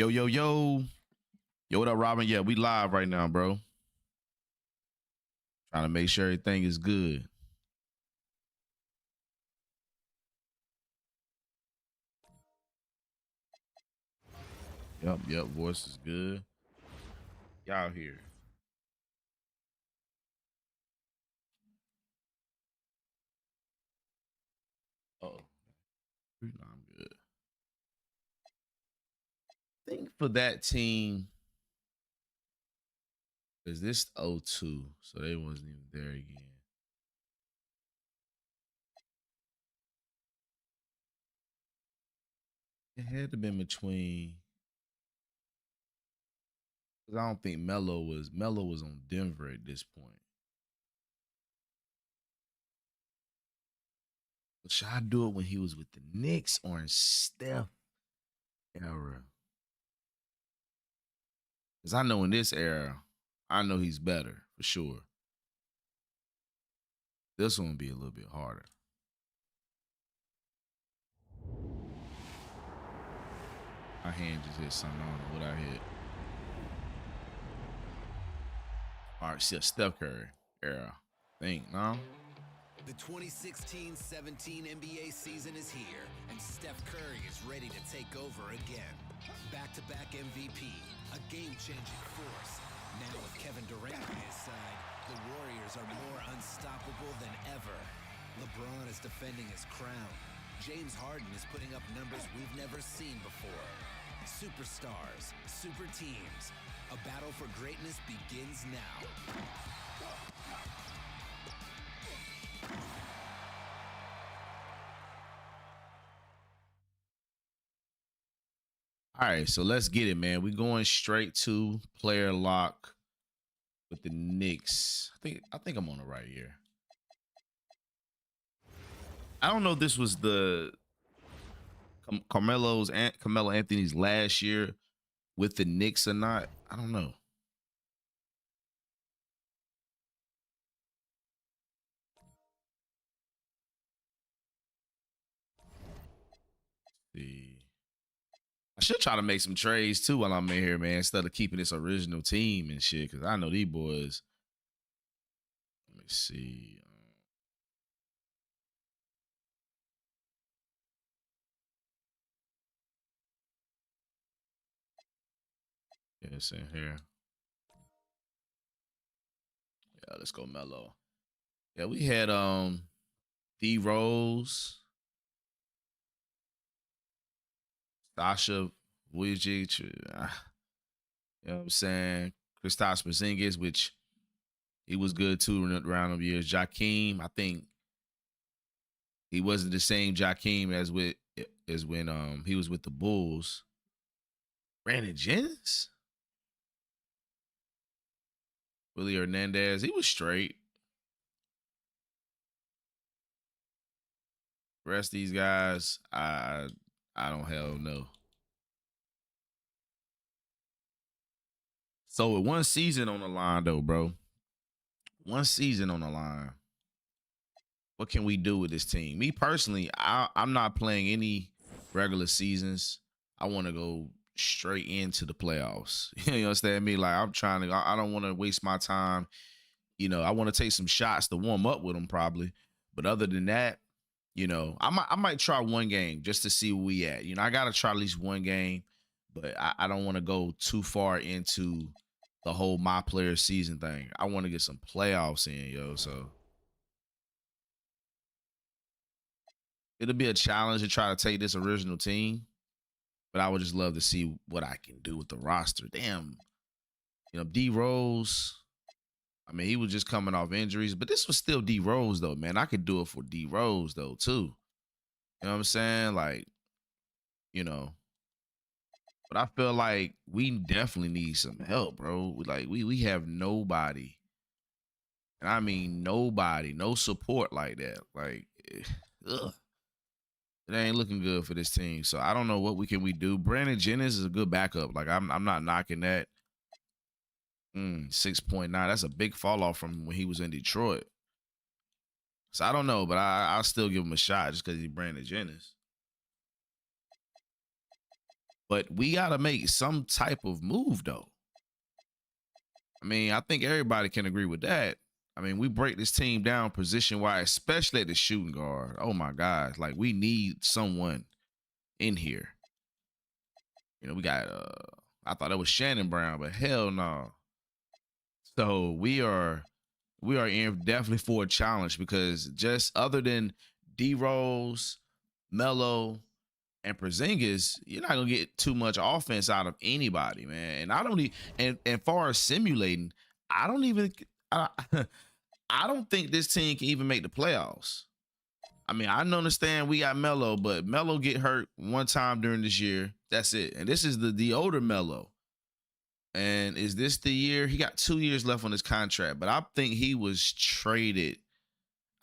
Yo, yo, yo. Yo, what up, Robin? Yeah, we live right now, bro. Trying to make sure everything is good. Yep, voice is good. Y'all here. Oh, no, I'm good. I think for that team, is this 0-2, so they wasn't even there again. It had to been between, because I don't think Melo was on Denver at this point. But should I do it when he was with the Knicks or in Steph era? Because I know in this era, I know he's better for sure. This one will be a little bit harder. My hand just hit something. I don't know what I hit. All right, see a Steph Curry era. Think, no? The 2016-17 NBA season is here, and Steph Curry is ready to take over again. Back-to-back MVP, a game-changing force. Now with Kevin Durant on his side, the Warriors are more unstoppable than ever. LeBron is defending his crown. James Harden is putting up numbers we've never seen before. Superstars, super teams. A battle for greatness begins now. All right, so let's get it, man. We're going straight to player lock with the Knicks. I think I'm on the right here. I don't know if this was the Carmelo Anthony's last year with the Knicks or not. I don't know. See. I should try to make some trades too while I'm in here, man, instead of keeping this original team and shit, because I know these boys. Let me see. Yeah, it's in here. Yeah, let's go Mello. Yeah, we had D Rose, Sasha Vujic, you know what I'm saying? Kristaps Porzingis, which he was good too around them years. Jakeem, I think he wasn't the same Jakeem as when he was with the Bulls. Brandon Jennings, Willie Hernandez, he was straight. The rest of these guys, I don't hell know. So with one season on the line though, bro. One season on the line. What can we do with this team? Me personally, I'm not playing any regular seasons. I want to go straight into the playoffs. You understand me? Like I'm trying to. I don't want to waste my time. You know, I want to take some shots to warm up with them probably. But other than that, you know, I might try one game just to see where we at. You know, I gotta try at least one game, but I don't want to go too far into the whole my player season thing. I want to get some playoffs in, yo. So it'll be a challenge to try to take this original team, but I would just love to see what I can do with the roster. Damn, you know, D Rose. I mean, he was just coming off injuries, but this was still D Rose though, man. I could do it for D Rose though too. You know what I'm saying? Like, you know, but I feel like we definitely need some help, bro. Like we have nobody, and I mean nobody, no support like that. Like, ugh. It ain't looking good for this team. So I don't know what we do. Brandon Jennings is a good backup. Like I'm not knocking that. 6.9. That's a big fall off from when he was in Detroit. So I don't know, but I'll still give him a shot just because he's Brandon Jennings. But we got to make some type of move, though. I mean, I think everybody can agree with that. I mean, we break this team down position wise, especially at the shooting guard. Oh my God. Like, we need someone in here. You know, we got I thought that was Shannon Brown, but hell no. So we are in definitely for a challenge because just other than D Rose, Melo, and Porzingis, you're not gonna get too much offense out of anybody, man. And I don't need and far as simulating, I don't even I, I don't think this team can even make the playoffs. I mean, I understand we got Melo, but Melo get hurt one time during this year. That's it. And this is the older Melo. And is this the year? He got 2 years left on his contract, but I think he was traded.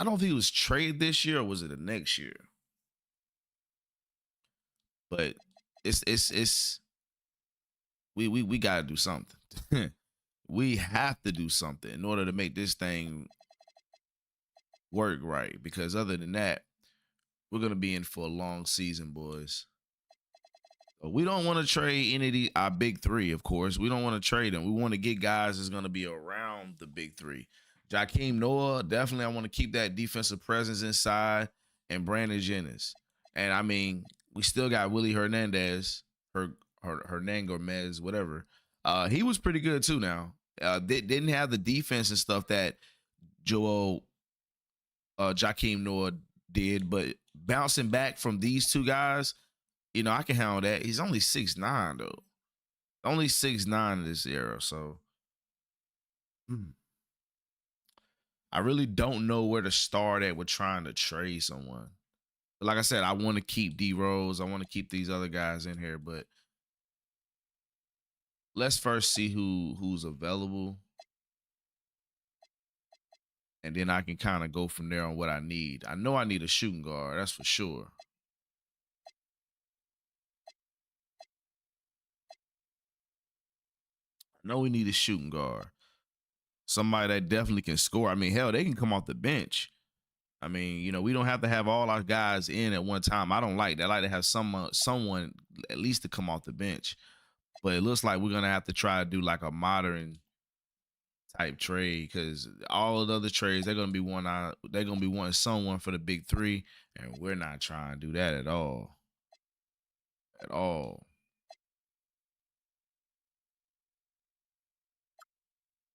I don't think he was traded this year, or was it the next year? But it's we gotta do something. We have to do something in order to make this thing work right. Because other than that, we're gonna be in for a long season, boys. We don't want to trade any of our big three, of course. We don't want to trade them. We want to get guys that's going to be around the big three. Jakeem Noah, definitely I want to keep that defensive presence inside, and Brandon Jennings. And I mean, we still got Willie Hernandez, Hernan Gomez, whatever. He was pretty good too now. Didn't have the defense and stuff that Joel Jakeem Noah did, but bouncing back from these two guys, you know, I can handle that. He's only 6'9", though. Only 6'9" in this era. So I really don't know where to start at with trying to trade someone. But like I said, I want to keep D Rose. I want to keep these other guys in here, but let's first see who's available. And then I can kind of go from there on what I need. I know I need a shooting guard, that's for sure. I know we need a shooting guard. Somebody that definitely can score. I mean, hell, they can come off the bench. I mean, you know, we don't have to have all our guys in at one time. I don't like that. I like to have someone at least to come off the bench. But it looks like we're gonna have to try to do like a modern type trade because all of the other trades they're gonna be wanting someone for the big three, and we're not trying to do that at all. At all.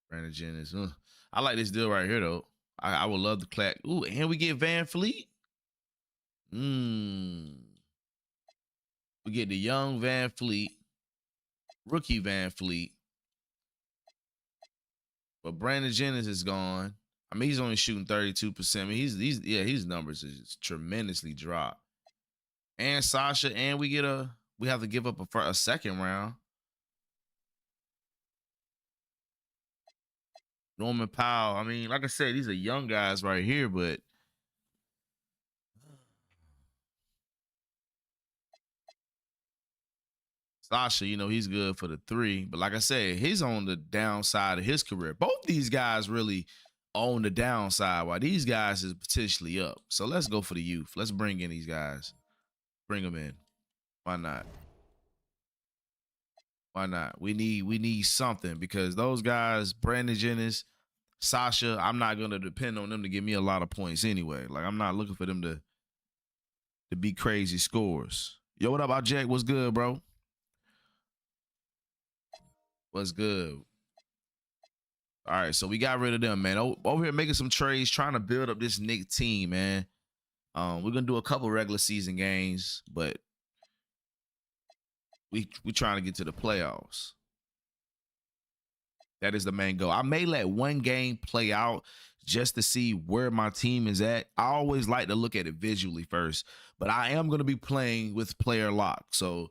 Brandon Jennings. I like this deal right here though. I would love to clap. Ooh, and we get Van Fleet. We get the young Van Fleet, rookie Van Fleet. But Brandon Jennings is gone. I mean, he's only shooting 32%. I mean, his numbers is tremendously dropped. And Sasha, and we have to give up a second round. Norman Powell. I mean, like I said, these are young guys right here, but Sasha, you know, he's good for the three. But like I said, he's on the downside of his career. Both these guys really on the downside, while these guys is potentially up. So let's go for the youth. Let's bring in these guys. Bring them in. Why not? Why not? We need something because those guys, Brandon Jennings, Sasha, I'm not gonna depend on them to give me a lot of points anyway. Like I'm not looking for them to be crazy scores. Yo, what up, Jack? What's good, bro? What's good? All right, so we got rid of them, man. Over here making some trades, trying to build up this Knick team, man. We're gonna do a couple regular season games, but we trying to get to the playoffs. That is the main goal. I may let one game play out just to see where my team is at. I always like to look at it visually first, but I am going to be playing with player lock. So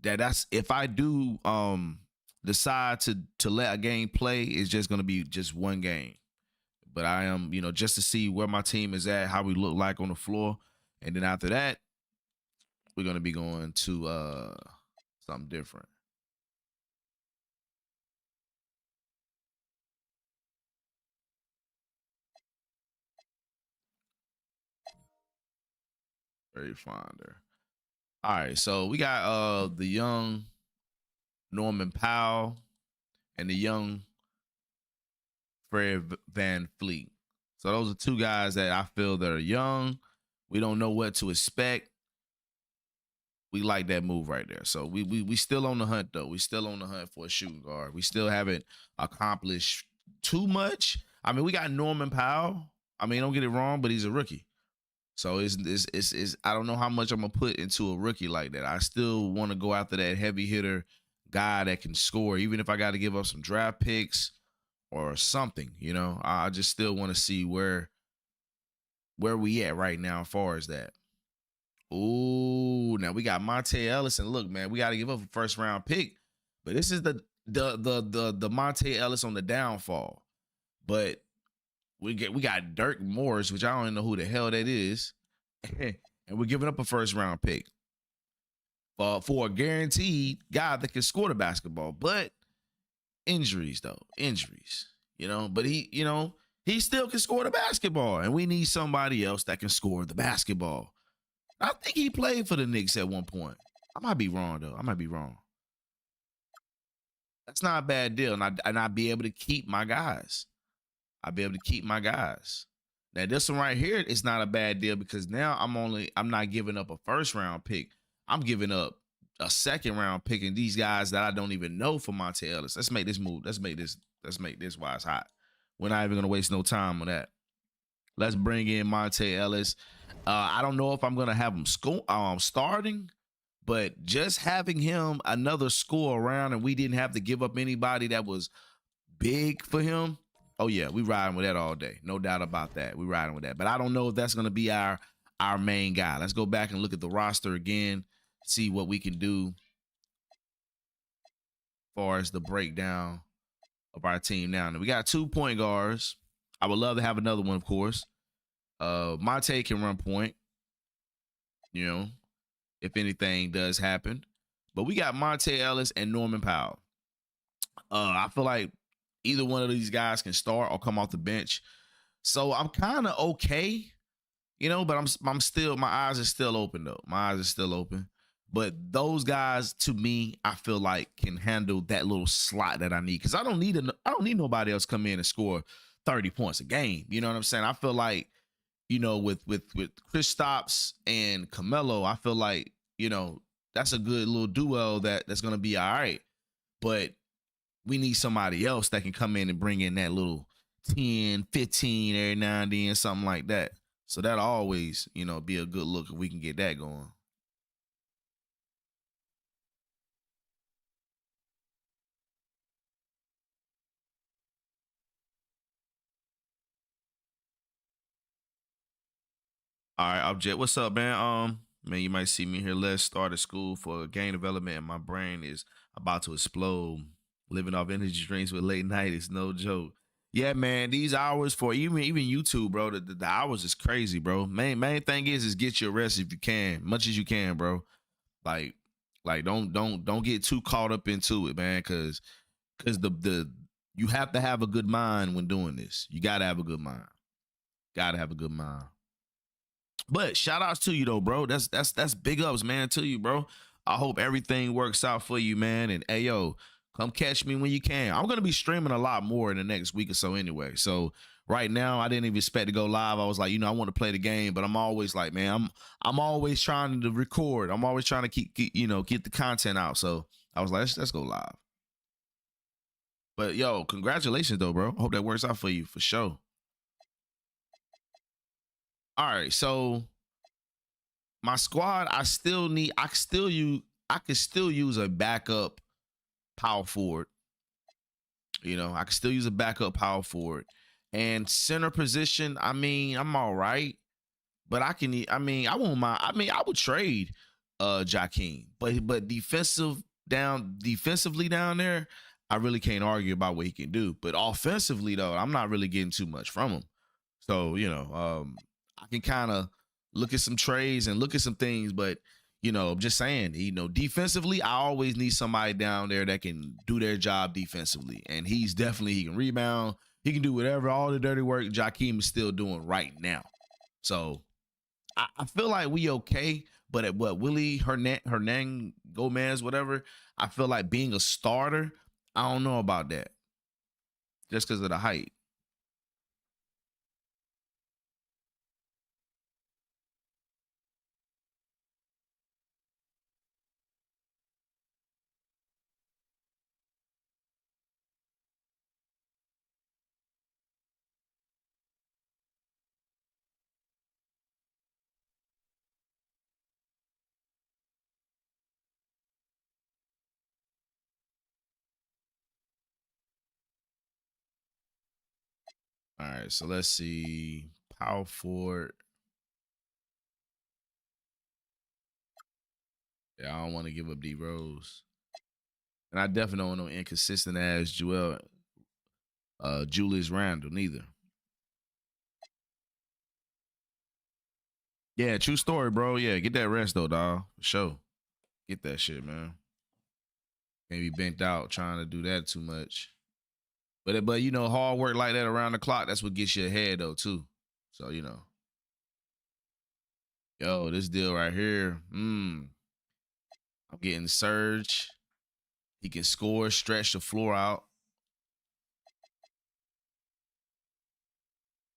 that's if I do decide to let a game play, it's just going to be just one game. But I am, you know, just to see where my team is at, how we look like on the floor. And then after that, we're going to be going to something different. Very Finder. All right, so we got the young Norman Powell and the young Fred Van Fleet. So those are two guys that I feel that are young. We don't know what to expect. We like that move right there. So we still on the hunt though. We still on the hunt for a shooting guard. We still haven't accomplished too much. I mean, we got Norman Powell. I mean, don't get it wrong, but he's a rookie. So it's I don't know how much I'm gonna put into a rookie like that. I still want to go after that heavy hitter guy that can score, even if I got to give up some draft picks or something. You know, I just still want to see where we at right now as far as that. Ooh, now we got Monty Ellis, and look, man, we got to give up a first round pick, but this is the Monty Ellis on the downfall. But we got Dirk Morris, which I don't even know who the hell that is, and we're giving up a first round pick for a guaranteed guy that can score the basketball. But injuries, though, injuries, you know. But he still can score the basketball, and we need somebody else that can score the basketball. I think he played for the Knicks at one point. I might be wrong though. I might be wrong. That's not a bad deal, and I'd be able to keep my guys. I'll be able to keep my guys. Now this one right here is not a bad deal because now I'm not giving up a first round pick. I'm giving up a second round pick and these guys that I don't even know for Monty Ellis. Let's make this move. Let's make this while it's hot. We're not even gonna waste no time on that. Let's bring in Monty Ellis. I don't know if I'm gonna have him starting, but just having him another score around and we didn't have to give up anybody that was big for him. Oh yeah, we riding with that all day. No doubt about that. We riding with that. But I don't know if that's gonna be our main guy. Let's go back and look at the roster again, see what we can do as far as the breakdown of our team now. And we got 2 point guards. I would love to have another one, of course. Monte can run point, you know, if anything does happen. But we got Monte Ellis and Norman Powell. I feel like either one of these guys can start or come off the bench. So I'm kind of okay, you know, but I'm still, my eyes are still open though. My eyes are still open. But those guys, to me, I feel like can handle that little slot that I need because I don't need nobody else come in and score 30 points a game. You know what I'm saying? I feel like, you know, with Kristaps and Carmelo, I feel like, you know, that's a good little duo that's going to be all right. But we need somebody else that can come in and bring in that little 10, 15 every now and then, something like that. So that'll always, you know, be a good look if we can get that going. All right, Object, what's up, man? Man, you might see me here. Let's start at school for game development, and my brain is about to explode. Living off energy drinks with late night is no joke. Yeah, man, these hours for even YouTube, bro. The hours is crazy, bro. Main thing is get your rest if you can, much as you can, bro. Like, don't get too caught up into it, man, because the you have to have a good mind when doing this. You gotta have a good mind. Gotta have a good mind. But shout outs to you though, bro. That's big ups, man, to you, bro. I hope everything works out for you, man. And hey, yo, come catch me when you can. I'm gonna be streaming a lot more in the next week or so, anyway. So right now, I didn't even expect to go live. I was like, you know, I want to play the game, but I'm always like, man, I'm always trying to record. I'm always trying to keep get the content out. So I was like, let's go live. But yo, congratulations though, bro. Hope that works out for you for sure. All right, so my squad, I could still use a backup power forward. You know, I could still use a backup power forward. And center position, I mean, I'm all right. But I won't mind. I mean, I would trade Jakeem. But defensively down there, I really can't argue about what he can do. But offensively though, I'm not really getting too much from him. So, you know, I can kind of look at some trades and look at some things, but you know, I'm just saying, you know, defensively, I always need somebody down there that can do their job defensively. And he can rebound. He can do whatever, all the dirty work Jakeem is still doing right now. So I feel like we okay, But at what Willie Hernan Gomez, whatever, I feel like being a starter, I don't know about that. Just because of the height. All right, so let's see. Power forward. Yeah, I don't want to give up D Rose. And I definitely don't want no inconsistent ass Julius Randle neither. Yeah, true story, bro. Yeah, get that rest though, dog. For sure. Get that shit, man. Can't be bent out trying to do that too much. But you know, hard work like that around the clock, that's what gets you ahead though, too. So, you know. Yo, this deal right here. I'm getting Surge. He can score, stretch the floor out.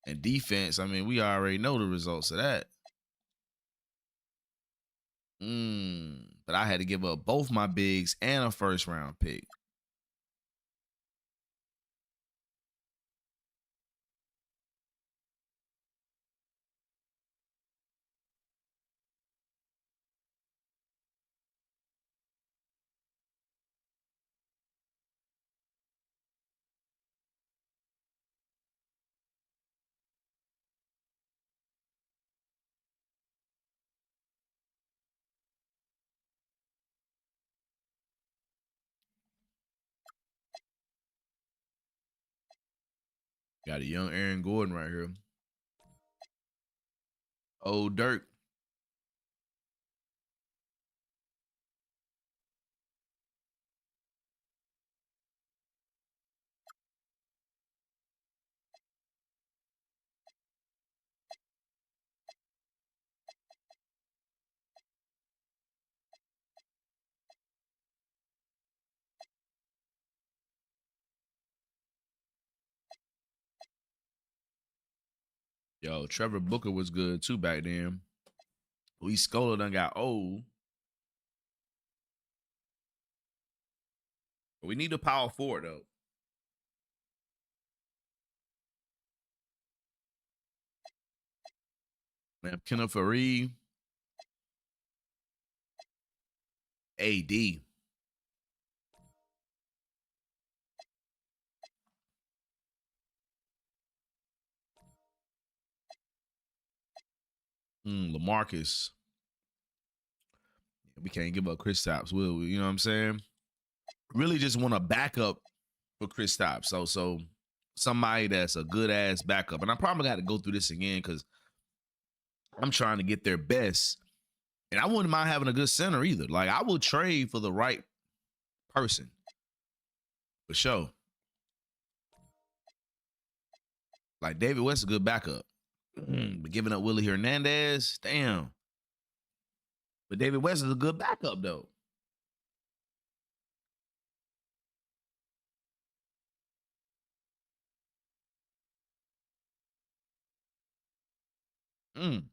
And defense, I mean, we already know the results of that. But I had to give up both my bigs and a first round pick. Got a young Aaron Gordon right here. Old Dirk. Yo, Trevor Booker was good too back then. We Scola done got old. But we need a power forward though. Man, Kenneth Fareed, AD. LaMarcus. We can't give up Kristaps, will we? You know what I'm saying? Really just want a backup for Kristaps. So somebody that's a good ass backup. And I probably got to go through this again because I'm trying to get their best. And I wouldn't mind having a good center either. Like I will trade for the right person. For sure. Like David West is a good backup. But giving up Willie Hernandez, damn. But David West is a good backup though. Mm.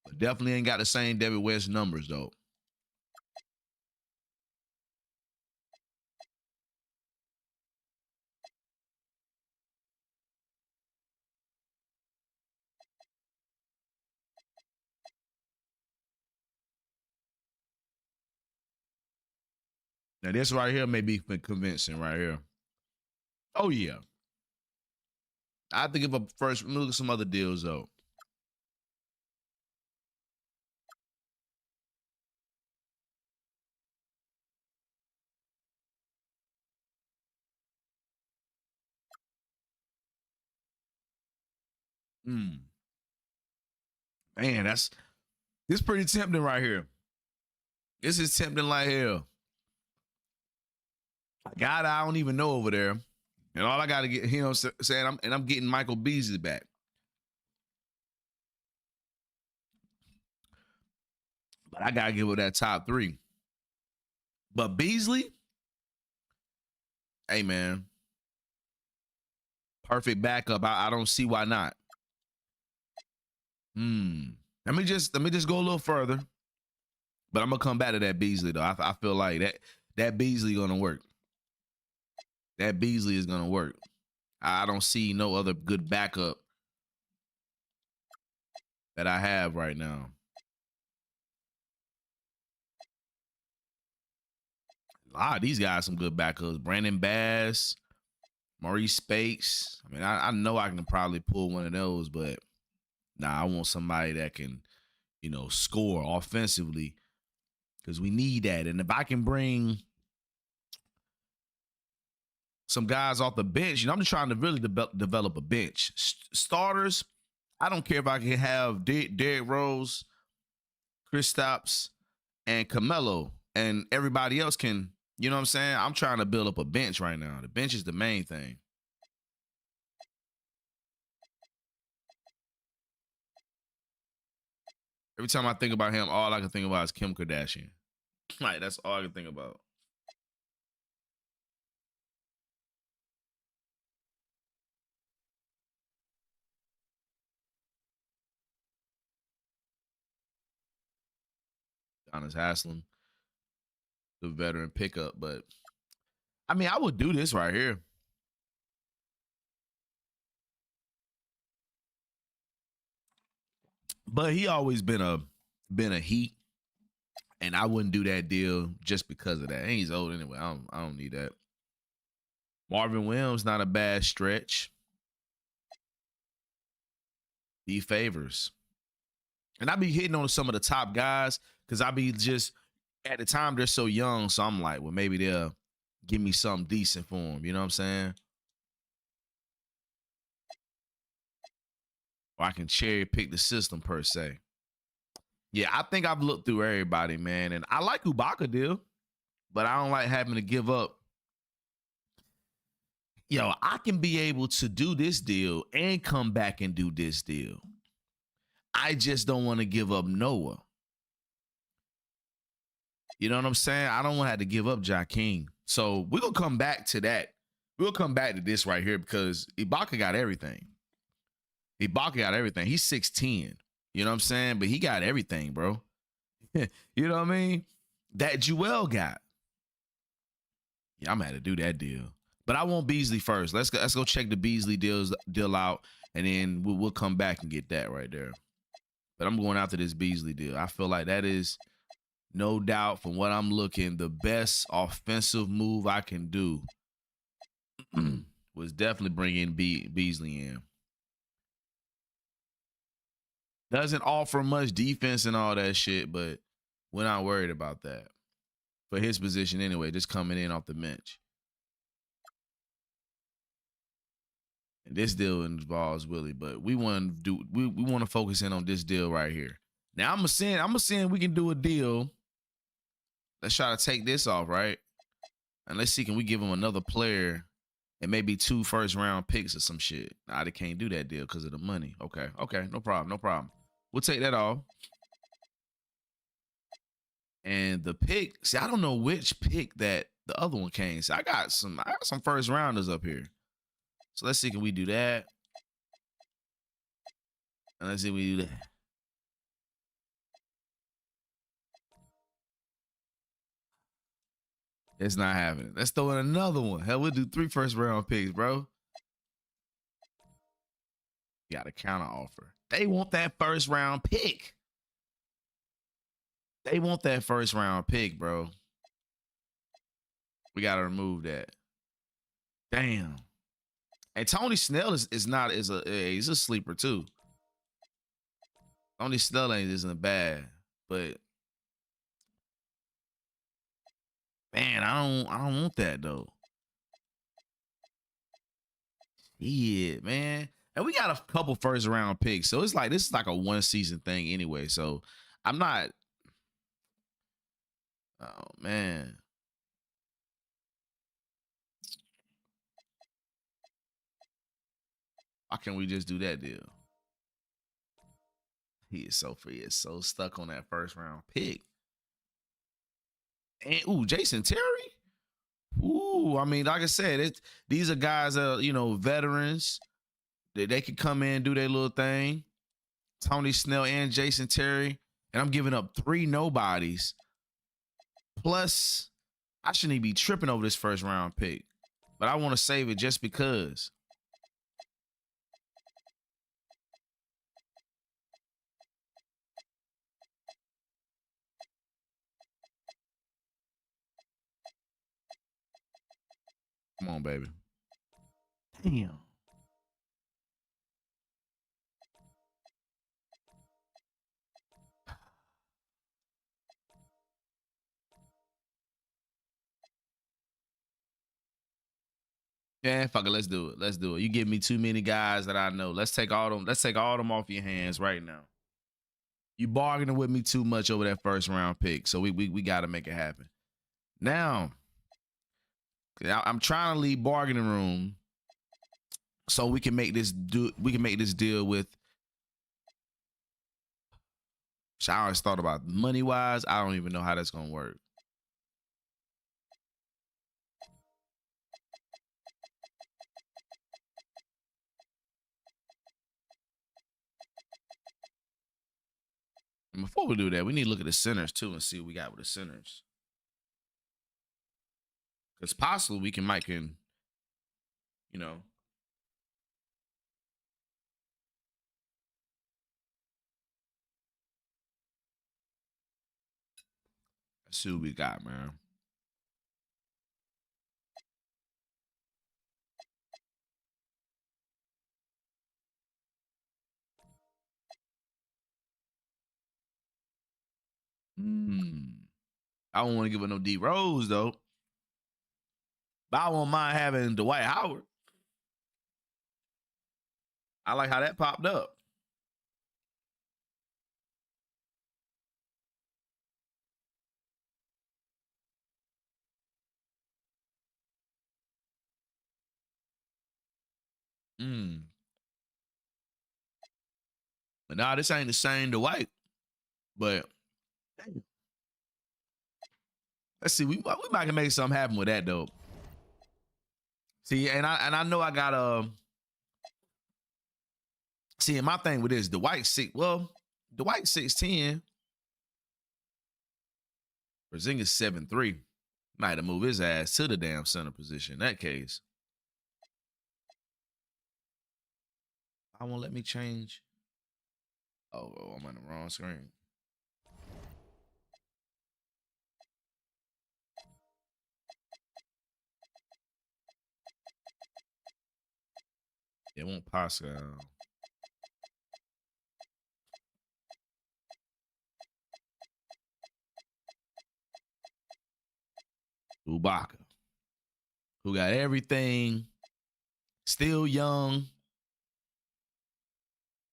But definitely ain't got the same David West numbers though. Now this right here may be convincing right here. Oh yeah. I have to give up first. Look at some other deals though. Mm. Man, this pretty tempting right here. This is tempting like hell. a guy that I don't even know over there, and all I got to get, saying, I'm getting Michael Beasley back. But I gotta give it that top 3. But Beasley, hey man, perfect backup. I don't see why not. Let me just go a little further. But I'm gonna come back to that Beasley though. I feel like that Beasley gonna work. That Beasley is gonna work. I don't see no other good backup that I have right now. A lot of these guys some good backups. Brandon Bass, Maurice Spates. I mean, I know I can probably pull one of those, but nah, I want somebody that can, score offensively because we need that. And if I can bring some guys off the bench, I'm just trying to really develop a bench. Starters, I don't care if I can have Derrick Rose, Kristaps, and Carmelo, and everybody else can, you know what I'm saying? I'm trying to build up a bench right now. The bench is the main thing. Every time I think about him, all I can think about is Kim Kardashian. Like, that's all I can think about. Honest Haslam, the veteran pickup, but I mean, I would do this right here. But he always been a Heat, and I wouldn't do that deal just because of that. And he's old anyway. I don't need that. Marvin Williams, not a bad stretch. D Favors. And I be hitting on some of the top guys because I be just, at the time, they're so young. So I'm like, well, maybe they'll give me something decent for them. You know what I'm saying? Or I can cherry pick the system per se. Yeah, I think I've looked through everybody, man. And I like Ibaka deal, but I don't like having to give up. Yo, I can be able to do this deal and come back and do this deal. I just don't want to give up Noah. You know what I'm saying? I don't want to have to give up Jakeem. So we're going to come back to that. We'll come back to this right here because Ibaka got everything. Ibaka got everything. He's 6'10". You know what I'm saying? But he got everything, bro. You know what I mean? That Joel got. Yeah, I'm going to have to do that deal. But I want Beasley first. Let's go check the Beasley deal out, and then we'll come back and get that right there. But I'm going after this Beasley deal. I feel like that is, no doubt, from what I'm looking, the best offensive move I can do was definitely bringing Beasley in. Doesn't offer much defense and all that shit, but we're not worried about that. For his position anyway, just coming in off the bench. And this deal involves Willie, but we want to we want to focus in on this deal right here. Now I'm saying we can do a deal. Let's try to take this off, right? And let's see, can we give him another player and maybe 2 first-round picks or some shit? Nah, they can't do that deal because of the money. Okay, no problem. We'll take that off. And the pick, see, I don't know which pick that the other one came. So I got some first rounders up here. So let's see, can we do that? And let's see if we do that. It's not happening. Let's throw in another one. Hell, we'll do 3 first-round picks, bro. Got a counter offer. They want that first-round pick. They want that first-round pick, bro. We got to remove that. Damn. And Tony Snell he's a sleeper too. Tony Snell isn't bad, but man, I don't want that though. Yeah, man. And we got a couple first round picks. So it's like this is like a 1 season thing anyway. So I'm not. Oh man. Why can't we just do that deal? He is so stuck on that first round pick. And Jason Terry. I mean, like I said, these are guys that are, veterans. They could come in and do their little thing. Tony Snell and Jason Terry. And I'm giving up 3 nobodies. Plus, I shouldn't even be tripping over this first round pick. But I want to save it just because. Come on, baby. Damn. Yeah, fuck it. Let's do it. Let's do it. You give me too many guys that I know. Let's take all them. Let's take all them off your hands right now. You bargaining with me too much over that first round pick, so we got to make it happen. Now, I'm trying to leave bargaining room so we can make this deal with. I always thought about money wise. I don't even know how that's gonna work. And before we do that, we need to look at the centers too and see what we got with the centers. Because possibly we can let's see what we got, man. I don't want to give it no D Rose though. But I won't mind having Dwight Howard. I like how that popped up. But nah, this ain't the same Dwight. But let's see. We might can make something happen with that though. See, and I know I got see, and my thing with this, Dwight 6'10", Porzingis 7'3". Might have moved his ass to the damn center position in that case. I won't let me change. Oh, I'm on the wrong screen. It won't Pascal. Ubaka, who got everything, still young.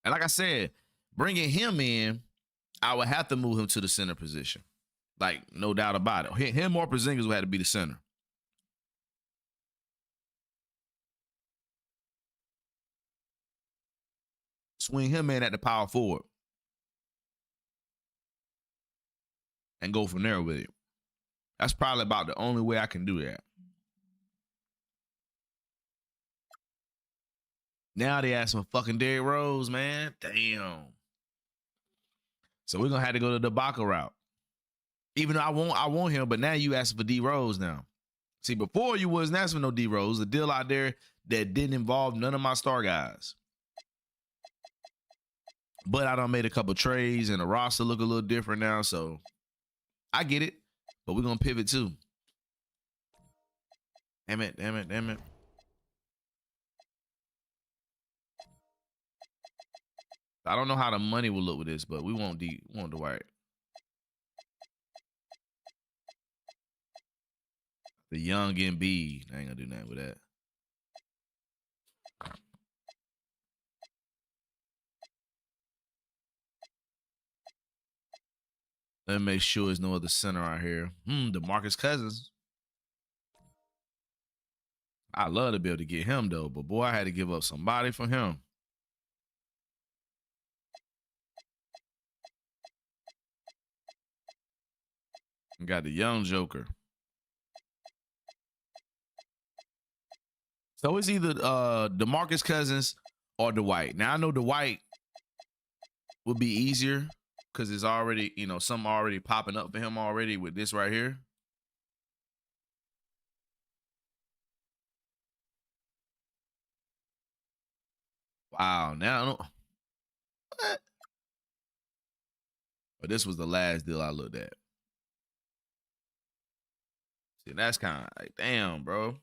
And like I said, bringing him in, I would have to move him to the center position. Like, no doubt about it. Him or Porzingis would have to be the center. Swing him in at the power forward. And go from there with it. That's probably about the only way I can do that. Now they asking for fucking Derrick Rose, man. Damn. So we're gonna have to go to the Ibaka route. Even though I want him, but now you asking for D Rose now. See, before you wasn't asking for no D Rose, a deal out there that didn't involve none of my star guys. But I done made a couple trades and the roster look a little different now, so I get it. But we're gonna pivot too. Damn it. I don't know how the money will look with this, but we want Dwight. The young Embiid. I ain't gonna do nothing with that. Let me make sure there's no other center out here. DeMarcus Cousins. I love to be able to get him though, but boy, I had to give up somebody for him. Got the young Joker. So it's either DeMarcus Cousins or Dwight. Now I know Dwight would be easier because it's already, you know, something already popping up for him already with this right here. Wow, now I don't, what? But this was the last deal I looked at. See, that's kind of like, damn, bro.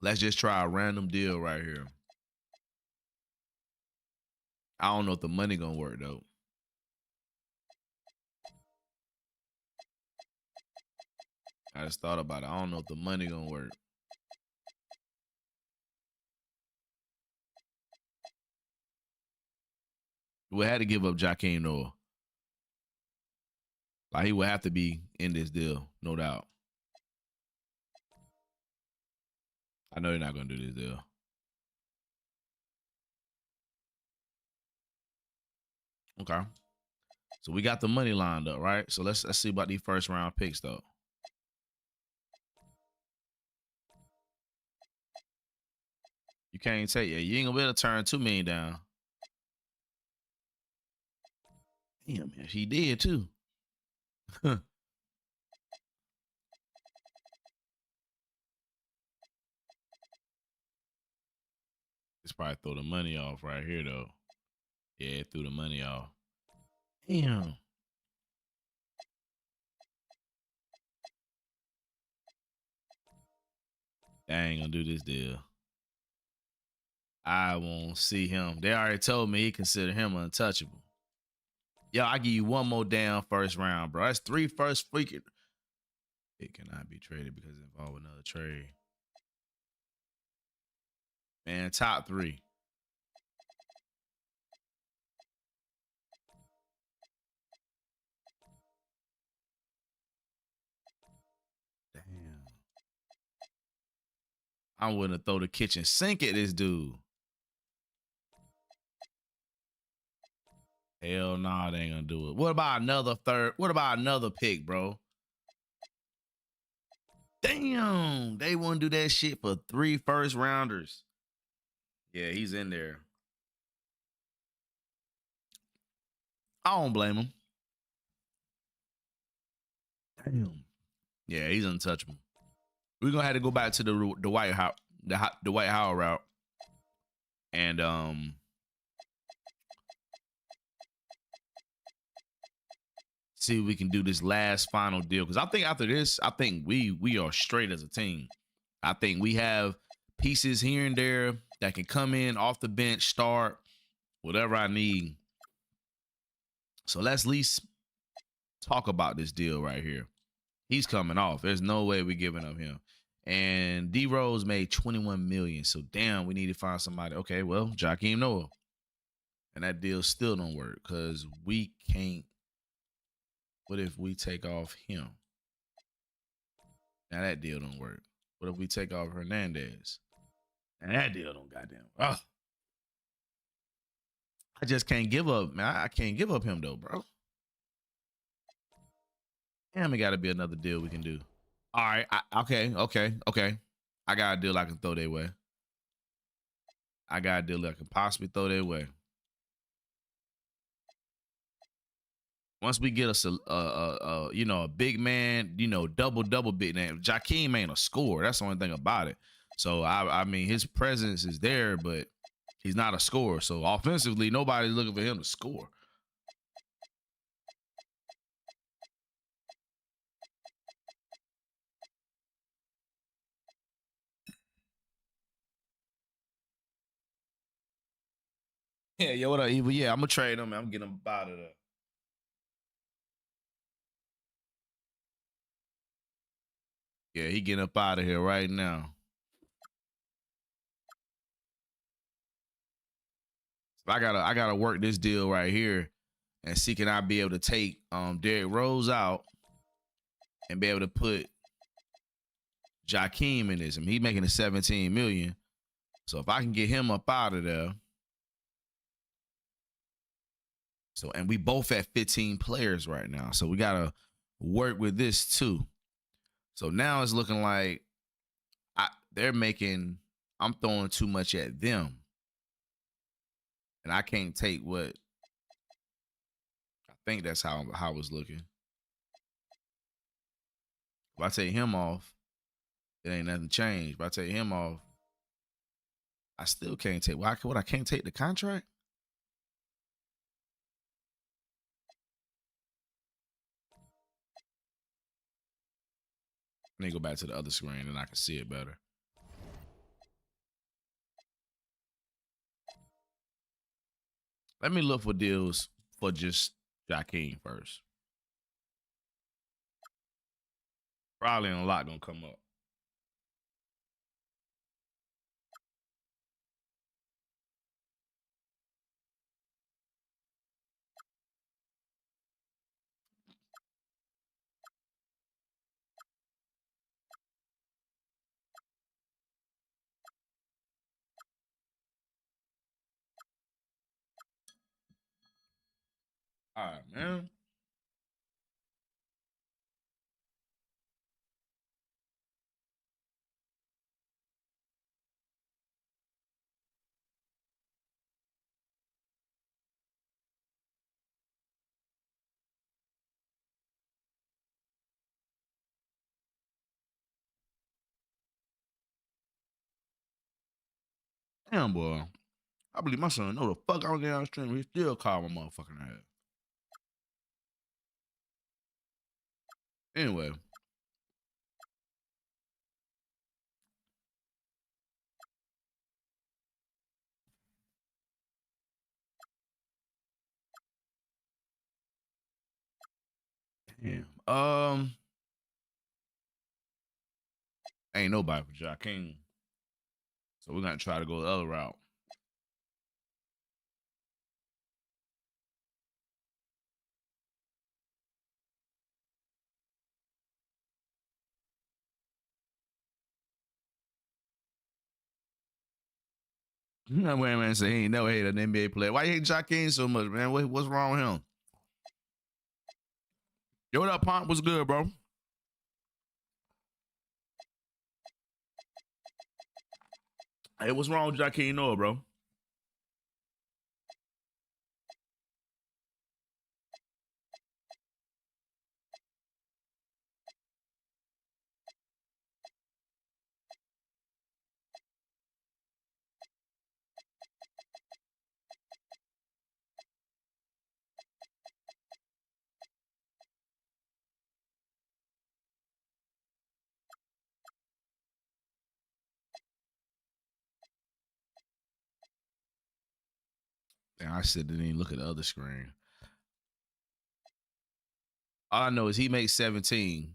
Let's just try a random deal right here. I don't know if the money gonna work though. I just thought about it. I don't know if the money gonna work. We had to give up Jakeem Noah. Like he would have to be in this deal, no doubt. I know you're not gonna do this deal. Okay. So we got the money lined up, right? So let's see about these first round picks though. You can't take it. You ain't gonna be able to turn $2 million down. Damn, man, he did too. It's probably throw the money off right here though. Yeah, it threw the money off. Damn. I ain't gonna do this deal. I won't see him. They already told me he consider him untouchable. Yo, I give you one more down first round, bro. That's 3 first freaking. It cannot be traded because it involves another trade. Man, top 3. Damn. I'm willing to throw the kitchen sink at this dude. Hell nah, they ain't gonna do it. What about another third? What about another pick, bro? Damn, they wouldn't do that shit for 3 first rounders. Yeah, he's in there. I don't blame him. Damn. Yeah, he's untouchable. We're gonna have to go back to the Dwight Howard route, and see if we can do this last final deal. Because I think after this, I think we are straight as a team. I think we have pieces here and there that can come in off the bench, start whatever I need. So let's at least talk about this deal right here. He's coming off. There's no way we're giving up him. And D Rose made 21 million. So damn, we need to find somebody. Okay, well, Jakeem Noah. And that deal still don't work because we can't. What if we take off him? Now that deal don't work. What if we take off Hernandez? And that deal don't goddamn. Oh. I just can't give up, man. I can't give up him though, bro. Damn, it got to be another deal we can do. All right. Okay. I got a deal I can throw their way. I got a deal I can possibly throw their way. Once we get us a big man, double big man. Jakeem ain't a scorer. That's the only thing about it. So I mean, his presence is there, but he's not a scorer. So offensively, nobody's looking for him to score. Yeah, what up, Evil? Yeah, I'm gonna trade him. I'm getting him out of there. Yeah, he getting up out of here right now. So I gotta work this deal right here and see can I be able to take Derrick Rose out and be able to put Jakeem in this. I mean, he's making a 17 million. So if I can get him up out of there. So and we both at 15 players right now. So we gotta work with this too. So now it's looking like they're making, I'm throwing too much at them. And I can't take what, I think that's how it's looking. If I take him off, it ain't nothing changed. If I take him off, I still can't take, what, I can't take the contract? Let me go back to the other screen and I can see it better. Let me look for deals for just Jakeem first. Probably a lot gonna come up. All right, man. Damn, boy. I believe my son know the fuck I was downstream. He still called my motherfucking ass. Anyway. Damn. Ain't nobody for Jakeem. So we're gonna try to go the other route. That man say he ain't never hated an NBA player. Why you hate Jakeem so much, man? What's wrong with him? Yo, what up, Pomp? What's good, bro? Hey, what's wrong with Jakeem Noah, bro? And I said didn't even look at the other screen. All I know is he makes 17.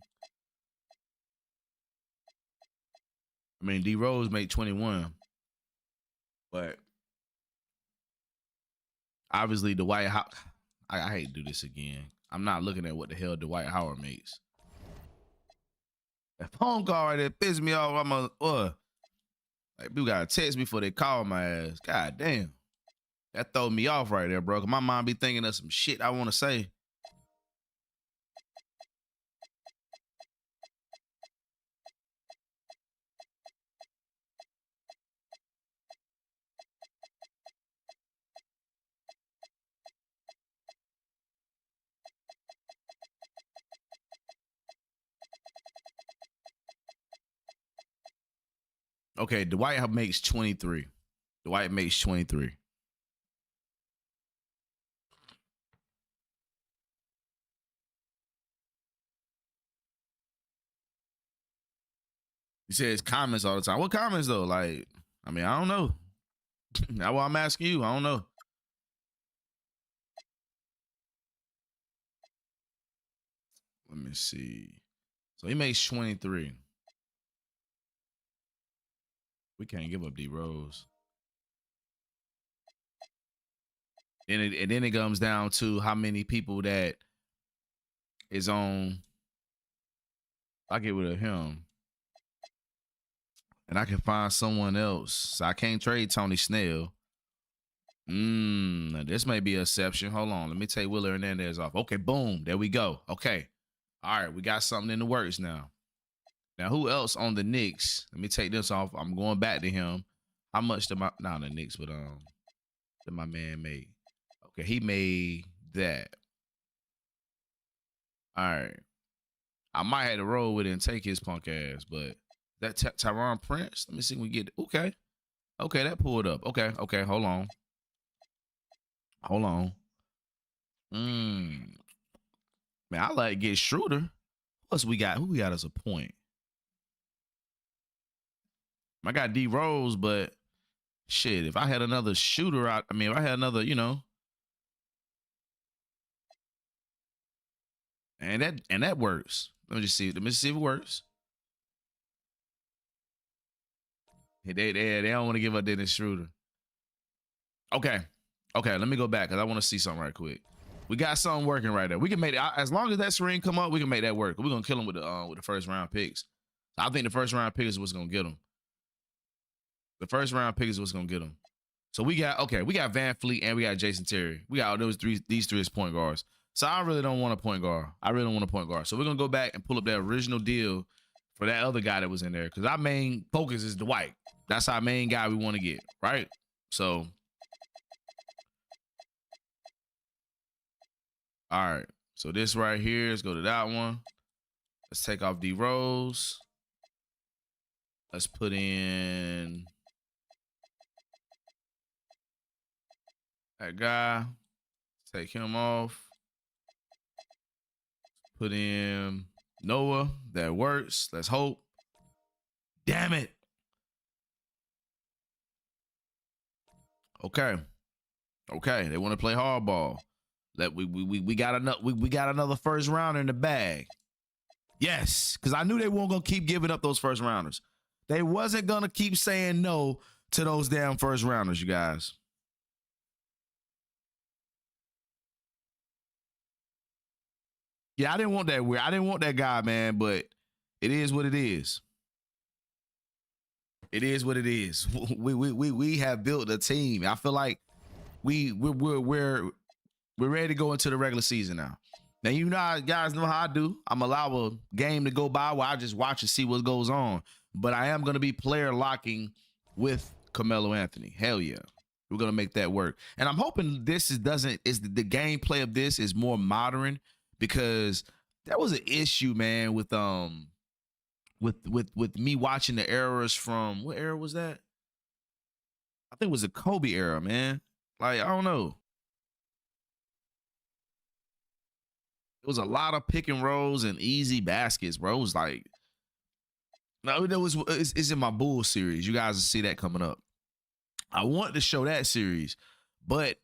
I mean, D Rose made 21. But obviously Dwight Howard, I hate to do this again. I'm not looking at what the hell Dwight Howard makes. That phone call right there pissed me off. I'm like, people gotta text me before they call my ass. God damn. That throw me off right there, bro. Cause my mind be thinking of some shit I wanna say. Okay, Dwight makes 23. Dwight makes 23. He says comments all the time. What comments though? Like, I mean, I don't know. That's why I'm asking you. I don't know. Let me see. So he makes 23. We can't give up D Rose. And then it comes down to how many people that is on. I get rid of him, and I can find someone else. So I can't trade Tony Snell. This may be an exception. Hold on, let me take Willer Hernandez off. Okay, boom, there we go. Okay, all right, we got something in the works now. Now, who else on the Knicks? Let me take this off. I'm going back to him. How much did not the Knicks, but that my man made? Okay, he made that. All right. I might have to roll with it and take his punk ass, but that Tyron Prince. Let me see if we get. Okay, that pulled up. Okay, hold on. Man, I like to get Schroeder. Plus, who we got as a point? I got D Rose, but shit, if I had another shooter, if I had another, and that works. Let me see if it works. They don't want to give up Dennis Schroeder. Okay, let me go back because I want to see something right quick. We got something working right there. We can make it as long as that screen come up. We can make that work. We're gonna kill him with the first round picks. I think the first round pick is what's gonna get him. The first round pick is what's gonna get him. So we got Van Fleet and we got Jason Terry. We got these three as point guards. So I really don't want a point guard. So we're gonna go back and pull up that original deal for that other guy that was in there because our main focus is Dwight. That's our main guy we want to get, right? So. All right, so this right here, let's go to that one. Let's take off D Rose. Let's put in that guy. Take him off. Put in Noah. That works. Let's hope. Damn it. Okay. They want to play hardball. We got another first rounder in the bag. Yes, because I knew they weren't gonna keep giving up those first rounders. They wasn't gonna keep saying no to those damn first rounders, you guys. Yeah, I didn't want that weird. I didn't want that guy, man, but it is what it is. It is what it is. We have built a team. I feel like we're ready to go into the regular season now. Now, you guys know how I do. I'm allow a game to go by where I just watch and see what goes on. But I am going to be player locking with Carmelo Anthony. Hell yeah. We're going to make that work. And I'm hoping the gameplay of this is more modern because that was an issue, man, with me watching the errors from, what era was that? I think it was the Kobe era, man. Like, I don't know. It was a lot of pick and rolls and easy baskets, bro. It was like, no, it's in my Bull series. You guys will see that coming up. I want to show that series, but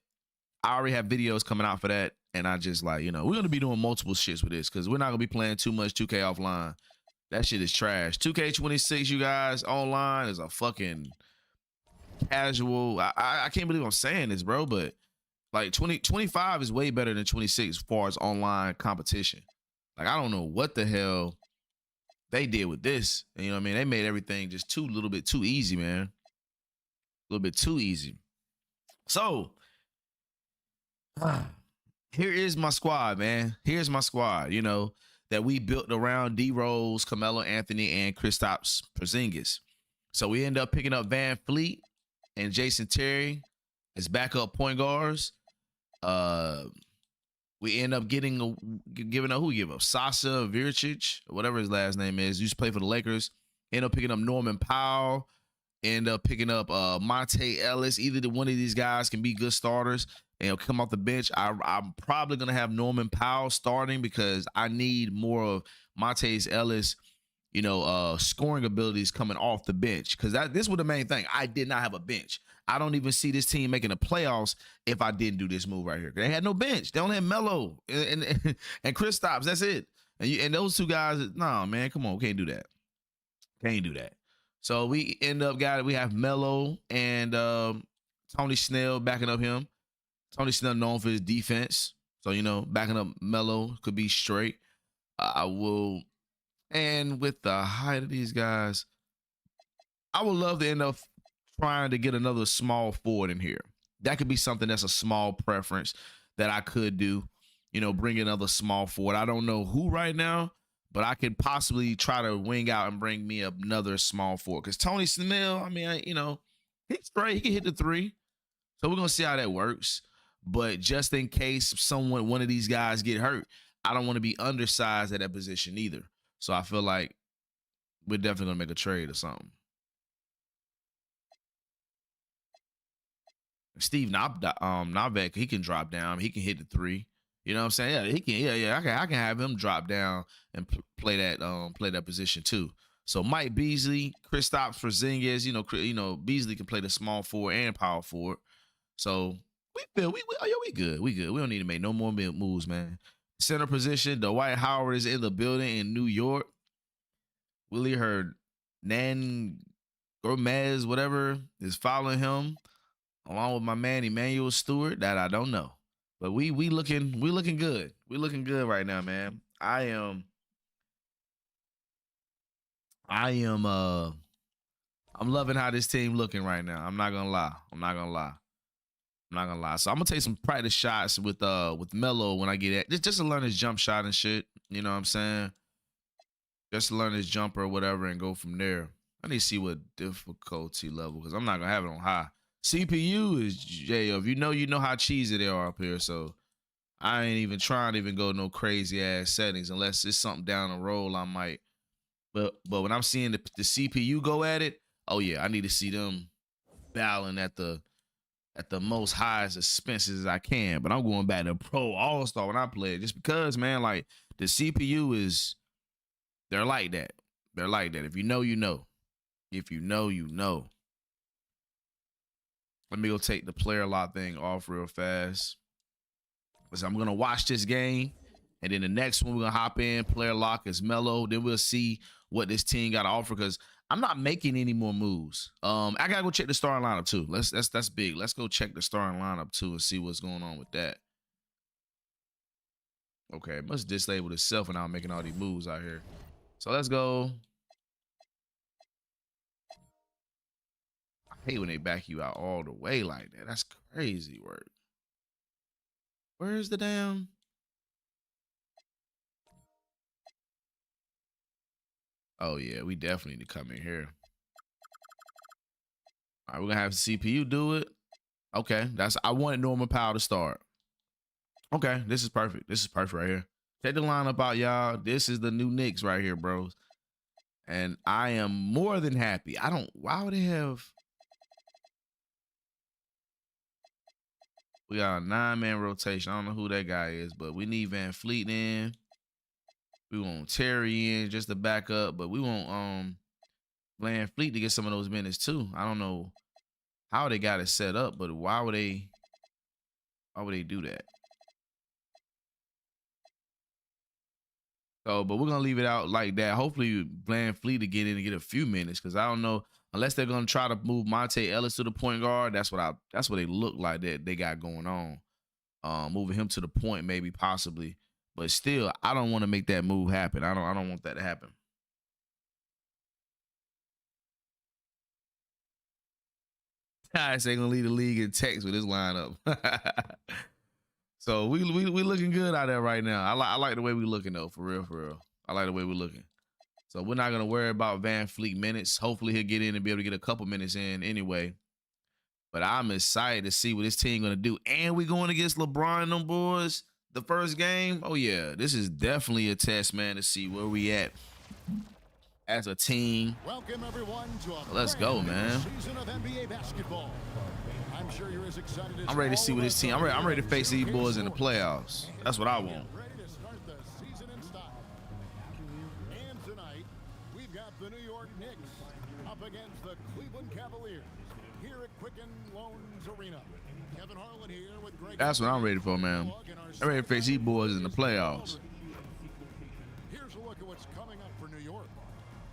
I already have videos coming out for that. And I just like, we're going to be doing multiple shits with this because we're not going to be playing too much 2K offline. That shit is trash. 2K26, you guys, online is a fucking casual. I can't believe I'm saying this, bro, but like 25 is way better than 26 as far as online competition. Like, I don't know what the hell they did with this. And, you know what I mean? They made everything just a little bit too easy, man. A little bit too easy. So, here is my squad, man. Here's my squad, that we built around D Rose, Carmelo Anthony, and Kristaps Porzingis. So we end up picking up Van Fleet and Jason Terry as backup point guards. We end up giving up Sasa Vircic, whatever his last name is. Used to play for the Lakers. End up picking up Norman Powell. End up picking up Monty Ellis. Either one of these guys can be good starters and come off the bench. I'm probably gonna have Norman Powell starting because I need more of Monte Ellis, scoring abilities coming off the bench. Because this was the main thing. I did not have a bench. I don't even see this team making the playoffs if I didn't do this move right here. They had no bench. They only had Melo and Kristaps. That's it. And those two guys, no, man, come on, can't do that. Can't do that. So we end up we have Melo and Tony Snell backing up him. Tony Snell known for his defense. So, backing up Melo could be straight. I will, and with the height of these guys, I would love to end up trying to get another small forward in here. That could be something that's a small preference that I could do. Bring another small forward. I don't know who right now, but I could possibly try to wing out and bring me another small forward. Because Tony Snell, I mean, he's straight. He can hit the three. So we're gonna see how that works. But just in case one of these guys get hurt, I don't want to be undersized at that position either. So I feel like we're definitely gonna make a trade or something. Steve Novak, he can drop down. He can hit the three. You know what I'm saying? Yeah, he can. Yeah. I can have him drop down and play that position too. So Mike Beasley, Kristaps Porzingis, Beasley can play the small forward and power forward. So we good. We good. We don't need to make no more moves, man. Center position, Dwight Howard is in the building in New York. Willie Hernan Gomez, whatever, is following him, along with my man Emmanuel Stewart. That I don't know. But we looking good. We looking good right now, man. I'm loving how this team looking right now. I'm not gonna lie. So I'm gonna take some practice shots with Melo when I get at just to learn his jump shot and shit. You know what I'm saying? Just to learn his jumper or whatever and go from there. I need to see what difficulty level, because I'm not gonna have it on high. CPU is if you know how cheesy they are up here. So I ain't even trying to even go no crazy ass settings unless it's something down the road I might. But when I'm seeing the CPU go at it, oh yeah, I need to see them battling at the most highest expenses as I can. But I'm going back to Pro All-Star when I play it, just because, man, like the CPU they're like that. They're like that. If you know, you know. If you know, you know. Let me go take the player lock thing off real fast, because I'm gonna watch this game, and then the next one we're gonna hop in. Player lock is Melo. Then we'll see what this team got to offer, because I'm not making any more moves. I gotta go check the starting lineup too. That's big. Let's go check the starting lineup too and see what's going on with that. Okay, it must disable itself and I'm making all these moves out here. So let's go. I hate when they back you out all the way like that. That's crazy work. Where's the damn? Oh yeah, we definitely need to come in here. All right, we're gonna have the CPU do it. Okay, I wanted Norman Powell to start. Okay, this is perfect. This is perfect right here. Check the lineup out, y'all. This is the new Knicks right here, bros. And I am more than happy. Why would they have? We got a 9-man rotation. I don't know who that guy is, but we need Van Fleet in. We want Terry in just to back up, but we want Van Fleet to get some of those minutes too. I don't know how they got it set up, but why would they do that? So, but we're gonna leave it out like that. Hopefully, Van Fleet to get in and get a few minutes, because I don't know, unless they're gonna try to move Monty Ellis to the point guard. That's what they look like that they got going on. Moving him to the point, maybe possibly, but still, I don't want to make that move happen. I don't want that to happen. Guys ain't gonna lead the league in text with this lineup. So we looking good out there right now. I like the way we looking though, for real. I like the way we're looking. So we're not gonna worry about Van Fleet minutes. Hopefully he'll get in and be able to get a couple minutes in anyway. But I'm excited to see what this team gonna do. And we going against LeBron and them boys the first game. Oh yeah, this is definitely a test, man, to see where we at as a team. Welcome everyone to a Let's go, man. Season of NBA basketball. I'm sure you're as excited as I'm ready to see what this team. I'm ready to face these boys in the playoffs. That's what I want. Ready to start the season in style. And tonight, we've got the New York Knicks up against the Cleveland Cavaliers here at Quicken Loans Arena. Kevin Harlan here with Greg. That's what I'm ready for, man. I'm ready to face these boys in the playoffs. Here's a look at what's coming up for New York.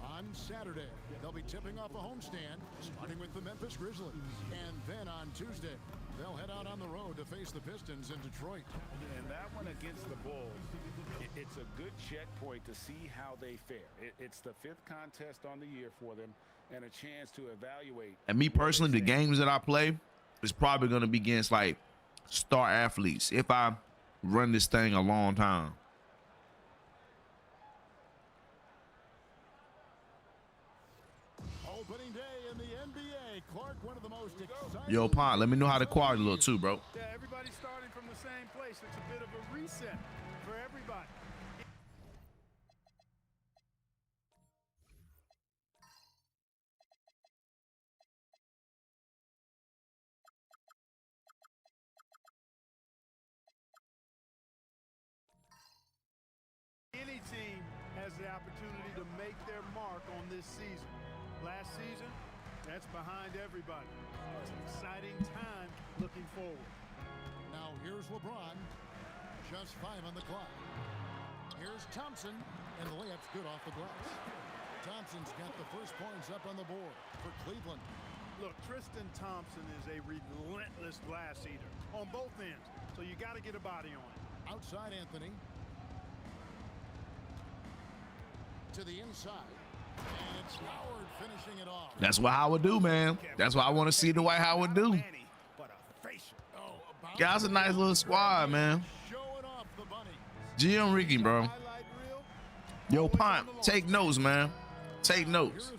On Saturday, they'll be tipping off a homestand, starting with the Memphis Grizzlies. And then on Tuesday, They'll head out on the road to face the Pistons in Detroit. And that one against the Bulls, it's a good checkpoint to see how they fare. It's the 5th contest on the year for them and a chance to evaluate. And me personally, the games that I play is probably going to be against like star athletes if I run this thing a long time. Opening day in the NBA. Clark, one of the most exciting. Yo, Pont, let me know how the quality look too, bro. Yeah, everybody's starting from the same place. It's a bit of a reset for everybody. Any team has the opportunity to make their mark on this season. Last season, that's behind everybody. It's an exciting time looking forward. Now here's LeBron. Just 5 on the clock. Here's Thompson, and the layup's good off the glass. Thompson's got the first points up on the board for Cleveland. Look, Tristan Thompson is a relentless glass eater on both ends, so you got to get a body on it. Outside Anthony. To the inside. And it's Howard finishing it off. That's what Howard do, man. That's what I want to see Dwight Howard do. Guys, a nice little squad, man. GM Ricky, bro. Yo, Pont, take notes, man. Take notes.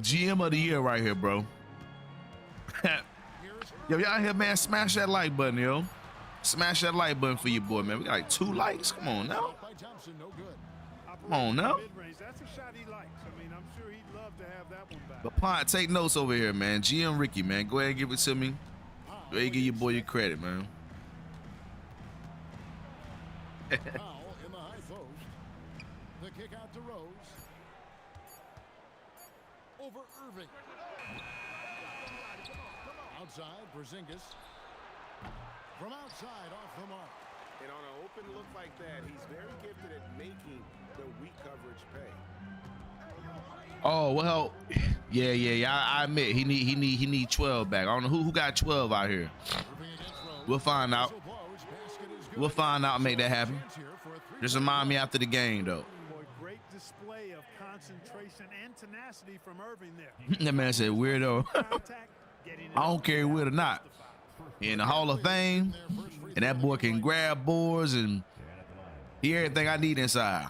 GM of the year right here, bro. Yo, y'all here, man. Smash that like button, yo. Smash that like button for your boy, man. We got like 2 likes. Come on now. Come on now. That's a shot he likes. I mean, I'm sure he'd love to have that one back. But Pont, take notes over here, man. GM Ricky, man. Go ahead and give it to me. Go ahead and give your boy your credit, man. Foul in the high post. The kick out to Rose. Over Irving. Outside, Porzingis. From outside, off the mark. And on an open look like that, he's very gifted at making the weak coverage pay. Oh well, yeah. I admit he need 12 back. I don't know who got 12 out here. We'll find out. We'll find out and make that happen. Just remind me after the game, though. Boy, great display of concentration and tenacity from Irving there. That man said weirdo. I don't care weird or not. In the Hall of Fame, and that boy can grab boards and he everything I need inside.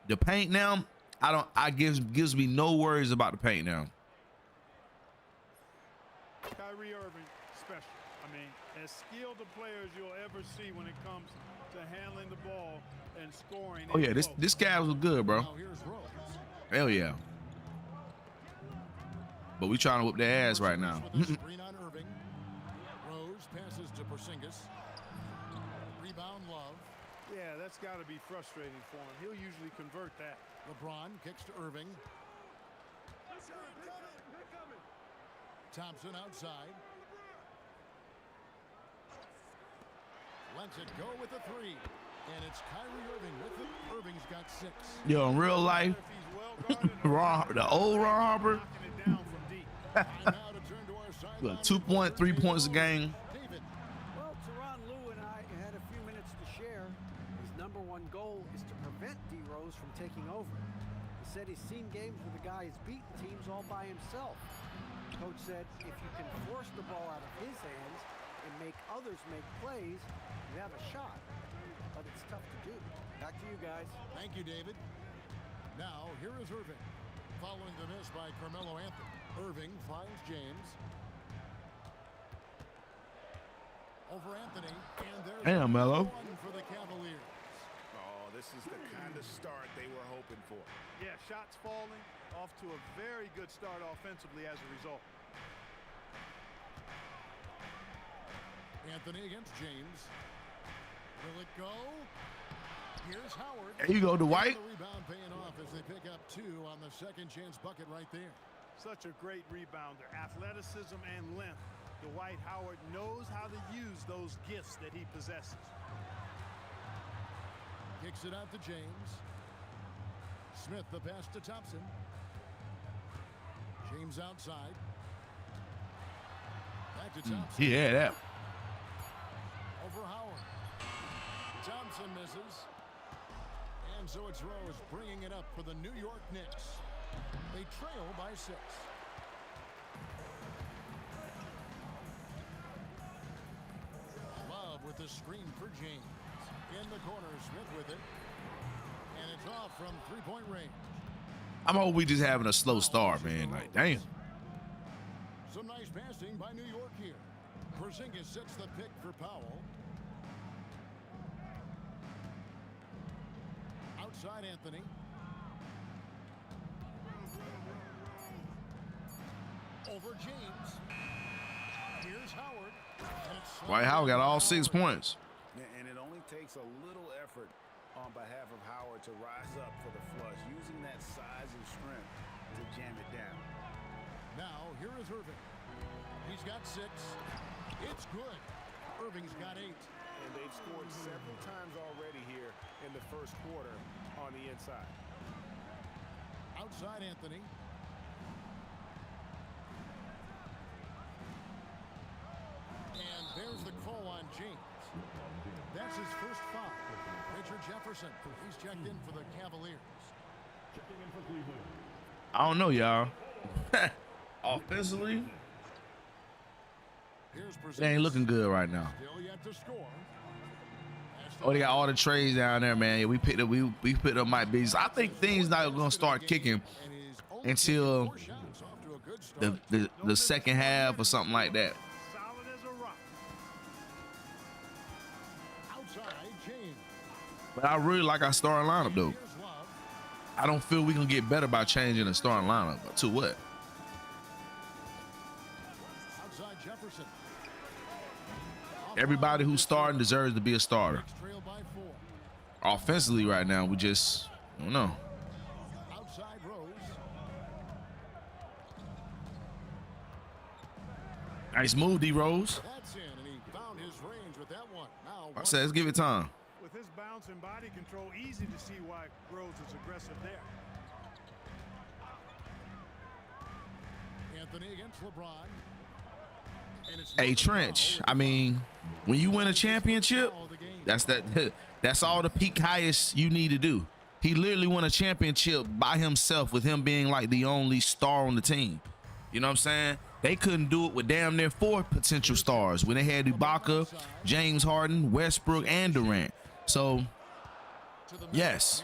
The paint now, gives me no worries about the paint now. Kyrie Irving, special. I mean, as skilled a player as you'll ever see when it comes to handling the ball and scoring. Oh yeah, this guy was good, bro. Hell yeah. But we trying to whip their ass right now. Screen on Irving. Rose passes to Porzingis. Rebound Love. Yeah, that's got to be frustrating for him. He'll usually convert that. LeBron kicks to Irving. Thompson outside. Lets it go with a 3. And it's Kyrie Irving with it. Irving's got 6. Yo, in real life, the old Ron Harper, look, 2.3 points a game. Well, Teron Lou and I had a few minutes to share. His #1 goal is to prevent D. Rose from taking over. He said he's seen games where the guy has beaten teams all by himself. Coach said if you can force the ball out of his hands and make others make plays, you have a shot. But it's tough to do. Back to you guys. Thank you, David. Now, here is Irving. Following the miss by Carmelo Anthony. Irving finds James. Over Anthony. And there's Damn, Melo. one for the Cavaliers. Oh, this is the kind of start they were hoping for. Yeah, shots falling, off to a very good start offensively as a result. Anthony against James. Will it go? Here's Howard. There you go, Dwight. The rebound paying off as they pick up 2 on the second chance bucket right there. Such a great rebounder. Athleticism and length. Dwight Howard knows how to use those gifts that he possesses. Kicks it out to James. Smith the pass to Thompson. James outside. Back to Thompson. Yeah, that. Over Howard. Thompson misses. And so it's Rose bringing it up for the New York Knicks. They trail by 6. Love with the screen for James. In the corner, Smith with it. And it's off from three-point range. I'm hoping we just having a slow start, man. Like, damn. Some nice passing by New York here. Porzingis sets the pick for Powell. Outside Anthony. Over James. Here's Howard. Dwight Howard got all 6 points. And it only takes a little effort on behalf of Howard to rise up for the flush, using that size and strength to jam it down. Now, here is Irving. He's got 6. It's good. Irving's got 8. And they've scored several times already here in the first quarter on the inside. Outside Anthony. And there's the call on James. That's his first foul. Richard Jefferson. He's checked in for the Cavaliers. I don't know, y'all. Offensively, it ain't looking good right now. Still yet to score. Oh, they got all the trades down there, man. Yeah, we picked up Mike Beasley. I think things not gonna start kicking until the second half or something like that. Solid as a rock. Outside James. But I really like our starting lineup, though. Here's Love. I don't feel we gonna get better by changing the starting lineup. But to what? Outside Jefferson. Everybody who's starting deserves to be a starter. Trail by 4. Offensively, right now, we just I don't know. Outside Rose. Nice move, D Rose. That's in, and he found his range with that one. Now I said, let's give it time. With his bounce and body control, easy to see why Rose is aggressive there. Anthony against LeBron. And it's Hey, Trench, I mean, when you win a championship, that's all the peak highest you need to do. He literally won a championship by himself with him being like the only star on the team. You know what I'm saying? They couldn't do it with damn near 4 potential stars when they had Ibaka, James Harden, Westbrook, and Durant. So, yes,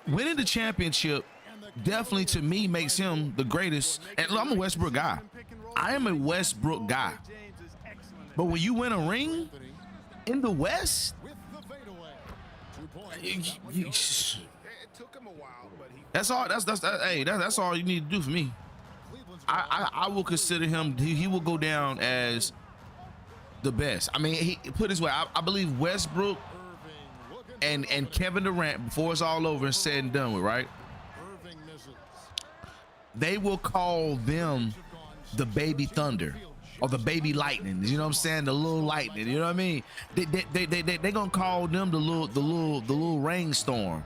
winning the championship definitely to me makes him the greatest. And I'm a Westbrook guy. I am a Westbrook guy. But when you win a ring in the West, with the fadeaway. 2 points. It took him a while, but he that's all. That's all you need to do for me. I will consider him. He will go down as the best. I mean, he put it this way. I believe Westbrook and Kevin Durant, before it's all over and said and done with, right? Irving misses. They will call them the baby thunder or the baby lightning. You know what I'm saying? The little lightning. You know what I mean? They gonna call them the little rainstorm.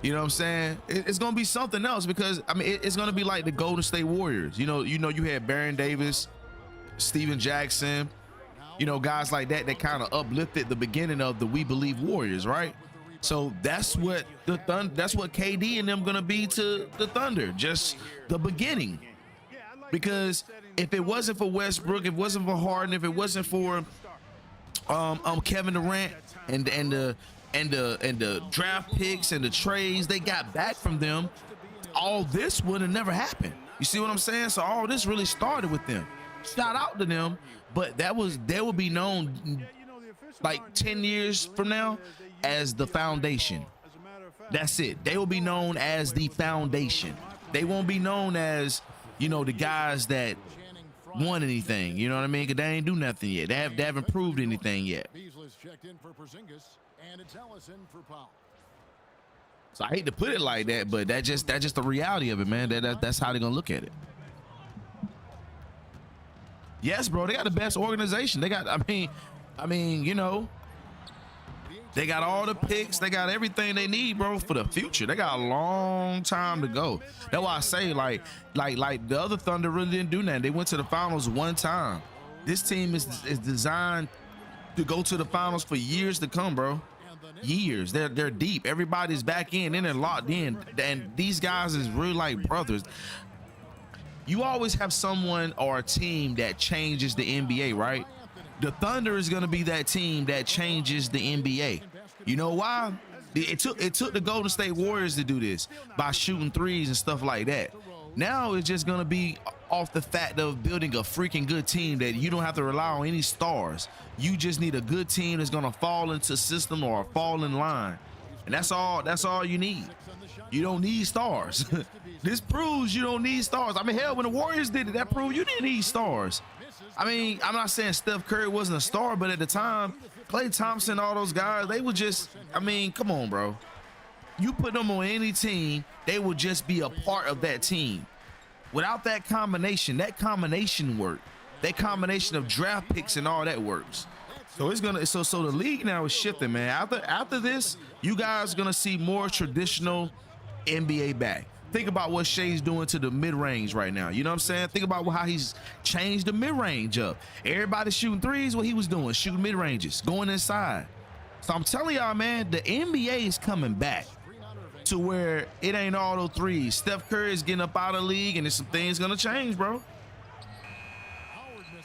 You know what I'm saying? It's gonna be something else because I mean it's gonna be like the Golden State Warriors. You you had Baron Davis, Steven Jackson, guys like that kind of uplifted the beginning of the We Believe Warriors, right? So that's what that's what KD and them gonna be to the Thunder, just the beginning. Because if it wasn't for Westbrook, if it wasn't for Harden, if it wasn't for Kevin Durant and the draft picks and the trades they got back from them, all this would have never happened. You see what I'm saying? So all this really started with them. Shout out to them, but they will be known like 10 years from now as the foundation. That's it. They will be known as the foundation. They won't be known as, the guys that won anything. You know what I mean? Because they ain't do nothing yet. They haven't proved anything yet. Beasley's checked in for Porzingis, and it's Ellison for Powell. So I hate to put it like that, but that's just the reality of it, man. That's how they're gonna look at it. Yes, bro, they got the best organization. They got, I mean, The They got all the picks. They got everything they need, bro, for the future. They got a long time to go. That's why I say, like the other Thunder really didn't do nothing. They went to the finals one time. This team is designed to go to the finals for years to come, bro. Years. They're deep. Everybody's back in and they're locked in. And these guys is really like brothers. You always have someone or a team that changes the NBA, right? The Thunder is gonna be that team that changes the NBA. You know why? It took the Golden State Warriors to do this by shooting threes and stuff like that. Now it's just gonna be off the fact of building a freaking good team that you don't have to rely on any stars. You just need a good team that's gonna fall into system or fall in line, and that's all you need. You don't need stars. This proves you don't need stars. I mean, hell, when the Warriors did it, that proved you didn't need stars. I mean, I'm not saying Steph Curry wasn't a star, but at the time, Klay Thompson, all those guys, they would just, I mean, come on, bro. You put them on any team, they would just be a part of that team. Without that combination work. That combination of draft picks and all that works. So it's gonna, so the league now is shifting, man. After this, you guys are gonna see more traditional NBA back. Think about what Shea's doing to the mid-range right now. You know what I'm saying? Think about how he's changed the mid-range up. Everybody shooting threes, what he was doing, shooting mid-ranges, going inside. So I'm telling y'all, man, the NBA is coming back to where it ain't all those threes. Steph Curry is getting up out of the league, and there's some things gonna change, bro.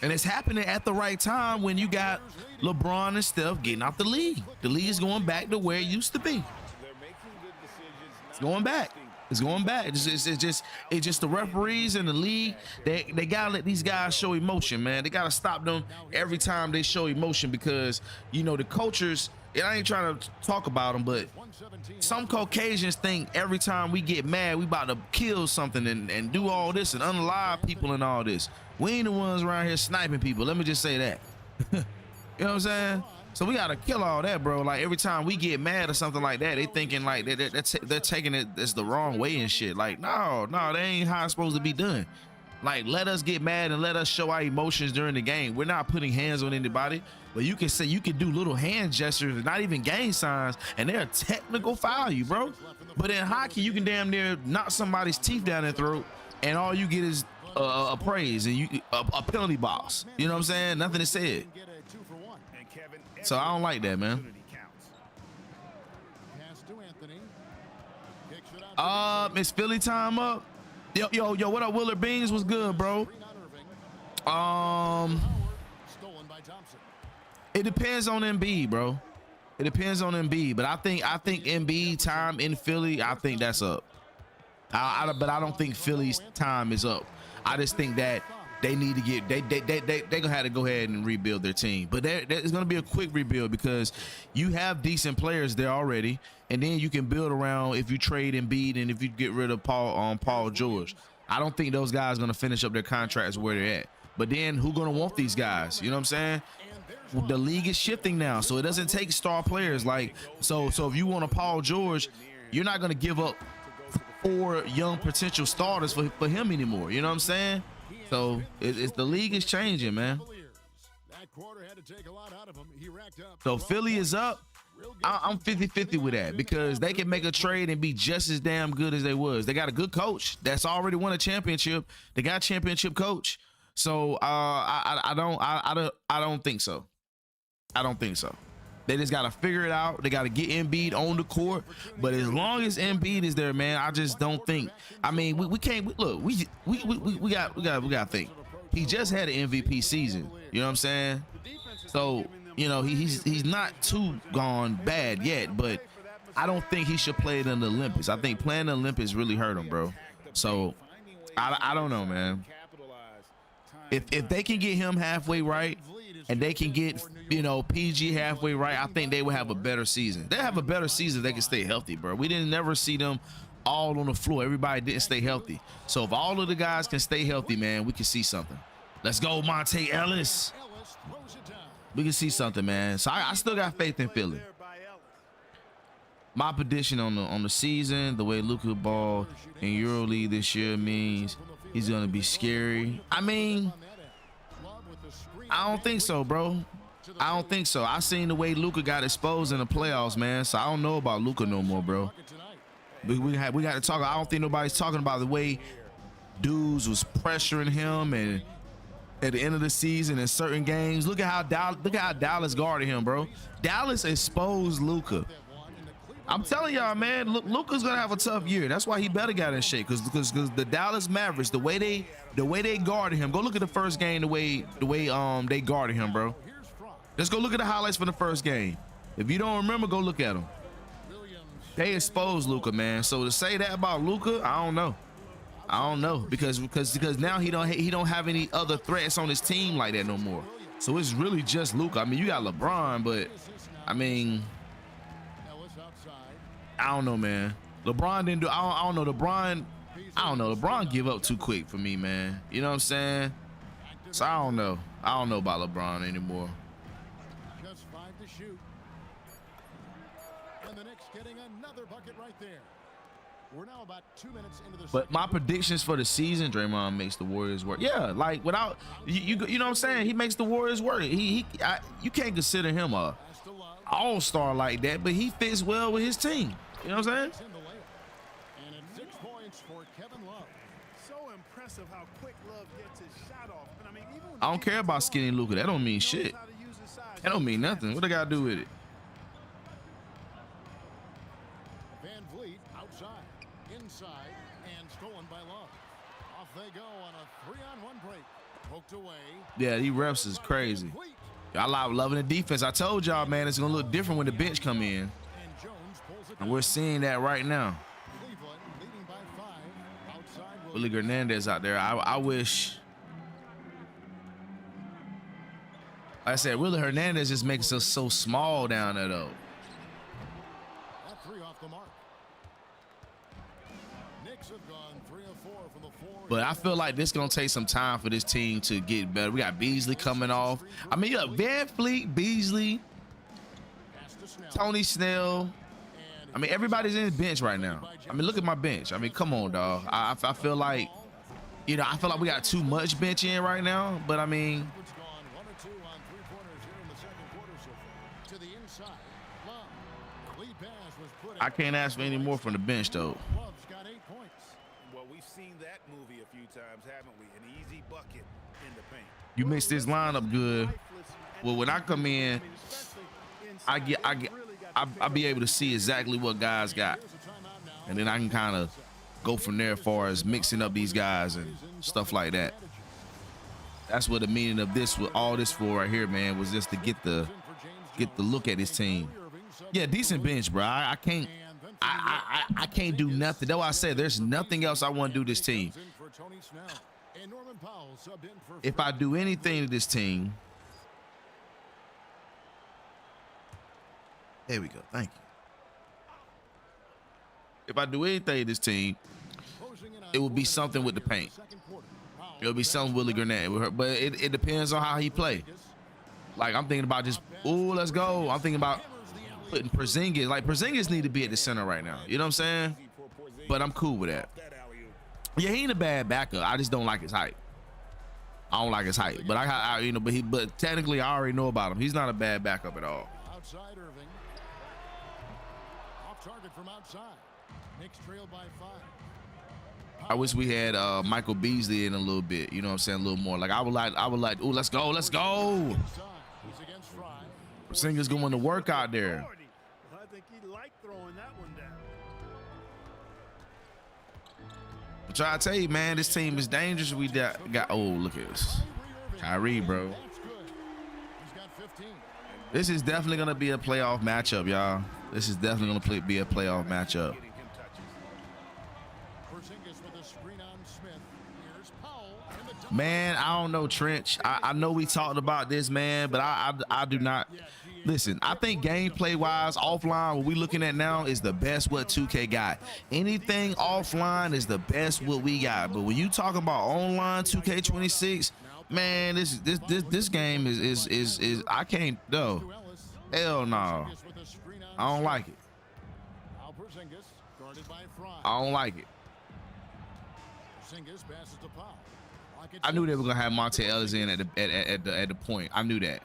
And it's happening at the right time when you got LeBron and Steph getting out the league. The league is going back to where it used to be. It's going back. It's going back. It's just the referees and the league. They gotta let these guys show emotion, man. They gotta stop them every time they show emotion, because you know the cultures. And I ain't trying to talk about them, but some Caucasians think every time we get mad, we about to kill something and do all this and unalive people and all this. We ain't the ones around here sniping people. Let me just say that. You know what I'm saying? So we gotta kill all that, bro. Like every time we get mad or something like that, they thinking like they're taking it as the wrong way and shit. Like no, they ain't how it's supposed to be done. Like let us get mad and let us show our emotions during the game. We're not putting hands on anybody, but you can say you can do little hand gestures and not even gang signs, and they're a technical foul you, bro. But in hockey, you can damn near knock somebody's teeth down their throat, and all you get is a praise and a penalty box. You know what I'm saying? Nothing is said. So I don't like that, man. It's Philly time up. Yo, what up, Willard Beans? Was good, bro? It depends on Embiid, bro. It depends on Embiid, but I think Embiid time in Philly, I think that's up. But I don't think Philly's time is up. I just think that they need to get they gonna have to go ahead and rebuild their team, but it's gonna be a quick rebuild because you have decent players there already, and then you can build around if you trade Embiid and if you get rid of Paul George. I don't think those guys gonna finish up their contracts where they're at, but then who gonna want these guys? You know what I'm saying? The league is shifting now, so it doesn't take star players like so if you want a Paul George, you're not gonna give up 4 young potential starters for him anymore. You know what I'm saying? So it's the league is changing, man. So Philly is up. I'm 50-50 with that because they can make a trade and be just as damn good as they was. They got a good coach that's already won a championship. They got a championship coach. So I don't think so. I don't think so. They just got to figure it out. They got to get Embiid on the court. But as long as Embiid is there, man, I just don't think. I mean, we can't look. We got to think. He just had an MVP season. You know what I'm saying? So you know he's not too gone bad yet. But I don't think he should play in the Olympics. I think playing the Olympics really hurt him, bro. So I don't know, man. If they can get him halfway right, and they can get, you know, PG halfway right, I think they will have a better season. They have a better season if they can stay healthy, bro. We didn't never see them all on the floor. Everybody didn't stay healthy. So if all of the guys can stay healthy, man, we can see something. Let's go, Monty Ellis. We can see something, man. So I still got faith in Philly. My prediction on the season, the way Luka ball in EuroLeague this year means he's gonna be scary. I mean, I don't think so, bro. I don't think so. I seen the way Luka got exposed in the playoffs, man. So I don't know about Luka no more, bro. We got to talk. I don't think nobody's talking about the way dudes was pressuring him and at the end of the season in certain games. Look at how Dallas guarded him, bro. Dallas exposed Luka. I'm telling y'all, man, Luka's gonna have a tough year. That's why he better get in shape, because the Dallas Mavericks, the way they guarded him. Go look at the first game, the way they guarded him, bro. Let's go look at the highlights from the first game. If you don't remember, go look at them. They exposed Luka, man. So to say that about Luka, I don't know, because now he don't have any other threats on his team like that no more. So it's really just Luka. I mean, you got LeBron, but I mean, I don't know, man. LeBron didn't do. I don't know. LeBron give up too quick for me, man. You know what I'm saying? So I don't know about LeBron anymore. Just 5 to shoot. And the Knicks getting another bucket right there. We're now about 2 minutes into the But my predictions for the season, Draymond makes the Warriors work. Yeah, like without you know what I'm saying? He makes the Warriors work. You can't consider him a all-star like that, but he fits well with his team. You know what I'm saying? And it's 6 points for Kevin Love. So impressive how quick Love gets his shot off. And I mean, even I don't care about skinny Luka. That don't mean shit. That don't mean nothing. What I gotta do with it? Van Vliet outside, inside, and stolen by Love. Off they go on a 3-on-1 break. Poked away. Yeah, these refs is crazy. I like loving the defense. I told y'all, man, it's gonna look different when the bench come in. And we're seeing that right now. Willie Hernandez out there. I wish. Like I said, Willie Hernandez just makes us so small down there, though. That 3 off the mark. Knicks have gone 3 of 4 from the floor. But I feel like this gonna take some time for this team to get better. We got Beasley coming off. I mean, yeah, Van Fleet, Beasley, Tony Snell. I mean, everybody's in the bench right now. I mean, look at my bench. I mean, come on, dog. I feel like, you know, I feel like we got too much bench in right now. But I mean, I can't ask for any more from the bench, though. Well, we've seen that movie a few times, haven't we? An easy bucket in the paint. You mix this lineup good. Well, when I come in, I'll be able to see exactly what guys got, and then I can kind of go from there as far as mixing up these guys and stuff like that. That's what the meaning of this, with all this for right here, man, was just to get the look at this team. Yeah, decent bench, bro. I can't do nothing. That's why I said there's nothing else I want to do this team. If I do anything to this team. There we go. Thank you. If I do anything to this team, it will be something with the paint. It'll be something Willie Garnett. But it depends on how he play. Like, I'm thinking about just, ooh, let's go. I'm thinking about putting Porzingis. Like, Porzingis need to be at the center right now. You know what I'm saying? But I'm cool with that. Yeah, he ain't a bad backup. I just don't like his height. I don't like his height. But but technically I already know about him. He's not a bad backup at all. Outside Irving. Off target from outside. Knicks trailed by 5. I wish we had Michael Beasley in a little bit. You know what I'm saying? A little more. Like I would like. Ooh, let's go. Let's go. Singer's going to work out there. I think he liked throwing that one down. I'm trying to tell you, man, this team is dangerous. We got. Oh, look at this, Kyrie, bro. This is definitely gonna be a playoff matchup, y'all. This is definitely gonna be a playoff matchup. Man, I don't know, Trench. I know we talked about this, man, but I do not. Listen, I think gameplay-wise, offline, what we looking at now is the best what 2K got. Anything offline is the best what we got. But when you talk about online 2K26, man, this game is I can't do. Hell no. I don't like it. I don't like it. I knew they were gonna have Monty Ellis in at the point. I knew that.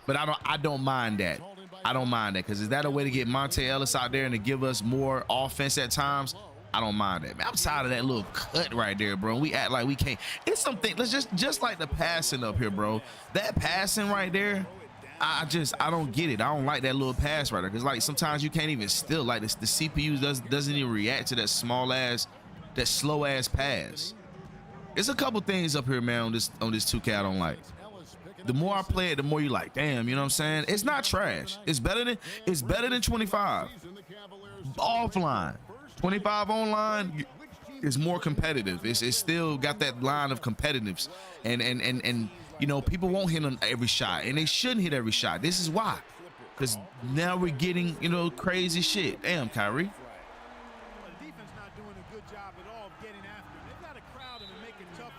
But I don't mind that. I don't mind that, because is that a way to get Monty Ellis out there and to give us more offense at times? I don't mind that, man. I'm tired of that little cut right there, bro. We act like we can't. It's something. Let's just like the passing up here, bro. That passing right there, I don't get it. I don't like that little pass right there, because like sometimes you can't even still like this. The CPU doesn't even react to that slow ass pass. There's a couple things up here, man, on this 2K I don't like. The more I play it, the more you like, damn, you know what I'm saying? It's not trash. It's better than 25 offline. 25 online is more competitive. It's still got that line of competitiveness, and you know, people won't hit on every shot, and they shouldn't hit every shot. This is why, because now we're getting, you know, crazy shit. Damn, Kyrie.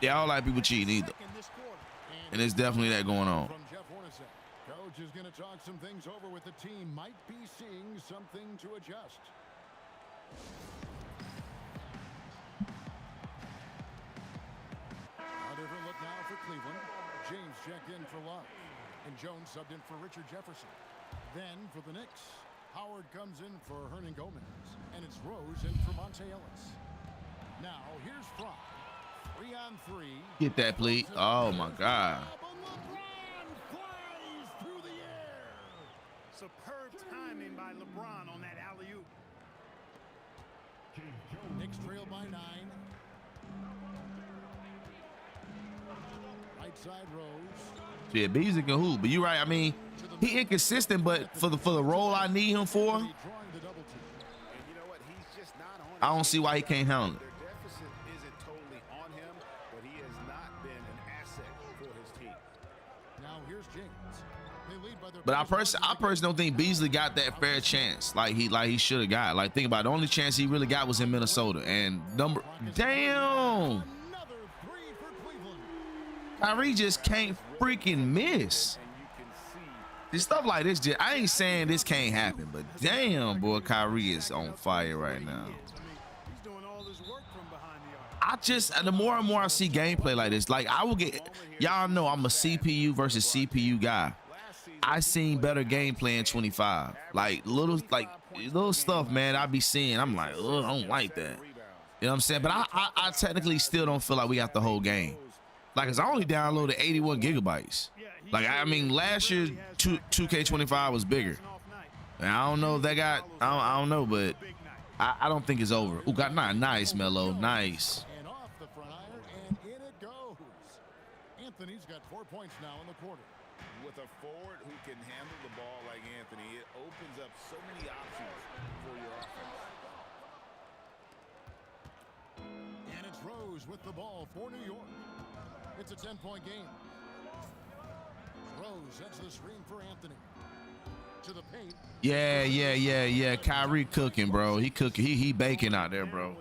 Yeah, I don't like people cheating either, and there's definitely that going on. Coach is going to talk some things over with the team. Might be seeing something to adjust. A different look now for Cleveland. James checked in for Love, and Jones subbed in for Richard Jefferson. Then for the Knicks, Howard comes in for Hernan Gomez, and it's Rose in for Monte Ellis. Now here's Fry. 3-on-3. Get that, please. Oh my God. Superb timing by LeBron on that alley-oop. Knicks trail by 9. Right side Rose. Yeah, Beasley can hoop, but you're right. I mean, he inconsistent, but for the role I need him for, I don't see why he can't handle it. Their deficit isn't totally on him, but he has not been an asset for his team. Now here's James. They lead by their But I personally don't think Beasley got that fair chance like he should have got. Like, think about it, the only chance he really got was in Minnesota. And damn, Kyrie just can't freaking miss. This stuff like this, I ain't saying this can't happen, but damn, boy, Kyrie is on fire right now. The more and more I see gameplay like this, like I will get, y'all know I'm a CPU versus CPU guy. I seen better gameplay in 25. Like little stuff, man, I be seeing. I'm like, ugh, I don't like that. You know what I'm saying? But I technically still don't feel like we got the whole game. Like, cause I only downloaded 81 gigabytes. Like, I mean, last year 2K25 was bigger. And I don't know if that got, I don't know, but I don't think it's over. Ooh, got nice, Melo, nice. And off the front iron, and in it goes. Anthony's got 4 points now in the quarter. With a forward who can handle the ball like Anthony, it opens up so many options for your offense. And it's Rose with the ball for New York. It's a 10-point game. Rose sets the screen for Anthony. To the paint. Yeah. Kyrie cooking, bro. He cooking. He baking out there, bro.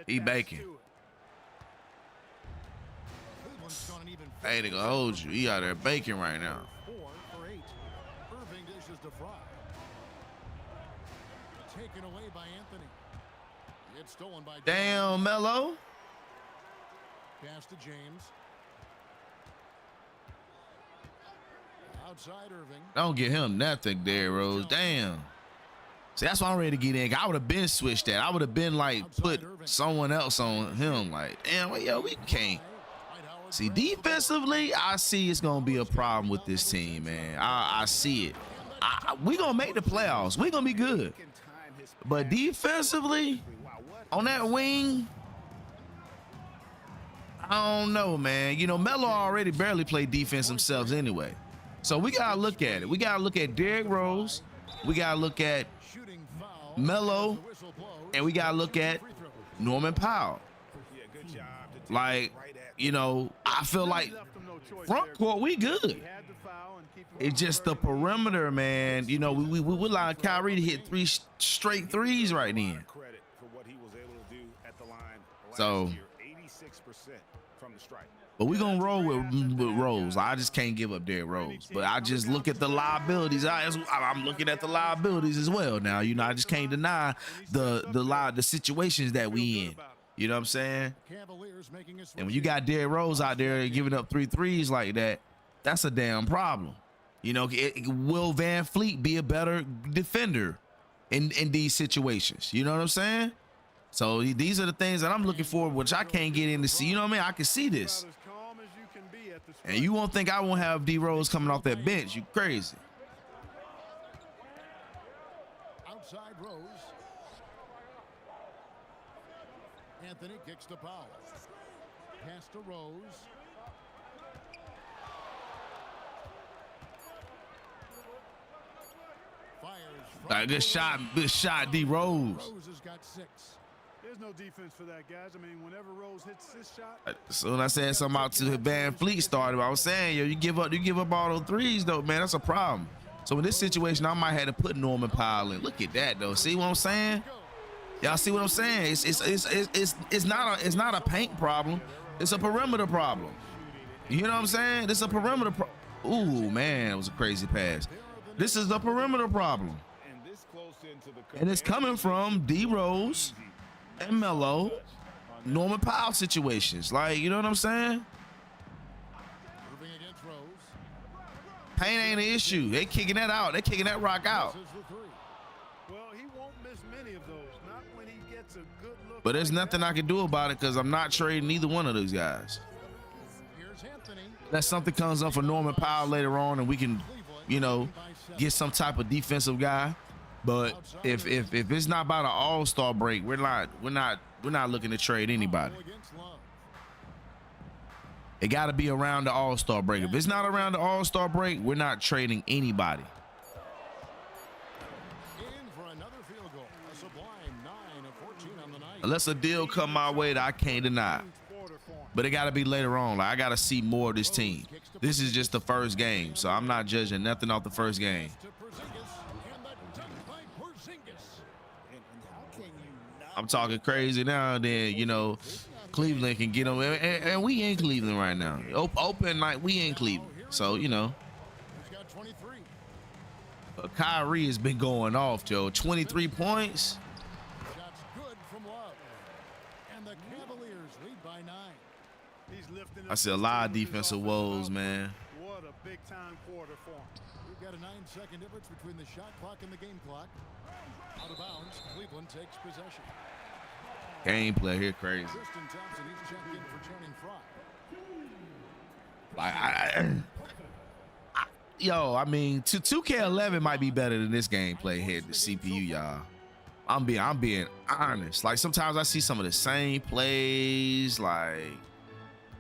He baking. Hey, they gonna hold you. He out there baking right now. 4 for 8. Irving dishes to Fry. Taken away by Anthony. It's stolen by Damn, Melo. Pass to James. Outside Irving. Don't get him nothing there, Rose. Damn. See, that's why I'm ready to get in. I would have been switched that. I would have been like put someone else on him. Like, damn, well, yo, we can't. See, defensively, I see it's gonna be a problem with this team, man. I see it. We gonna make the playoffs. We gonna be good. But defensively, on that wing, I don't know, man. You know, Melo already barely played defense himself anyway. So we gotta look at it. We gotta look at Derrick Rose. We gotta look at Melo, and we gotta look at Norman Powell. Like, you know, I feel like front court we good. It's just the perimeter, man. You know, we allowed Kyrie to hit 3 straight threes right then. So, but we gonna roll with Rose. I just can't give up Derrick Rose. But I just look at the liabilities. I'm looking at the liabilities as well now. You know, I just can't deny the situations that we in. You know what I'm saying? And when you got Derrick Rose out there giving up 3 threes like that, that's a damn problem. You know, will Van Fleet be a better defender in these situations? You know what I'm saying? So these are the things that I'm looking for, which I can't get in to see. You know what I mean? I can see this. About as calm as you can be at the And you won't think I won't have D Rose coming off that bench. You crazy. Outside Rose. Anthony kicks to Powell. Pass to Rose. Fires. Good shot, D Rose. Rose has got 6. There's no defense for that, guys. I mean, whenever Rose hits this shot, So when I said something about to Van Fleet started, I was saying, yo, you give up all those threes though, man. That's a problem. So in this situation, I might have to put Norman Powell in. Look at that though. See what I'm saying? Y'all see what I'm saying? It's not a paint problem. It's a perimeter problem. You know what I'm saying? This is a perimeter Ooh, man, it was a crazy pass. This is a perimeter problem. And it's coming from D Rose and Melo, Norman Powell situations. Like, you know what I'm saying? Moving against Rose. Paint ain't an issue. They kicking that out. They kicking that rock out. Misses the 3. well, he won't miss many of those. Not when he gets a good look. But there's like nothing that. I can do about it because I'm not trading either one of those guys. Here's Anthony. Unless something comes up for Norman Powell later on and we can, you know, get some type of defensive guy. But if it's not about an all-star break, we're not looking to trade anybody. Against Love. It got to be around the all-star break. If it's not around the all-star break, we're not trading anybody. In for another field goal. A sublime 9 of 14 on the night. Unless a deal come my way that I can't deny. But it got to be later on. Like, I got to see more of this team. This is just the first game, so I'm not judging nothing off the first game. To Porzingis, and the dunk by Porzingis. And how can you not? I'm talking crazy now. Then, you know, Cleveland can get them, and we in Cleveland right now. Open night, we in Cleveland. So, you know, He's got 23. Kyrie has been going off, Joe. 23 points. Shots good from Love. And the Cavaliers lead by 9. He's lifting I up see a this lot of team with his defensive offensive woes, output. man. What a big-time quarter for him. We've got a 9-second difference between the shot clock and the game clock. Out of bounds, Cleveland takes possession. Gameplay here crazy. Tristan Thompson, he's checked in for Channing Frye. Like, yo, I mean, 2K11 might be better than this gameplay here, the CPU, y'all. I'm being honest. Like, sometimes I see some of the same plays. Like,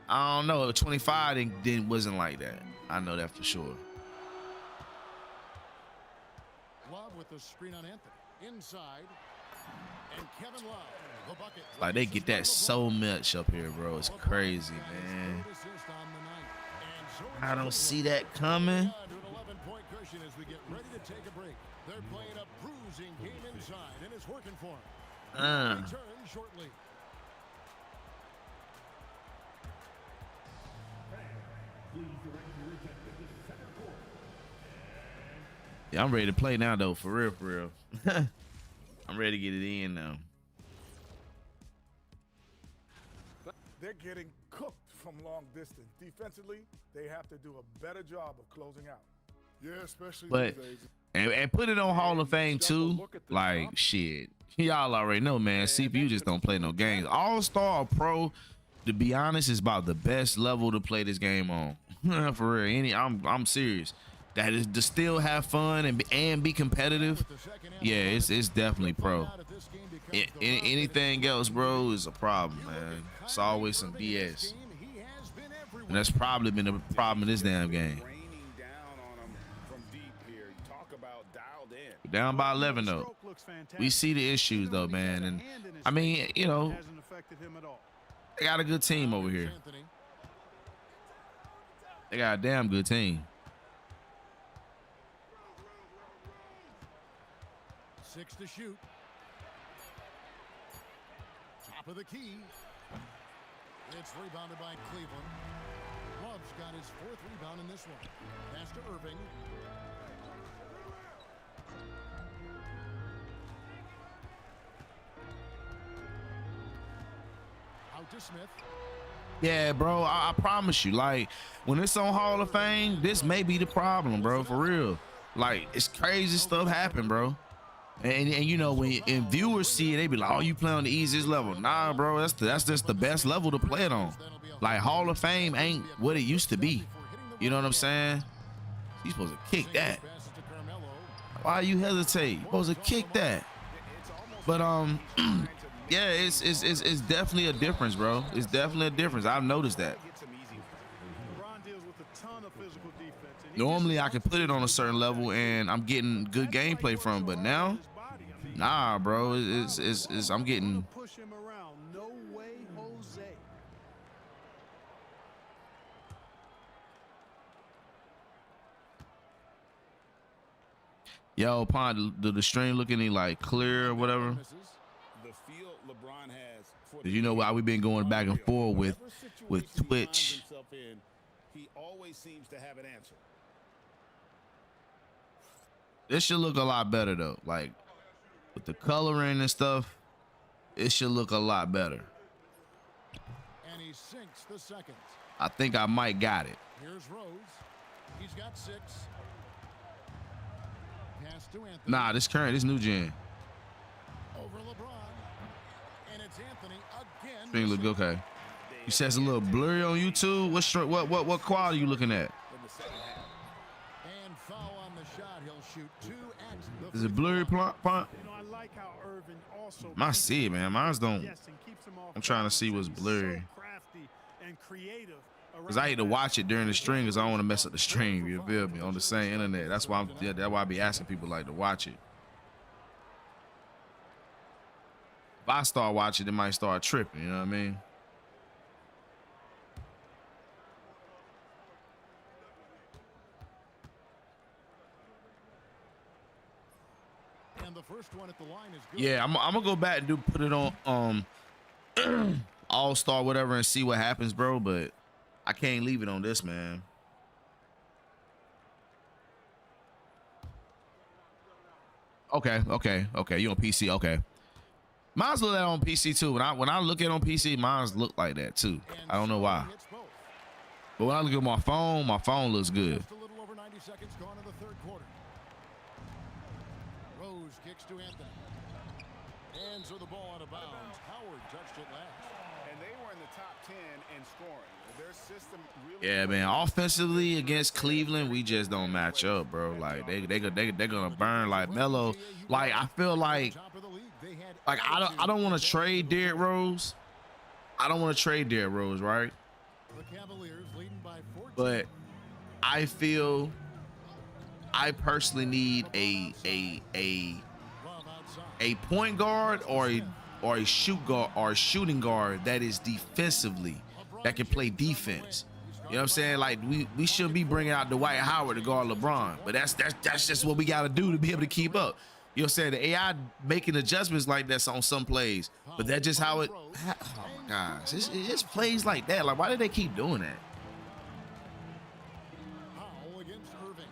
I don't know. 25 wasn't like that. I know that for sure. Love with the screen on Anthony. Inside. And Kevin Love, the bucket. Like, they get that so much up here, bro. It's crazy, man. I don't see that coming. To an 11-point cushion as we get ready to take a break. They're playing a bruising game inside, and it's working for them. Return shortly. Yeah, I'm ready to play now, though. For real, for real. I'm ready to get it in now. They're getting cooked from long distance. Defensively, they have to do a better job of closing out. Yeah, especially But these days. and put it on Hall of Fame too. Like, shit, y'all already know, man. CPU just don't play no games. All-star or pro, to be honest, is about the best level to play this game on. For real, I'm serious. That is to still have fun and be competitive. Yeah, it's definitely pro. Anything else, bro, is a problem, man. It's always some BS, and that's probably been a problem in this damn game. We're down by 11 though. We see the issues though, man, and I mean, you know, Hasn't affected him at all. they got a good team over here. They got a damn good team. 6 to shoot. Top of the key. It's rebounded by Cleveland. Love's got his 4th rebound in this one. Pass to Irving. Out to Smith. Yeah, bro, I promise you, like when it's on Hall of Fame, this may be the problem, bro, for real. Like it's crazy stuff happen, bro. And you know when viewers see it, they be like, "Oh, you play on the easiest level." Nah, bro, that's just the best level to play it on. Like Hall of Fame ain't what it used to be. You know what I'm saying? He's supposed to kick that. Why you hesitate? You're supposed to kick that. But yeah, it's definitely a difference, bro. It's definitely a difference. I've noticed that. Normally I can put it on a certain level and I'm getting good gameplay from it, but now, nah, bro. It's I'm getting. Yo, Pond, the stream look any like clear or whatever? Cause you know why we've been going back and forth with Twitch. He always seems to have an answer. This should look a lot better though. Like with the coloring and stuff, it should look a lot better. And he sinks the second. I think I might got it. Here's Rose. He's got 6. Pass to Anthony. Nah, this new gen. Over LeBron. And it's Anthony again. Screen look okay. You said it's a little blurry on YouTube. What quality you looking at? And foul on the shot. He'll shoot 2 at the Is it blurry, Pont? I see it, man. Mine's don't. I'm trying to see what's blurry. Cause I hate to watch it during the stream because I don't want to mess up the stream. You feel me? On the same internet. That's why that's why I be asking people like to watch it. If I start watching, it might start tripping. You know what I mean? And the first one at the line is good. Yeah, I'm gonna go back and put it on All-Star whatever and see what happens, bro. But I can't leave it on this, man. Okay. You on PC? Okay. Mine's look that on PC too. When I look at it on PC, mine's look like that too. I don't know why. But when I look at my phone looks good. Just a little over 90 seconds gone in the third quarter. Rose kicks to Anthony. Hands of the ball out of bounds. Howard touched it last. And they were in the top 10 in scoring. Their system really. Yeah, man. Offensively against Cleveland, we just don't match up, bro. Like they're gonna burn like Melo. Like I feel like I don't want to trade Derrick Rose. I don't want to trade Derrick Rose, right? The Cavaliers leading by 14. But I feel I personally need a point guard or a shooting guard that is defensively, that can play defense. You know what I'm saying? Like we shouldn't be bringing out Dwight Howard to guard LeBron, but that's just what we got to do to be able to keep up. You know what I'm saying? The AI making adjustments like that on some plays, but that's just how it. Oh my gosh, it's just plays like that. Like why did they keep doing that? Powell against Irving.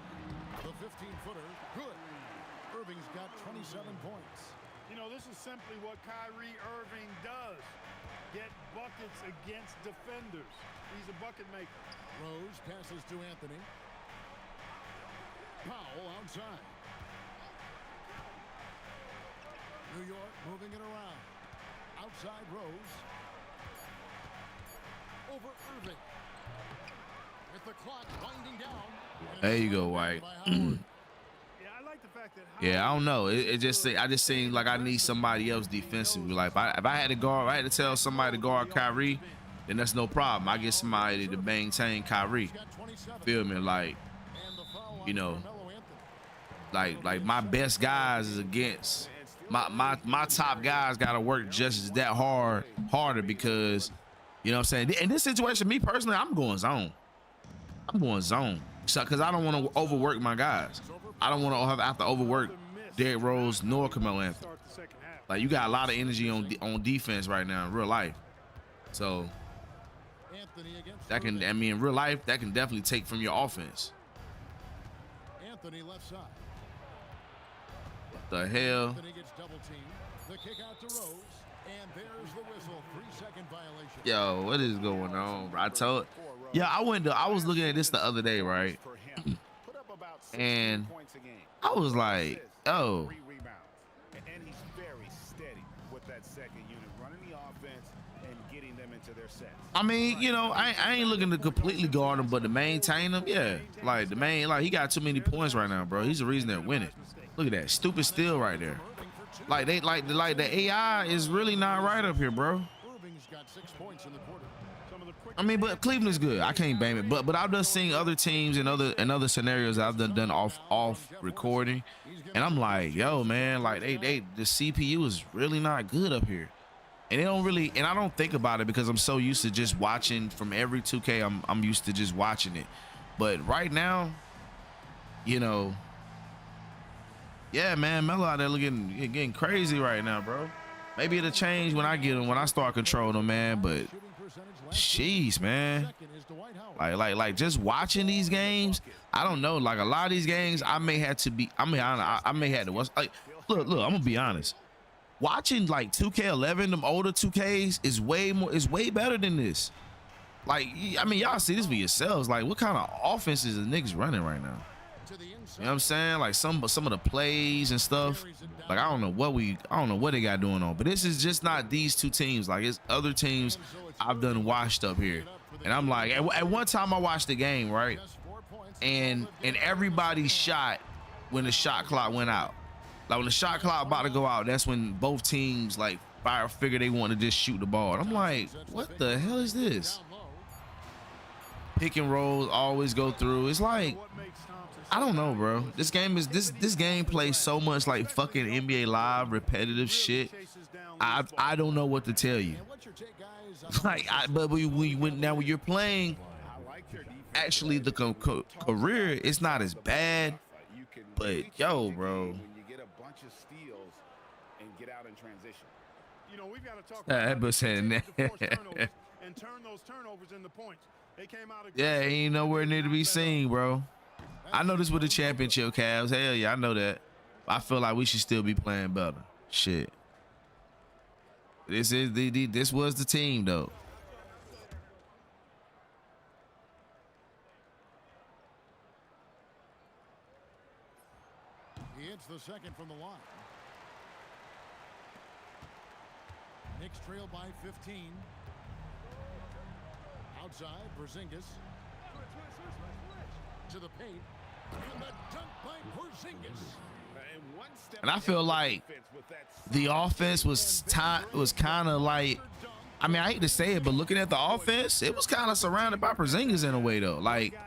The 15-footer, good. Irving's got 27 points. You know, this is simply what Kyrie Irving does. Get buckets against defenders. He's a bucket maker. Rose passes to Anthony. Powell outside. New York moving it around. Outside Rose. Over Irving. With the clock winding down. There you go, White. Yeah, I don't know. I just seems like I need somebody else defensively. Like if I had to tell somebody to guard Kyrie, then that's no problem. I get somebody to maintain Kyrie. Feel me? Like, you know, like my best guys is against my top guys got to work just as that harder because, you know what I'm saying? In this situation, me personally, I'm going zone. So, because I don't want to overwork my guys. I don't want to have to overwork Derrick Rose nor Carmelo Anthony. Like you got a lot of energy on defense right now in real life. So that can, I mean, in real life, that can definitely take from your offense. Anthony left side. What the hell? Anthony gets double teamed. The kick out to Rose. And there's the whistle. 3-second violation. Yo, what is going on, bro? I was looking at this the other day, right? And I was like, oh. And he's very steady with that second unit, running the offense and getting them into their sets. I mean, you know, I ain't looking to completely guard him, but to maintain him, yeah. Like he got too many points right now, bro. He's the reason they're winning. Look at that stupid steal right there. Like the AI is really not right up here, bro. Irving's got 6 points in the quarter. I mean, but Cleveland's good. I can't blame it. But I've just seen other teams in other scenarios I've done off recording, and I'm like, yo, man, like the CPU is really not good up here, and they don't really. And I don't think about it because I'm so used to just watching from every 2K. I'm used to just watching it, but right now, you know, yeah, man, Melo out there getting crazy right now, bro. Maybe it'll change when I start controlling him, man. But jeez, man, like just watching these games, I don't know. Like a lot of these games, I may have to watch. Like, look, I'm gonna be honest. Watching like 2K11, them older 2Ks is way better than this. Like, I mean, y'all see this for yourselves. Like, what kind of offense is the niggas running right now? You know what I'm saying? Like some of the plays and stuff. Like I don't know what they got going on. But this is just not these two teams. Like it's other teams I've done washed up here. And I'm like, at one time I watched the game, right? And everybody shot when the shot clock went out. Like when the shot clock about to go out, that's when both teams like figure they want to just shoot the ball. And I'm like, what the hell is this? Pick and rolls always go through. It's like, I don't know, bro. This game plays so much like fucking NBA Live repetitive shit. I don't know what to tell you. Like, but when you're playing actually the career, it's not as bad. But yo, bro. When you get a bunch of steals and get out in transition. You know, we've got to talk That was saying that. and turn those turnovers into points. They came out Yeah, he ain't nowhere near to be seen, bro. I know this with the championship Cavs. Hell yeah, I know that. I feel like we should still be playing better. Shit. This was the team though. He hits the second from the line. Knicks trail by 15. Outside, Porzingis. To the paint. And the dunk by Porzingis. And I feel like the offense was kind of like, I mean, I hate to say it, but looking at the offense, it was kind of surrounded by Porzingis in a way though. Like,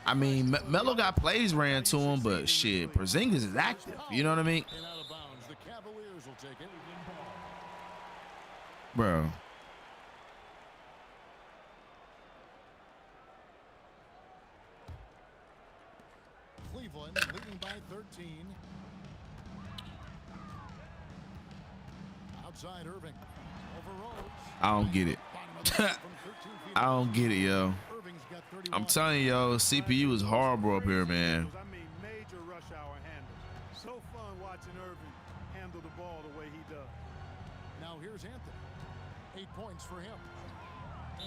I mean, Melo got plays ran to him, but shit, Porzingis is active. You know what I mean? And out of bounds. The Cavaliers will take it. Bro. Cleveland leading by 13. Outside Irving. Over Rose. I don't get it. I don't get it, yo. Irving's got 31. I'm telling you, yo, CPU is horrible up here, man. I mean, major rush hour handle. So fun watching Irving handle the ball the way he does. Now here's Anthony. 8 points for him.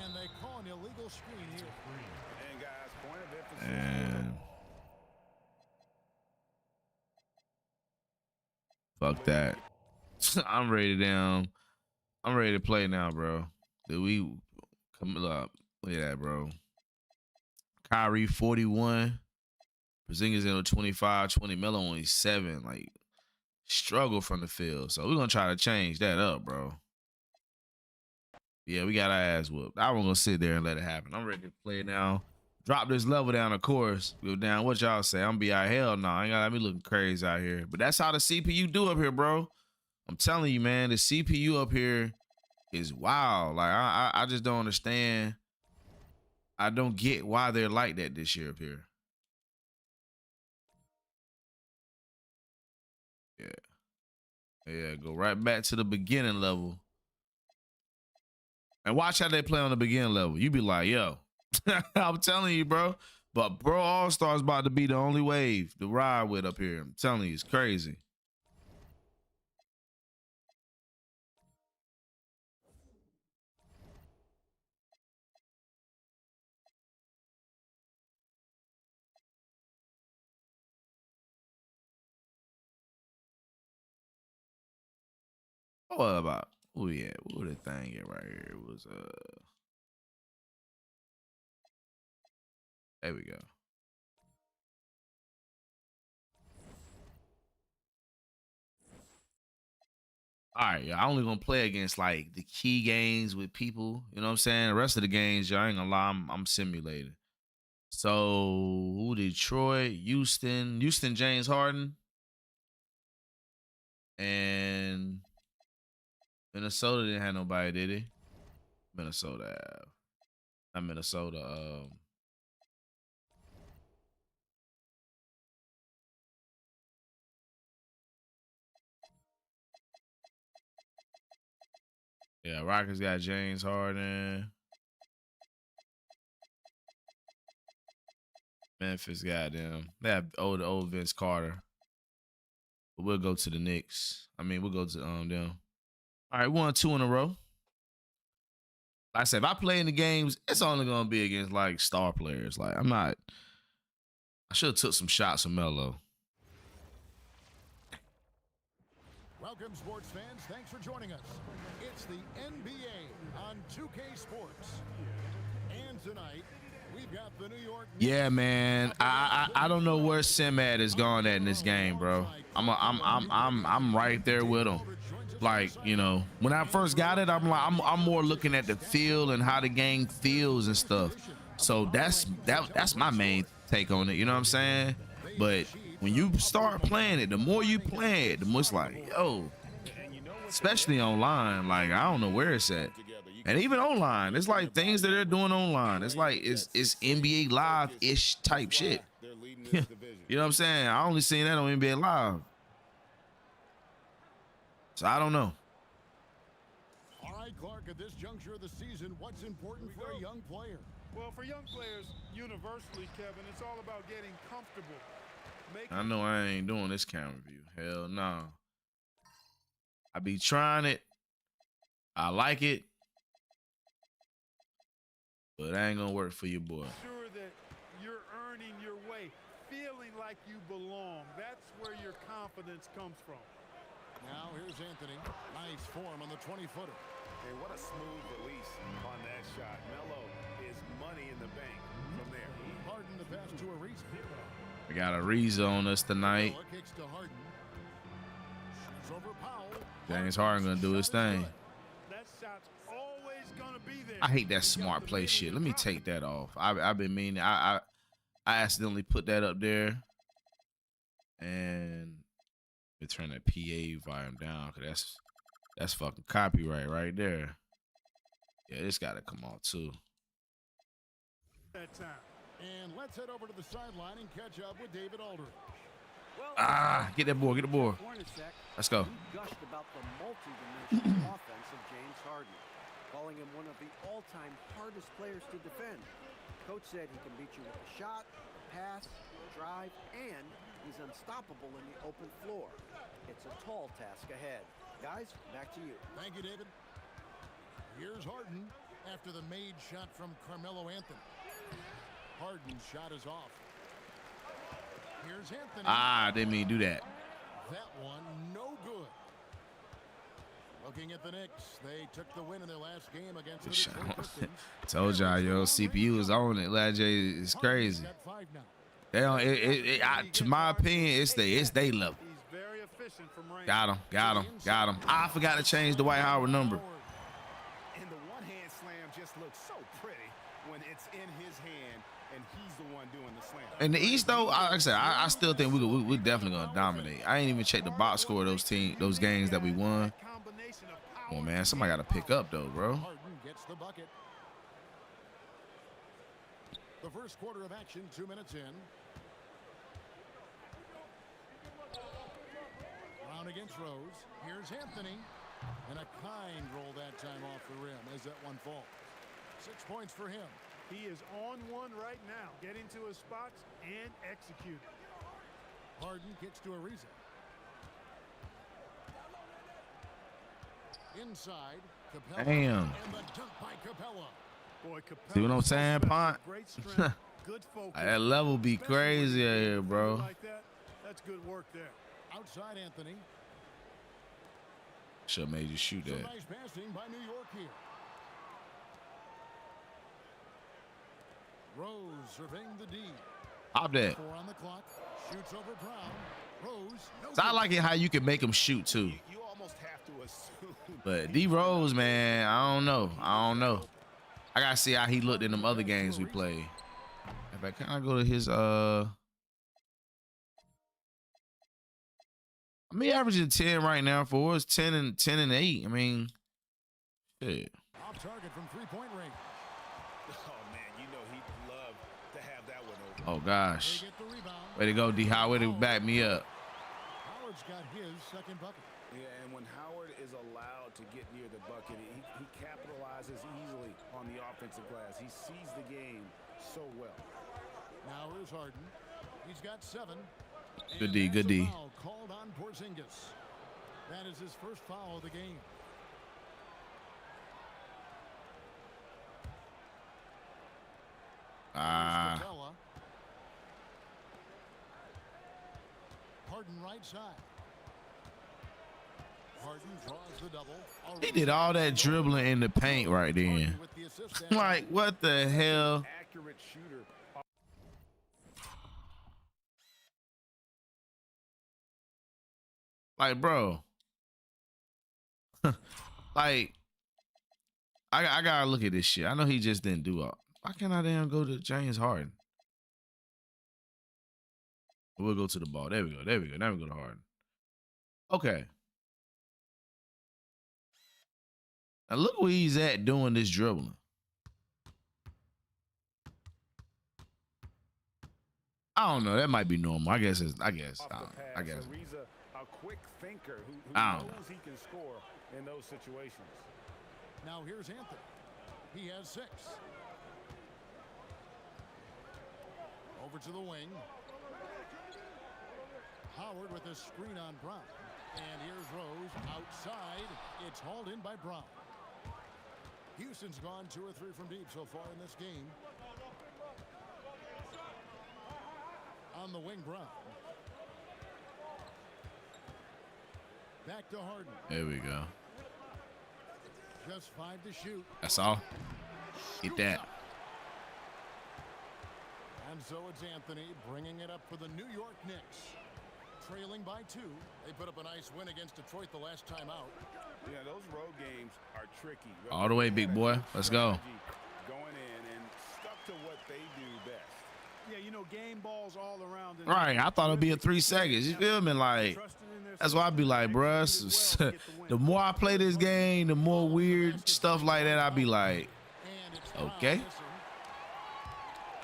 And they call an illegal screen here. And guys, point of emphasis. And fuck that. I'm ready down. I'm ready to play now, bro. Did we come up? Look at that, bro. Kyrie 41. Porzingis in 25, 20. Melo only 7. Like, struggle from the field. So we're gonna try to change that up, bro. Yeah, we got our ass whooped. I wasn't gonna sit there and let it happen. I'm ready to play now. Drop this level down, of course. Go down. What y'all say? I'm gonna be out. Hell no. I ain't gotta be looking crazy out here. But that's how the CPU do up here, bro. I'm telling you, man, the CPU up here is wild. Like, I just don't understand. I don't get why they're like that this year up here. Yeah. Yeah, go right back to the beginning level. And watch how they play on the beginning level. You be like, yo. I'm telling you, bro. But bro, All-Star's about to be the only wave to ride with up here. I'm telling you, it's crazy. What about? Oh yeah, what the thing at right here? It was there we go. All right, y'all. I only gonna play against like the key games with people. You know what I'm saying? The rest of the games, y'all ain't gonna lie, I'm simulating. So Detroit, Houston, James Harden, and Minnesota didn't have nobody, did he? Minnesota, not Minnesota. Yeah, Rockets got James Harden. Memphis got them. They have old Vince Carter. But we'll go to the Knicks. I mean, we'll go to them. All right, 1-2 in a row. Like I said, if I play in the games, it's only gonna be against like star players. Like I should have took some shots from Melo. Welcome, sports fans. Thanks for joining us. It's the NBA on 2K Sports. And tonight, we've got the New York Knicks. Yeah, man. I don't know where Simad is going at in this game, bro. I'm right there with him. Like, you know, when I first got it, I'm more looking at the feel and how the game feels and stuff. So that's my main take on it. You know what I'm saying? But when you start playing it, the more you play it, the more it's like, yo, especially online, like I don't know where it's at. And even online, it's like things that they're doing online. It's like it's NBA Live-ish type shit. You know what I'm saying? I only seen that on NBA Live. So I don't know. All right, Clark, at this juncture of the season, what's important for a young player? Well, for young players, universally, Kevin, it's all about getting comfortable. I know I ain't doing this camera view. Hell no. I be trying it. I like it. But I ain't gonna work for your boy. Sure that you're earning your way, feeling like you belong. That's where your confidence comes from. Now here's Anthony. Nice form on the 20-footer. Hey, what a smooth release on that shot. Melo is money in the bank from there. Harden the pass to Ariza. We got Ariza on us tonight. Kicks to Harden. Shoots over Powell. James Harden gonna do his thing. That shot's always gonna be there. I hate that smart play shit. Let me take that off. I've been meaning. I accidentally put that up there, and we turn that PA volume down because that's fucking copyright right there. Yeah, this gotta come on too. That time. And let's head over to the sideline and catch up with David Aldridge. Get that board, get the board. Let's go. He gushed about the multi-dimensional offense of James Harden, calling him one of the all-time hardest players to defend. Coach said he can beat you with a shot, pass, drive, and he's unstoppable in the open floor. It's a tall task ahead. Guys, back to you. Thank you, David. Here's Harden after the made shot from Carmelo Anthony. Harden's shot is off. Here's Anthony. Didn't mean to do that. That one, no good. Looking at the Knicks, they took the win in their last game against the Detroit Pistons. Told y'all, yo, CPU is on it. Lad J is crazy. They don't. To my opinion, it's they level. He's very efficient from range. Got him. I forgot to change the Dwight Howard number. And the one-hand slam just looks so pretty when it's in his hand and he's the one doing the slam. In the East, though, like I said, I still think we're definitely gonna dominate. I ain't even checked the box score of those games that we won. Come on, man, somebody got to pick up though, bro. Harden gets the bucket. The first quarter of action, 2 minutes in. Brown against Rose. Here's Anthony. And a kind roll that time off the rim as that one falls. 6 points for him. He is on one right now, getting to his spots and executing. Harden kicks to Ariza. Inside, Capella. Damn. And the dunk by Capella. Boy, Capella, See what I'm saying, Pont? great strength, good focus. That level be crazy here, bro. Like that, that's good work there. Outside Anthony. Should have made you shoot Some that. nice passing by New York here. Rose surveying the D. Pop that. 4 on the clock. Shoots over Brown. Rose. No So I good. like it how you can make him shoot too. You almost have to assume. But D Rose, man, I don't know. I gotta see how he looked in them other games we played. If I kind of go to his I mean, averaging 10 right now for us, 10 and 8. I mean, shit. Off target from 3-point range. Oh man, you know he'd love to have that one over. Oh They gosh. get the rebound. Way to go, D Howard, to back me up. Howard's got his second bucket. Yeah, and when Howard is allowed to get near the bucket, he capitalizes easily on the offensive glass. He sees the game so well. Now here's Harden. He's got 7. Good D, good D. Foul called on Porzingis. That is his first foul of the game. Capella. Harden right side. Harden draws the double. He did all that dribbling in the paint right then. With the assist Like, what the hell? Accurate shooter. Like, bro. Like, I gotta look at this shit. I know he just didn't do all. Why can't I damn go to James Harden? We'll go to the ball. There we go. There we go. Now we go to Harden. Okay. Now look where he's at doing this dribbling. I don't know. That might be normal. I guess. I guess. Ariza, a quick thinker who I don't knows he can score in those situations. Now here's Anthony. He has 6. Over to the wing. Howard with a screen on Brown. And here's Rose outside. It's hauled in by Brown. Houston's gone 2 or 3 from deep so far in this game. On the wing, Brown. Back to Harden. There we go. Just 5 to shoot. That's all. Get that. And so it's Anthony bringing it up for the New York Knicks. Trailing by 2. They put up a nice win against Detroit the last time out. Yeah, those road games are tricky. All the way, big boy. Let's go. Going in and stuck to what they do best. Yeah, you know, game balls all around. Right. I thought it'd be in 3 seconds. You feel me? Like, that's why I'd be like, bruh, the more I play this game, the more weird stuff like that, I'd be like, okay.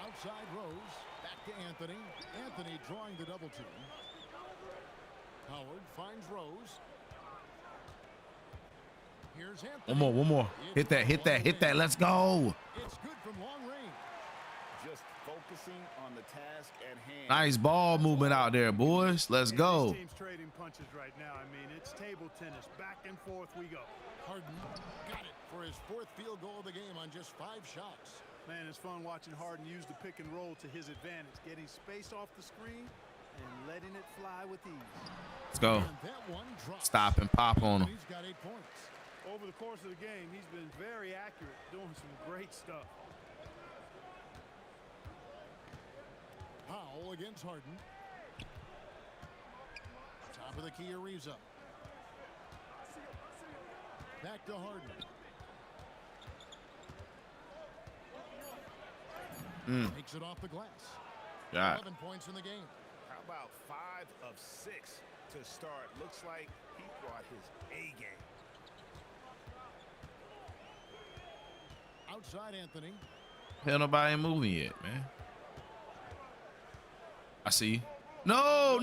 Outside Rose. Back to Anthony. Anthony drawing the double team. Howard finds Rose. Here's Anthony. One more. Hit that. Let's go. It's good from long range. Just focusing on the task at hand. Nice ball movement out there, boys. Let's go. This team's trading punches right now. I mean, it's table tennis. Back and forth we go. Harden got it for his 4th field goal of the game on just 5 shots. Man, it's fun watching Harden use the pick and roll to his advantage, getting space off the screen and letting it fly with ease. Let's go. And that one drops. Stop and pop on him. He's got 8 points. Over the course of the game, he's been very accurate, doing some great stuff. Powell against Harden. Top of the key, Ariza. Back to Harden. Takes it off the glass. God. 11 points in the game. How about 5 of 6 to start? Looks like he brought his A game. Outside Anthony. Hell, nobody ain't moving yet, man. I see you. No.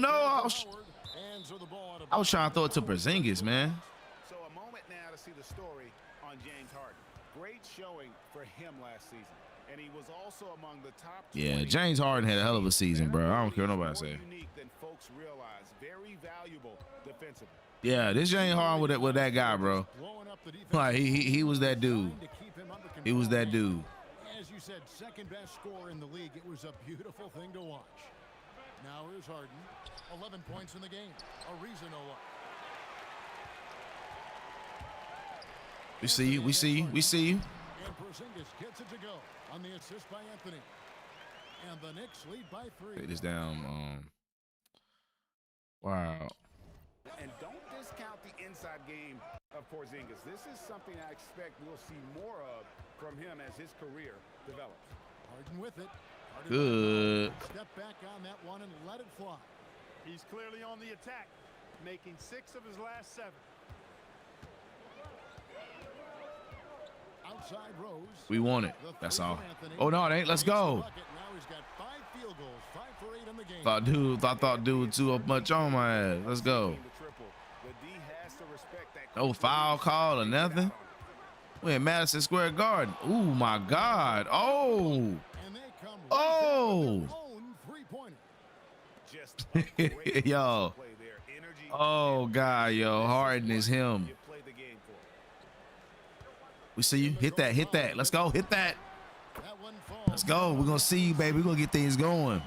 I was trying to throw it to Porzingis, man. So a moment now to see the story on James Harden. Great showing for him last season. And he was also among the top 20. Yeah, James Harden had a hell of a season, bro. I don't care what nobody say. Unique than folks realize. Very valuable defensively. Yeah, this James Harden with that guy, bro. Like he was that dude. He was that dude. As you said, 2nd best scorer in the league. It was a beautiful thing to watch. Now here's Harden. 11 points in the game. Ariza no luck. We see you. We see you. We see you. And Porzingis gets it to go on the assist by Anthony. And the Knicks lead by 3. Take this down. Wow. And don't discount the inside game of Porzingis. This is something I expect we'll see more of from him as his career develops. Harden with it. Harden Good. Step back on that one and let it fly. He's clearly on the attack, making 6 of his last 7. Outside Rose. We want it. The That's three all. from Anthony. Oh no, it ain't. Let's go. Now he's got 5 field goals, 5 for 8 in the game. Thought dude too much on my ass. Let's go. No foul call or nothing. We in Madison Square Garden. Oh my God. Oh. And they come right Oh. down their own three-pointer. Just a great Yo. play there. Energy. Oh God, yo. Harden is him. You play the game for. We see you. Hit that. Hit that. Let's go. Hit that. That one falls. Let's go. We're gonna see you, baby. We're gonna get things going.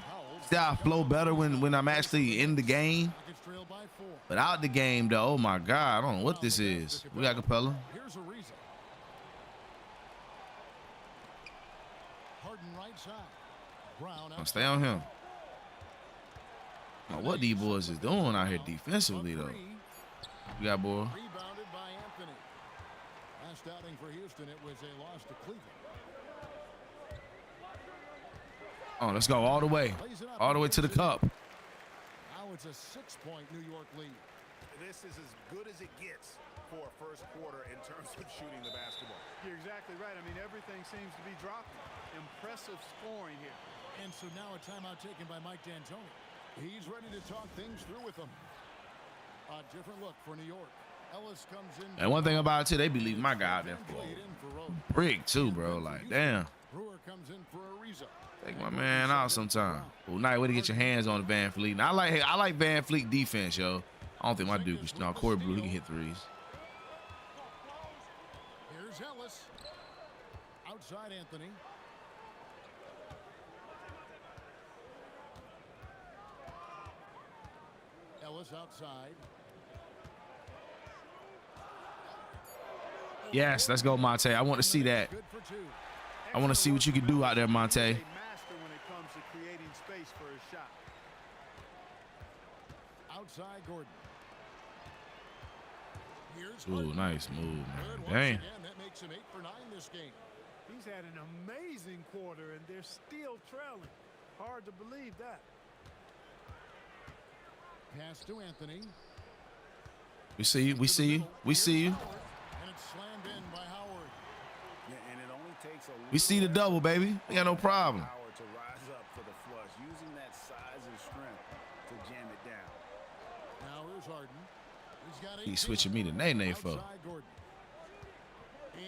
See how I flow better when I'm actually in the game. Rockets trail by 4. But out the game though, oh my God, I don't know what this is. We got Capella. Here's Ariza. Harden right side. Brown out. Stay on him. Now, what these boys is doing out here defensively though? We got boy. Rebounded by Anthony. Last outing for Houston, it was a loss to Cleveland. Oh, let's go all the way. All the way to the cup. Now it's a 6-point New York lead. This is as good as it gets for a first quarter in terms of shooting the basketball. You're exactly right. I mean, everything seems to be dropping. Impressive scoring here. And so now a timeout taken by Mike D'Antoni. He's ready to talk things through with them. A different look for New York. Ellis comes in. And one thing about it too, they be leaving my guy out there for Played in for Rose. brick too, bro. Like, damn. Brewer comes in for Ariza. Take my man out sometime. Well, nice way to get your hands on Van Fleet. Now, I like Van Fleet defense, yo. I don't think my dude can. No, Corey Blue, he can hit threes. Here's Ellis. Outside Anthony. Ellis outside. Yes, let's go, Monte. I want to see that. Good for 2. I want to see what you can do out there, Monte. He's a master when it comes to creating space for his shot. Outside Gordon. Here's Ooh, Harden. nice move, man. Good once Dang. again. That makes him 8 for 9 this game. He's had an amazing quarter, and they're still trailing. Hard to believe that. Pass to Anthony. We see you. We see you. We see you. And it's slammed in by Howard. Yeah, and it only takes a We see the double, baby. We got no problem. Howard to rise up for the flush, using that size and strength to jam it down. Now here's Harden. He's got 18. He's switching me to Nene for. Outside Gordon.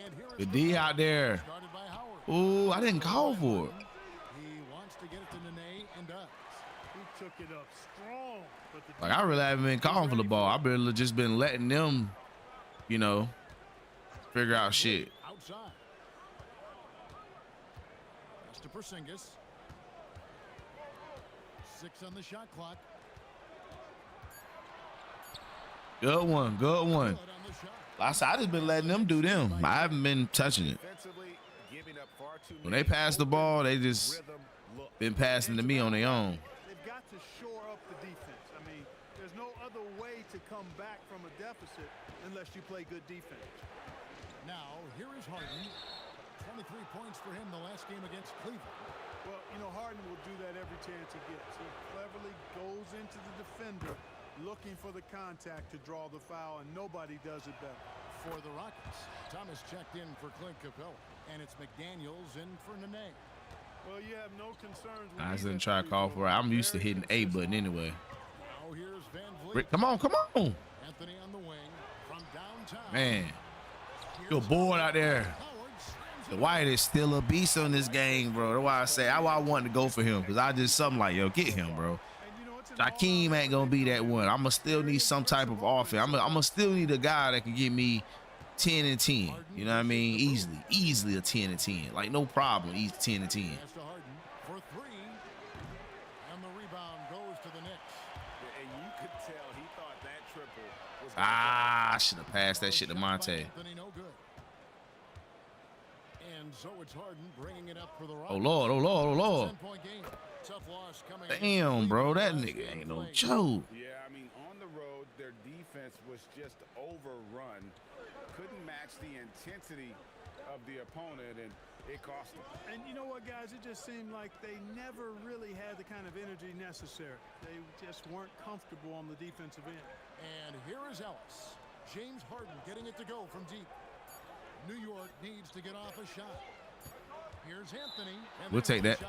And here is The D out there. started by Howard. Ooh, I didn't call for it. He wants to get it to Nene and does. He took it up strong. But the Like, I really haven't been calling for the ball. I've really just been letting them, you know, figure out shit. Outside. Pass to Porzingis. 6 on the shot clock. Good one. Good one. Good on the shot. I said, I just been letting them do them. I haven't been touching it. Defensively, giving up far too When many they pass the ball, they just rhythm look. been passing to me on their own. They've got to shore up the defense. I mean, there's no other way to come back from a deficit unless you play good defense. Now, here is Harden. 23 points for him the last game against Cleveland. Well, you know, Harden will do that every chance he gets. He cleverly goes into the defender looking for the contact to draw the foul, and nobody does it better. For the Rockets, Thomas checked in for Clint Capella, and it's McDaniels in for Nene. Well, you have no concerns. When I just he's didn't at try the to call free for it. throw I'm line. used to Very hitting A button consistent. anyway. Now here's Van Vliet. Rick, come on, come on. Anthony on the wing from downtown. Man, you're bored out there. Howard slams it Dwight is still a beast on this game, bro. That's why I say I wanted to go for him, because I just something like, yo, get him, bro. And you know, it's an Jakeem ain't gonna be that one. I'ma still need some type of offense. I'ma still need a guy that can give me 10 and 10. You know what I mean? Easily a 10 and 10. Like, no problem. Easy 10 and 10. Pass to Harden for 3. And the rebound goes to the Knicks. And you could tell he thought that triple was I should have passed that shit to Shot by Monte. Anthony, no good. And so it's Harden bringing it up for the Oh Lord, oh Lord, oh Lord. 10-point game. Tough loss coming Damn, bro, that nigga ain't no joke. Yeah, I mean, on the road, their defense was just overrun. Couldn't match the intensity of the opponent, and it cost them. And you know what, guys? It just seemed like they never really had the kind of energy necessary. They just weren't comfortable on the defensive end. And here is Ellis. James Harden getting it to go from deep. New York needs to get off a shot. Here's Anthony. We'll take that.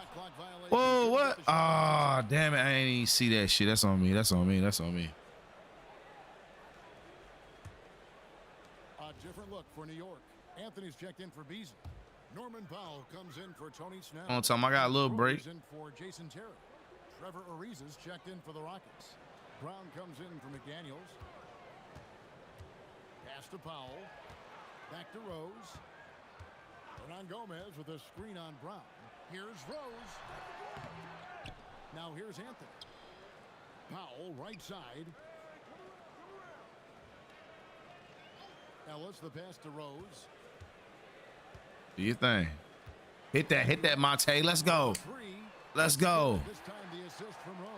Whoa, what? Ah, damn it. I ain't even see that shit. That's on me. That's on me. That's on me. A different look for New York. Anthony's checked in for Beasley. Norman Powell comes in for Tony Snell. On time, I got a little break. In for Jason Terry. Trevor Ariza's checked in for the Rockets. Brown comes in for McDaniels. Pass to Powell. Back to Rose. Hernan Gomez with a screen on Brown. Here's Rose. Now here's Anthony. Powell, right side. Ellis, the pass to Rose. Do your thing. Hit that, Monte. Let's go. Let's go. This time the assist from Rose.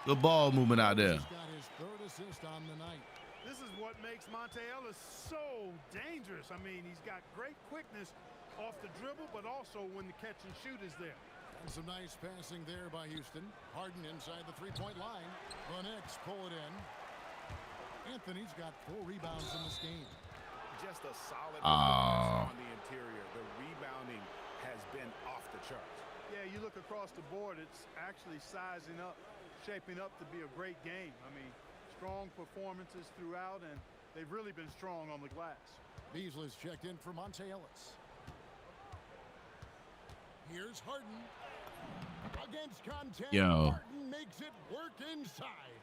Good ball movement out there. He's got his third assist on the night. This is what makes Monte Ellis so dangerous. I mean, he's got great quickness off the dribble, but also when the catch and shoot is there. And some nice passing there by Houston. Harden inside the three-point line. The Knicks pull it in. Anthony's got 4 rebounds in this game. Just a solid performance on the interior. The rebounding has been off the charts. Yeah, you look across the board, it's actually sizing up, shaping up to be a great game. I mean, strong performances throughout, and they've really been strong on the glass. Beasley's checked in for Monte Ellis. Here's Harden. Against contact, Harden makes it work inside.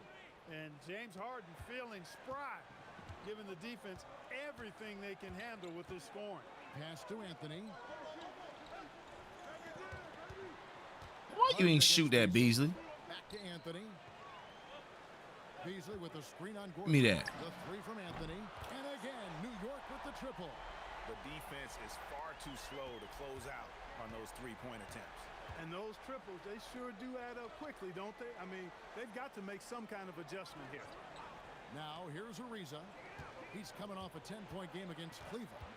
And James Harden feeling spry, giving the defense everything they can handle with this scoring. Pass to Anthony. Why you ain't shoot that, Beasley? Back to Anthony. Beasley with a screen on Gordon. Give me that. The 3 from Anthony. And again, New York with the triple. The defense is far too slow to close out on those 3-point attempts. And those triples, they sure do add up quickly, don't they? I mean, they've got to make some kind of adjustment here. Now, here's Ariza. He's coming off a 10-point game against Cleveland.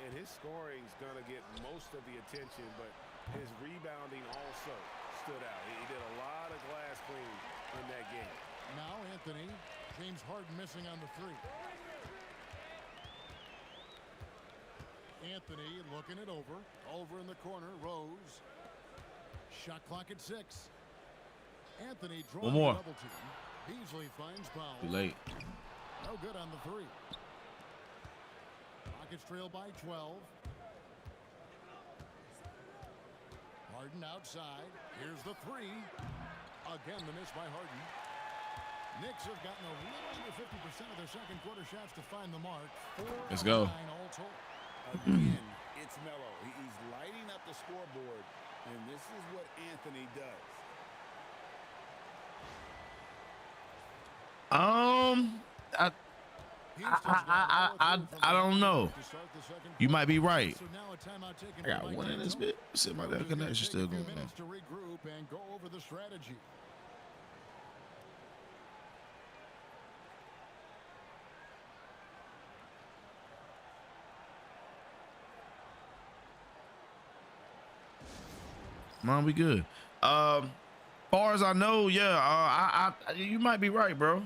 And his scoring's going to get most of the attention, but his rebounding also stood out. He did a lot of glass cleaning in that game. Now, Anthony. James Harden missing on the 3. Anthony looking it over. Over in the corner, Rose. Shot clock at 6. Anthony drawing one more. Double team. Beasley finds Powell. Too late. No good on the 3. Rockets trail by 12. Harden outside. Here's the 3. Again, the miss by Harden. Knicks have gotten a little under 50% of their second quarter shots to find the mark. 4 Let's go. all told. Again, it's Melo. He's lighting up the scoreboard, and this is what Anthony does. I don't know. You might be right. I got one in this bit. See, my connection still going on. To regroup and go over the strategy. Man, we good. Far as I know, yeah, you might be right, bro.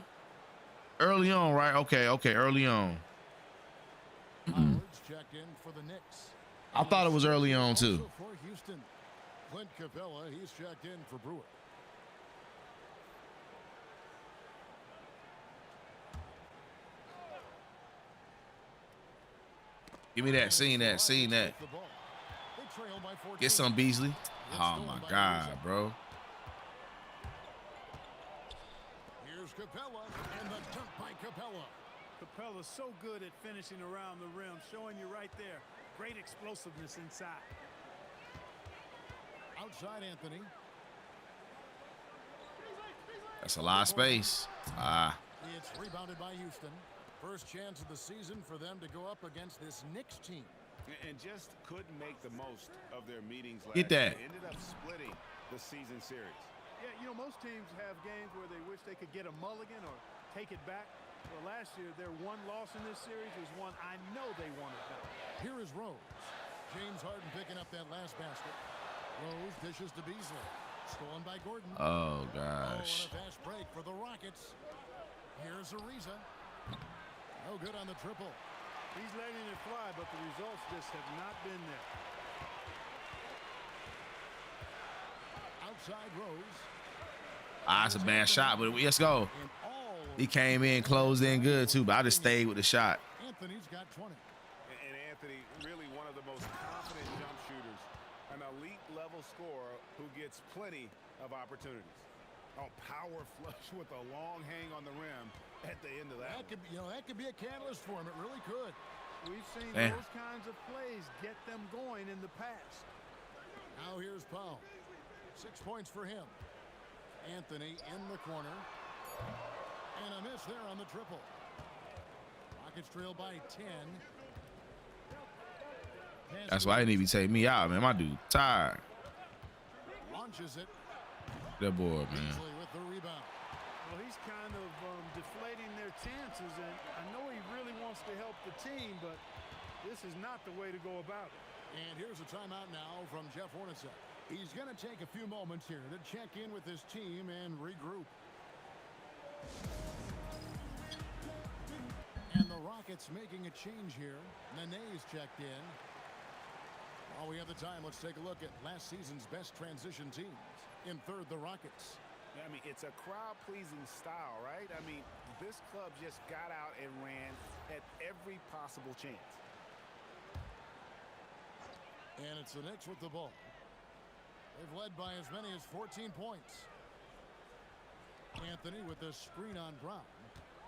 Early on, right? Okay, early on. Checked in for the Knicks. I thought it was early on too. Also for Houston, Clint Capella, he's checked in for Brewer. Give me that. Seeing that. Get some, Beasley. Oh my God, bro. Here's Capella and the dunk by Capella. Capella's so good at finishing around the rim, showing you right there. Great explosiveness inside. Outside Anthony. That's a lot of space. It's rebounded by Houston. First chance of the season for them to go up against this Knicks team. And just couldn't make the most of their meetings last Get that. year. Ended up splitting the season series. Yeah, you know, most teams have games where they wish they could get a mulligan or take it back. Well, last year, their one loss in this series was one I know they wanted back. Here is Rose. James Harden picking up that last basket. Rose dishes to Beasley. Stolen by Gordon. Oh, Oh, gosh. and a fast break for the Rockets. Here's Ariza. No good on the triple. He's letting it fly, but the results just have not been there. Outside Rose. That's a bad shot, but let's go. And all He came in, closed in good, too, but I just stayed with the shot. Anthony's got 20. And Anthony, really one of the most confident jump shooters, an elite level scorer who gets plenty of opportunities. Oh, power flush with a long hang on the rim at the end of that. That could be, that could be a catalyst for him. It really could. We've seen Man. those kinds of plays get them going in the past. Now here's Powell. 6 points for him. Anthony in the corner. And a miss there on the triple. Rockets trail by 10. That's why they need to take me out, man. My dude tired. Launches it. That boy, man. Beasley with the rebound. Well, he's kind of deflating their chances, and I know he really wants to help the team, but this is not the way to go about it. And here's a timeout now from Jeff Hornacek. He's going to take a few moments here to check in with his team and regroup. And the Rockets making a change here. Nene's checked in. While we have the time, let's take a look at last season's best transition teams. In third, the Rockets. I mean, it's a crowd-pleasing style, right? I mean, this club just got out and ran at every possible chance. And it's the Knicks with the ball. They've led by as many as 14 points. Anthony with the screen on Brown.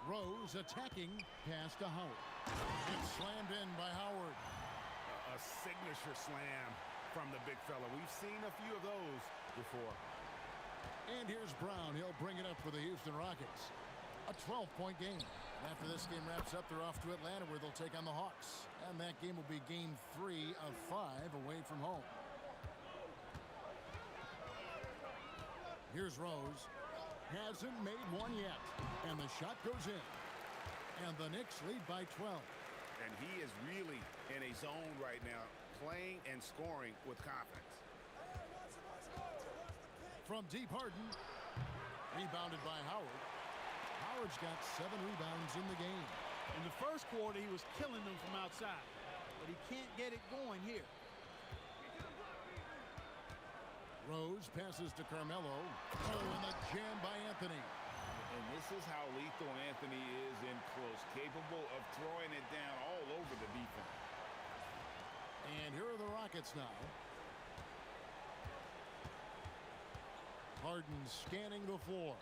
Rose attacking. Pass to Howard. It's slammed in by Howard. A signature slam from the big fella. We've seen a few of those before. And here's Brown. He'll bring it up for the Houston Rockets. A 12-point game. After this game wraps up, they're off to Atlanta where they'll take on the Hawks. And that game will be game 3 of 5 away from home. Here's Rose. Hasn't made one yet. And the shot goes in. And the Knicks lead by 12. And he is really in a zone right now, playing and scoring with confidence. From deep, Harden. Rebounded by Howard. Howard's got 7 rebounds in the game. In the first quarter, he was killing them from outside, but he can't get it going here. Rose passes to Carmelo. Oh, and the jam by Anthony. And this is how lethal Anthony is in close, capable of throwing it down all over the defense. And here are the Rockets now. Harden scanning the floor.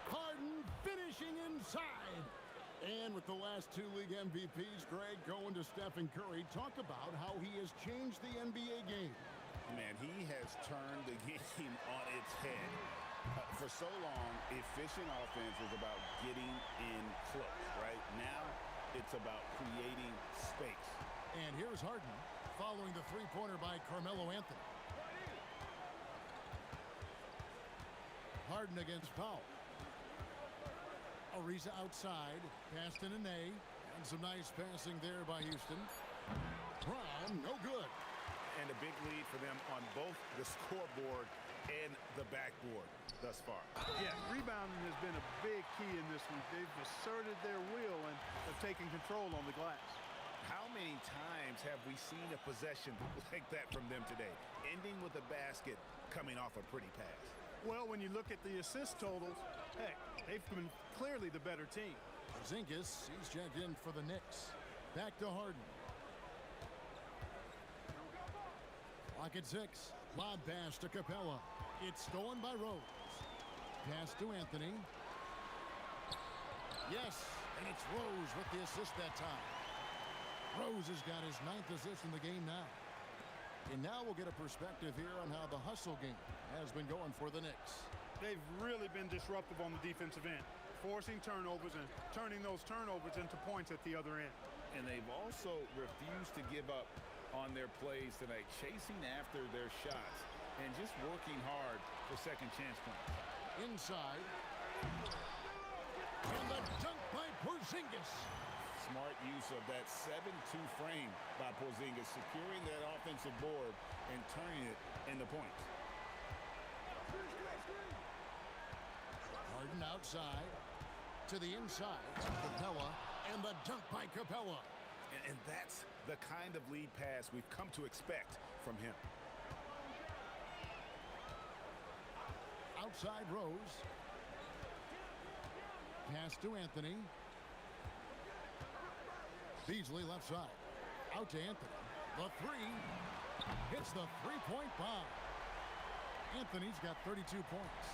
Harden finishing inside. And with the last 2 league MVPs, Greg, going to Stephen Curry, talk about how he has changed the NBA game. Man, he has turned the game on its head. For so long, efficient offense was about getting in close, right? Now, it's about creating space. And here's Harden following the three-pointer by Carmelo Anthony. Harden against Powell. Ariza outside. Pass to Nene. And some nice passing there by Houston. Brown, no good. And a big lead for them on both the scoreboard and the backboard thus far. Yeah, rebounding has been a big key in this week. They've asserted their will and have taken control on the glass. How many times have we seen a possession like that from them today, ending with a basket coming off a pretty pass? Well, when you look at the assist totals, heck, they've been clearly the better team. Zingas, he's checked in for the Knicks. Back to Harden. Clock at 6. Lob pass to Capella. It's stolen by Rose. Pass to Anthony. Yes, and it's Rose with the assist that time. Rose has got his 9th assist in the game now. And now we'll get a perspective here on how the hustle game has been going for the Knicks. They've really been disruptive on the defensive end, forcing turnovers and turning those turnovers into points at the other end. And they've also refused to give up on their plays tonight, chasing after their shots and just working hard for second chance points. Inside. And the dunk by Porzingis. Smart use of that 7-2 frame by Porzingis, securing that offensive board and turning it into points. Harden outside to the inside. Capella, and the dunk by Capella. And that's the kind of lead pass we've come to expect from him. Outside Rose. Pass to Anthony. Beasley left side. Out to Anthony. The three. Hits the three-point bomb. Anthony's got 32 points.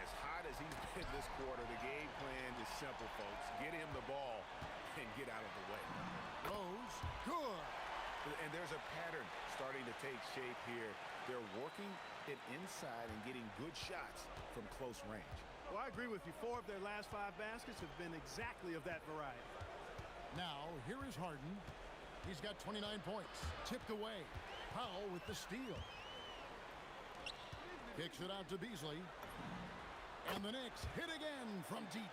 As hot as he's been this quarter, the game plan is simple, folks. Get him the ball and get out of the way. Rose, good. And there's a pattern starting to take shape here. They're working it inside and getting good shots from close range. Well, I agree with you. 4 of their last 5 baskets have been exactly of that variety. Now, here is Harden. He's got 29 points. Tipped away. Powell with the steal. Kicks it out to Beasley. And the Knicks hit again from deep.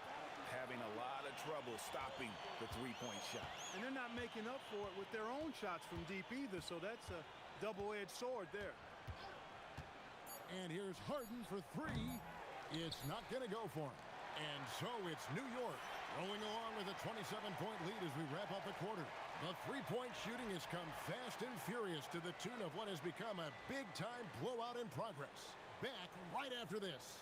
Having a lot of trouble stopping the three-point shot. And they're not making up for it with their own shots from deep either, so that's a double-edged sword there. And here's Harden for 3. It's not going to go for him. And so it's New York rolling along with a 27-point lead as we wrap up the quarter. The three-point shooting has come fast and furious to the tune of what has become a big-time blowout in progress. Back right after this.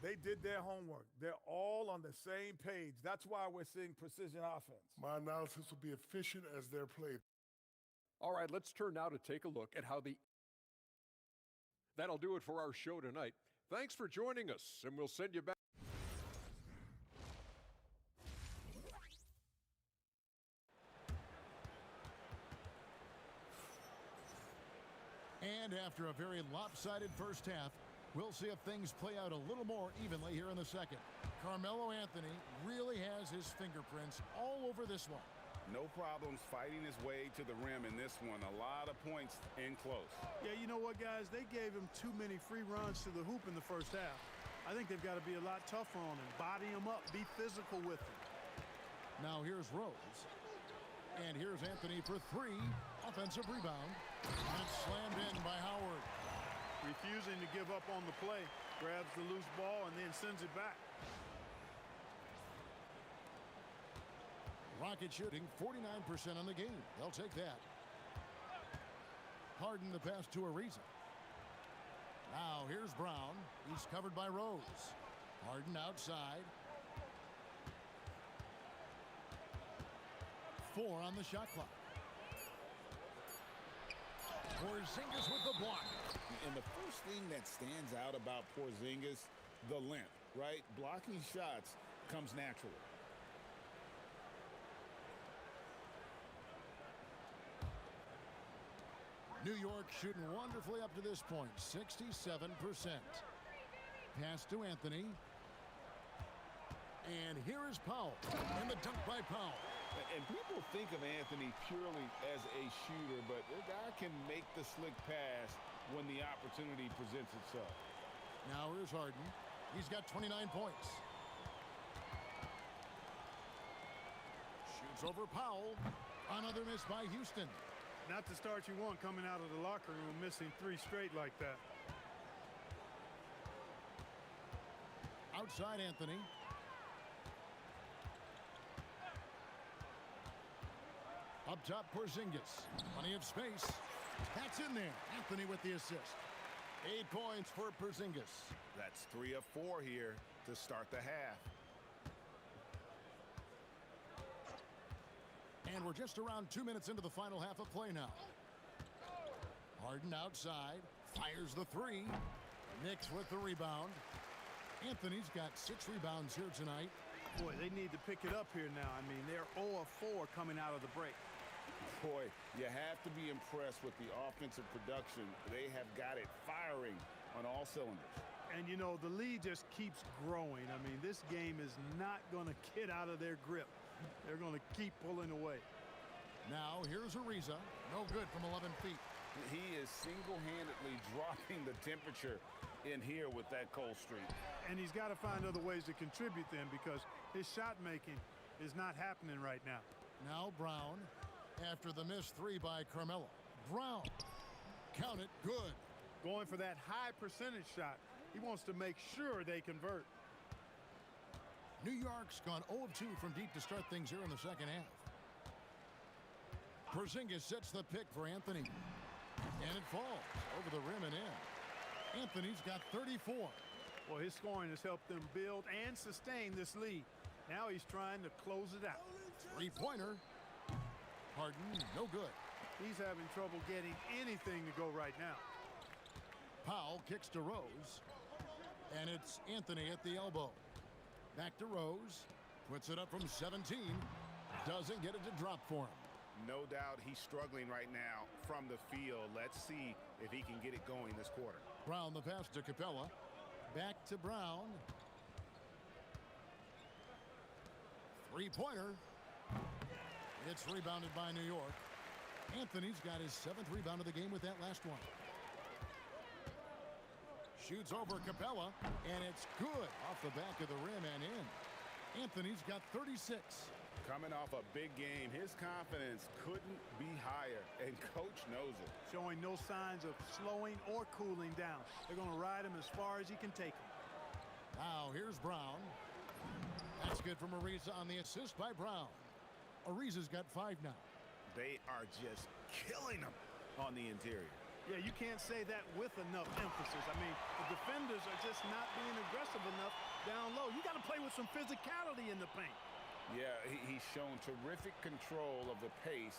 They did their homework. They're all on the same page. That's why we're seeing precision offense. My analysis will be efficient as their play. All right, let's turn now to take a look at how That'll do it for our show tonight. Thanks for joining us, and we'll send you back. And after a very lopsided first half, we'll see if things play out a little more evenly here in the second. Carmelo Anthony really has his fingerprints all over this one. No problems fighting his way to the rim in this one. A lot of points in close. Yeah, you know what, guys? They gave him too many free runs to the hoop in the first half. I think they've got to be a lot tougher on him. Body him up. Be physical with him. Now here's Rose. And here's Anthony for 3. Offensive rebound. And it's slammed in by Howard. Refusing to give up on the play. Grabs the loose ball and then sends it back. Rocket shooting 49% on the game. They'll take that. Harden the pass to Ariza. Now here's Brown. He's covered by Rose. Harden outside. 4 on the shot clock. Porzingis with the block. And the first thing that stands out about Porzingis, the length, right? Blocking shots comes naturally. New York shooting wonderfully up to this point, 67%. Pass to Anthony. And here is Powell. And the dunk by Powell. And people think of Anthony purely as a shooter, but the guy can make the slick pass when the opportunity presents itself. Now here's Harden. He's got 29 points. Shoots over Powell. Another miss by Houston. Not the start you want coming out of the locker room, missing 3 straight like that. Outside Anthony. Up top Porzingis. Plenty of space. That's in there. Anthony with the assist. 8 points for Porzingis. That's 3 of 4 here to start the half. And we're just around 2 minutes into the final half of play now. Harden outside. Fires the 3. Knicks with the rebound. Anthony's got 6 rebounds here tonight. Boy, they need to pick it up here now. I mean, they're 0 of 4 coming out of the break. Boy, you have to be impressed with the offensive production. They have got it firing on all cylinders. And, you know, the lead just keeps growing. I mean, this game is not going to get out of their grip. They're going to keep pulling away. Now, here's Ariza. No good from 11 feet. He is single-handedly dropping the temperature in here with that cold streak. And he's got to find other ways to contribute then, because his shot making is not happening right now. Now Brown after the missed three by Carmelo. Brown. Count it. Good. Going for that high percentage shot. He wants to make sure they convert. New York's gone 0 of 2 from deep to start things here in the second half. Porzingis sets the pick for Anthony. And it falls over the rim and in. Anthony's got 34. Well, his scoring has helped them build and sustain this lead. Now he's trying to close it out. Three-pointer. Harden, no good. He's having trouble getting anything to go right now. Powell kicks to Rose. And it's Anthony at the elbow. Back to Rose. Puts it up from 17. Doesn't get it to drop for him. No doubt he's struggling right now from the field. Let's see if he can get it going this quarter. Brown the pass to Capella. Back to Brown. Three-pointer. It's rebounded by New York. Anthony's got his 7th rebound of the game with that last one. Shoots over Capella, and it's good off the back of the rim and in. Anthony's got 36. Coming off a big game, his confidence couldn't be higher, and coach knows it. Showing no signs of slowing or cooling down. They're going to ride him as far as he can take him. Now here's Brown. That's good from Ariza on the assist by Brown. Ariza's got 5 now. They are just killing him on the interior. Yeah, you can't say that with enough emphasis. I mean, the defenders are just not being aggressive enough down low. You got to play with some physicality in the paint. Yeah, he's shown terrific control of the pace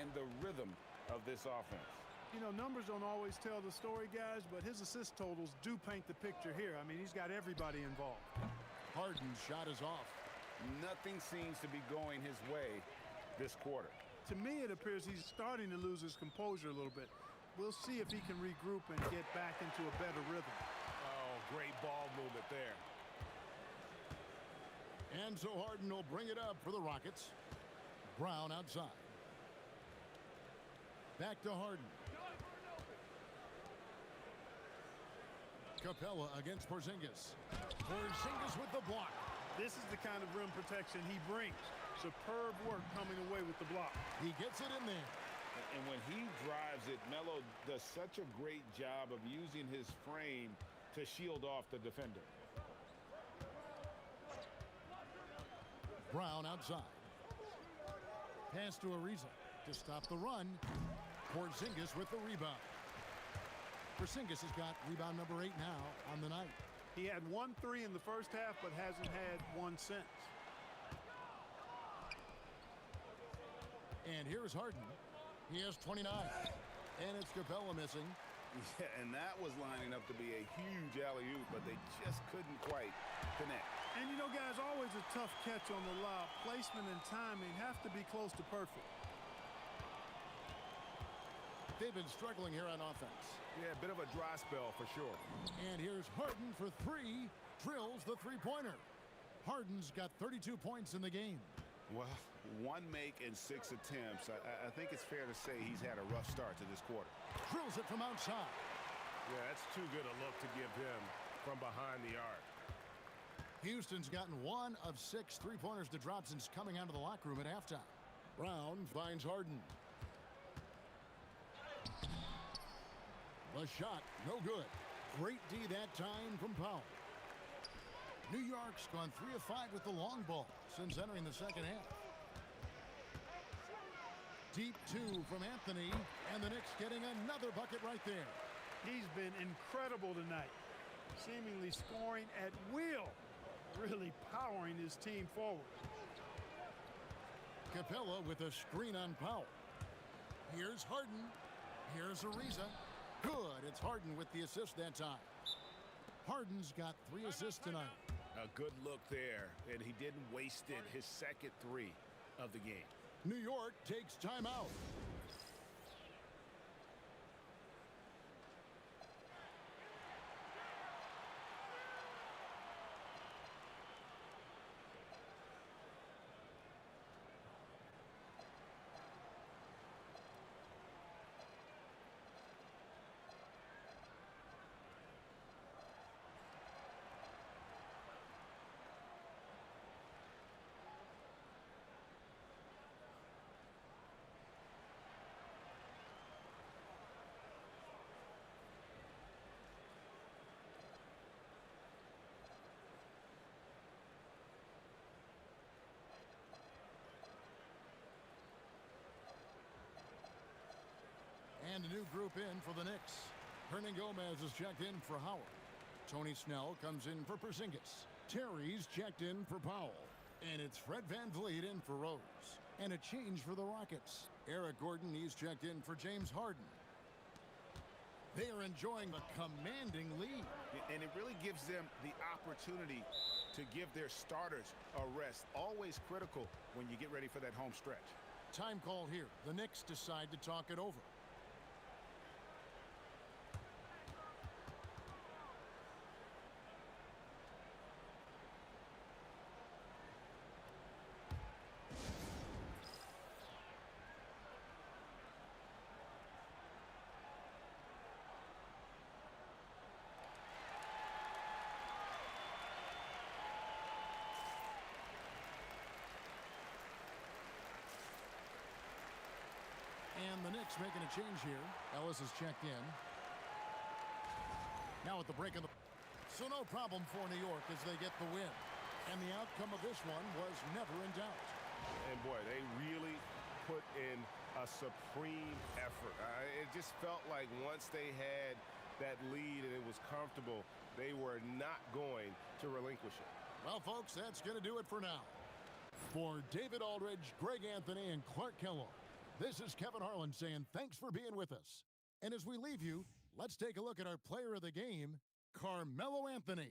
and the rhythm of this offense. You know, numbers don't always tell the story, guys, but his assist totals do paint the picture here. I mean, he's got everybody involved. Harden's shot is off. Nothing seems to be going his way this quarter. To me, it appears he's starting to lose his composure a little bit. We'll see if he can regroup and get back into a better rhythm. Oh, great ball movement there. And so Harden will bring it up for the Rockets. Brown outside. Back to Harden. Capella against Porzingis. Porzingis with the block. This is the kind of rim protection he brings. Superb work coming away with the block. He gets it in there. And when he drives it, Melo does such a great job of using his frame to shield off the defender. Brown outside. Pass to Ariza to stop the run. Porzingis with the rebound. Porzingis has got rebound number 8 now on the night. He had 1 3 in the first half, but hasn't had one since. And here's Harden. He has 29. And it's Capella missing. Yeah, and that was lining up to be a huge alley-oop, but they just couldn't quite connect. And you know, guys, always a tough catch on the lob. Placement and timing have to be close to perfect. They've been struggling here on offense. Yeah, a bit of a dry spell for sure. And here's Harden for 3. Drills the three-pointer. Harden's got 32 points in the game. Well, 1 make and 6 attempts. I think it's fair to say he's had a rough start to this quarter. Drills it from outside. Yeah, that's too good a look to give him from behind the arc. Houston's gotten 1 of 6 three-pointers to drop since coming out of the locker room at halftime. Brown finds Harden. The shot, no good. Great D that time from Powell. New York's gone 3 of 5 with the long ball since entering the second half. Deep 2 from Anthony, and the Knicks getting another bucket right there. He's been incredible tonight, seemingly scoring at will, really powering his team forward. Capella with a screen on Powell. Here's Harden. Here's Ariza. Good. It's Harden with the assist that time. Harden's got 3 assists tonight. A good look there, and he didn't waste it. His second three of the game. New York takes timeout. And a new group in for the Knicks. Hernan Gomez is checked in for Howard. Tony Snell comes in for Porzingis. Terry's checked in for Powell. And it's Fred VanVleet in for Rose. And a change for the Rockets. Eric Gordon, he's checked in for James Harden. They are enjoying a commanding lead. And it really gives them the opportunity to give their starters a rest. Always critical when you get ready for that home stretch. Time call here. The Knicks decide to talk it over. And the Knicks making a change here. Ellis is checked in. Now at the break of the... So no problem for New York as they get the win. And the outcome of this one was never in doubt. And boy, they really put in a supreme effort. It just felt like once they had that lead and it was comfortable, they were not going to relinquish it. Well, folks, that's going to do it for now. For David Aldridge, Greg Anthony, and Clark Kellogg, this is Kevin Harlan saying thanks for being with us. And as we leave you, let's take a look at our player of the game, Carmelo Anthony.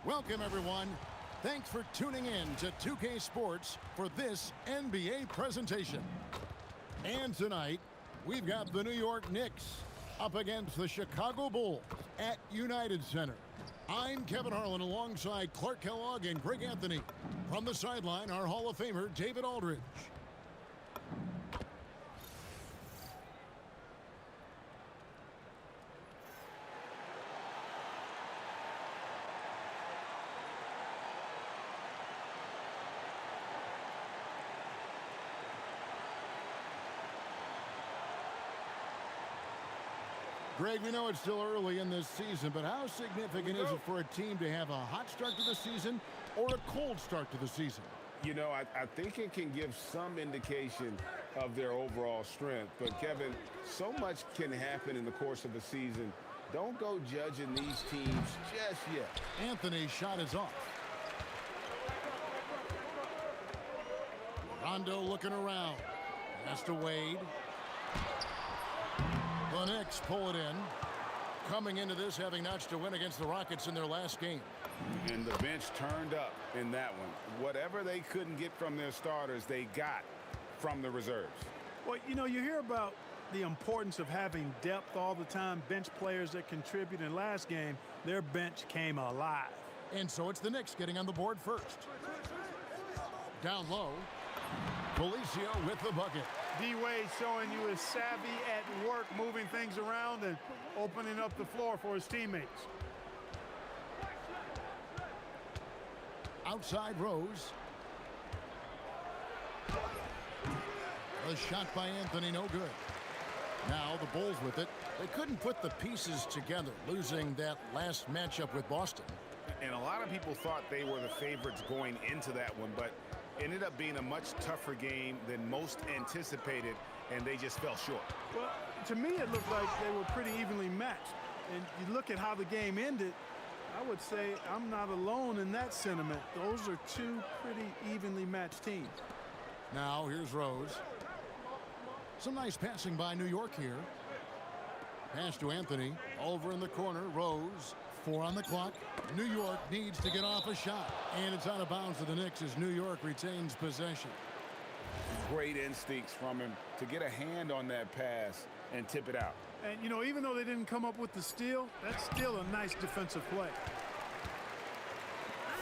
Welcome, everyone. Thanks for tuning in to 2K Sports for this NBA presentation. And tonight, We've got the New York Knicks up against the Chicago Bulls at United Center. I'm Kevin Harlan alongside Clark Kellogg and Greg Anthony. From the sideline, our Hall of Famer, David Aldridge. Greg, we know it's still early in this season, but how significant is it for a team to have a hot start to the season or a cold start to the season? You know, I think it can give some indication of their overall strength. But, Kevin, so much can happen in the course of a season. Don't go judging these teams just yet. Anthony's shot is off. Rondo looking around. Pass to Wade. The Knicks pull it in. Coming into this, having notched a win against the Rockets in their last game. And the bench turned up in that one. Whatever they couldn't get from their starters, they got from the reserves. Well, you know, you hear about the importance of having depth all the time, bench players that contribute. In last game, their bench came alive. And so it's the Knicks getting on the board first. Down low. Felicio with the bucket. D-Wade showing you his savvy at work, moving things around and opening up the floor for his teammates. Outside Rose. A shot by Anthony, no good. Now the Bulls with it. They couldn't put the pieces together, losing that last matchup with Boston. And a lot of people thought they were the favorites going into that one, but ended up being a much tougher game than most anticipated, and they just fell short. Well, to me, it looked like they were pretty evenly matched. And you look at how the game ended, I would say I'm not alone in that sentiment. Those are two pretty evenly matched teams. Now here's Rose. Some nice passing by New York here. Pass to Anthony. Over in the corner, Rose. 4 on the clock. New York needs to get off a shot. And it's out of bounds to the Knicks as New York retains possession. Great instincts from him to get a hand on that pass and tip it out. And, you know, even though they didn't come up with the steal, that's still a nice defensive play.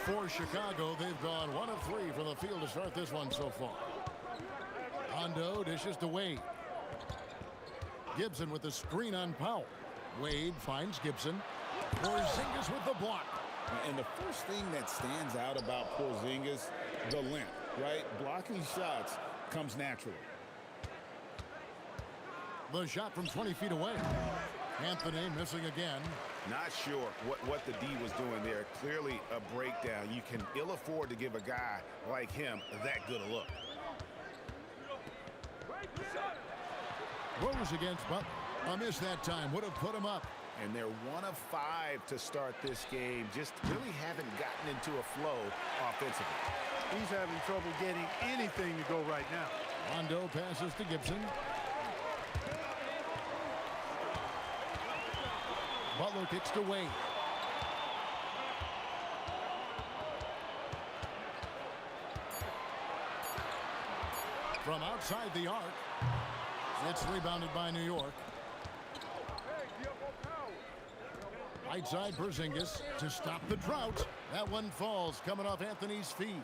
For Chicago, they've gone 1 of 3 from the field to start this one so far. Rondo dishes to Wade. Gibson with the screen on Powell. Wade finds Gibson. Porzingis with the block. And the first thing that stands out about Porzingis, the length, right? Blocking shots comes naturally. The shot from 20 feet away. Anthony missing again. Not sure what the D was doing there. Clearly a breakdown. You can ill afford to give a guy like him that good a look. Rose against Butler. A miss that time. Would have put him up. And they're 1 of 5 to start this game. Just really haven't gotten into a flow offensively. He's having trouble getting anything to go right now. Rondo passes to Gibson. Butler kicks to Wade. From outside the arc. It's rebounded by New York. Right side Porzingis to stop the drought. That one falls coming off Anthony's feet.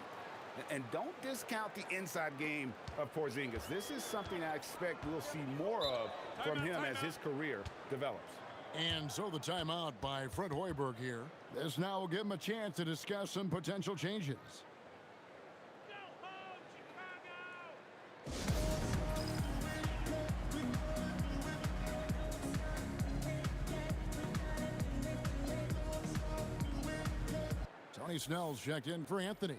And don't discount the inside game of Porzingis. This is something I expect we'll see more of from him as his career develops. And so the timeout by Fred Hoiberg here. This now will give him a chance to discuss some potential changes. Tony Snell's checked in for Anthony.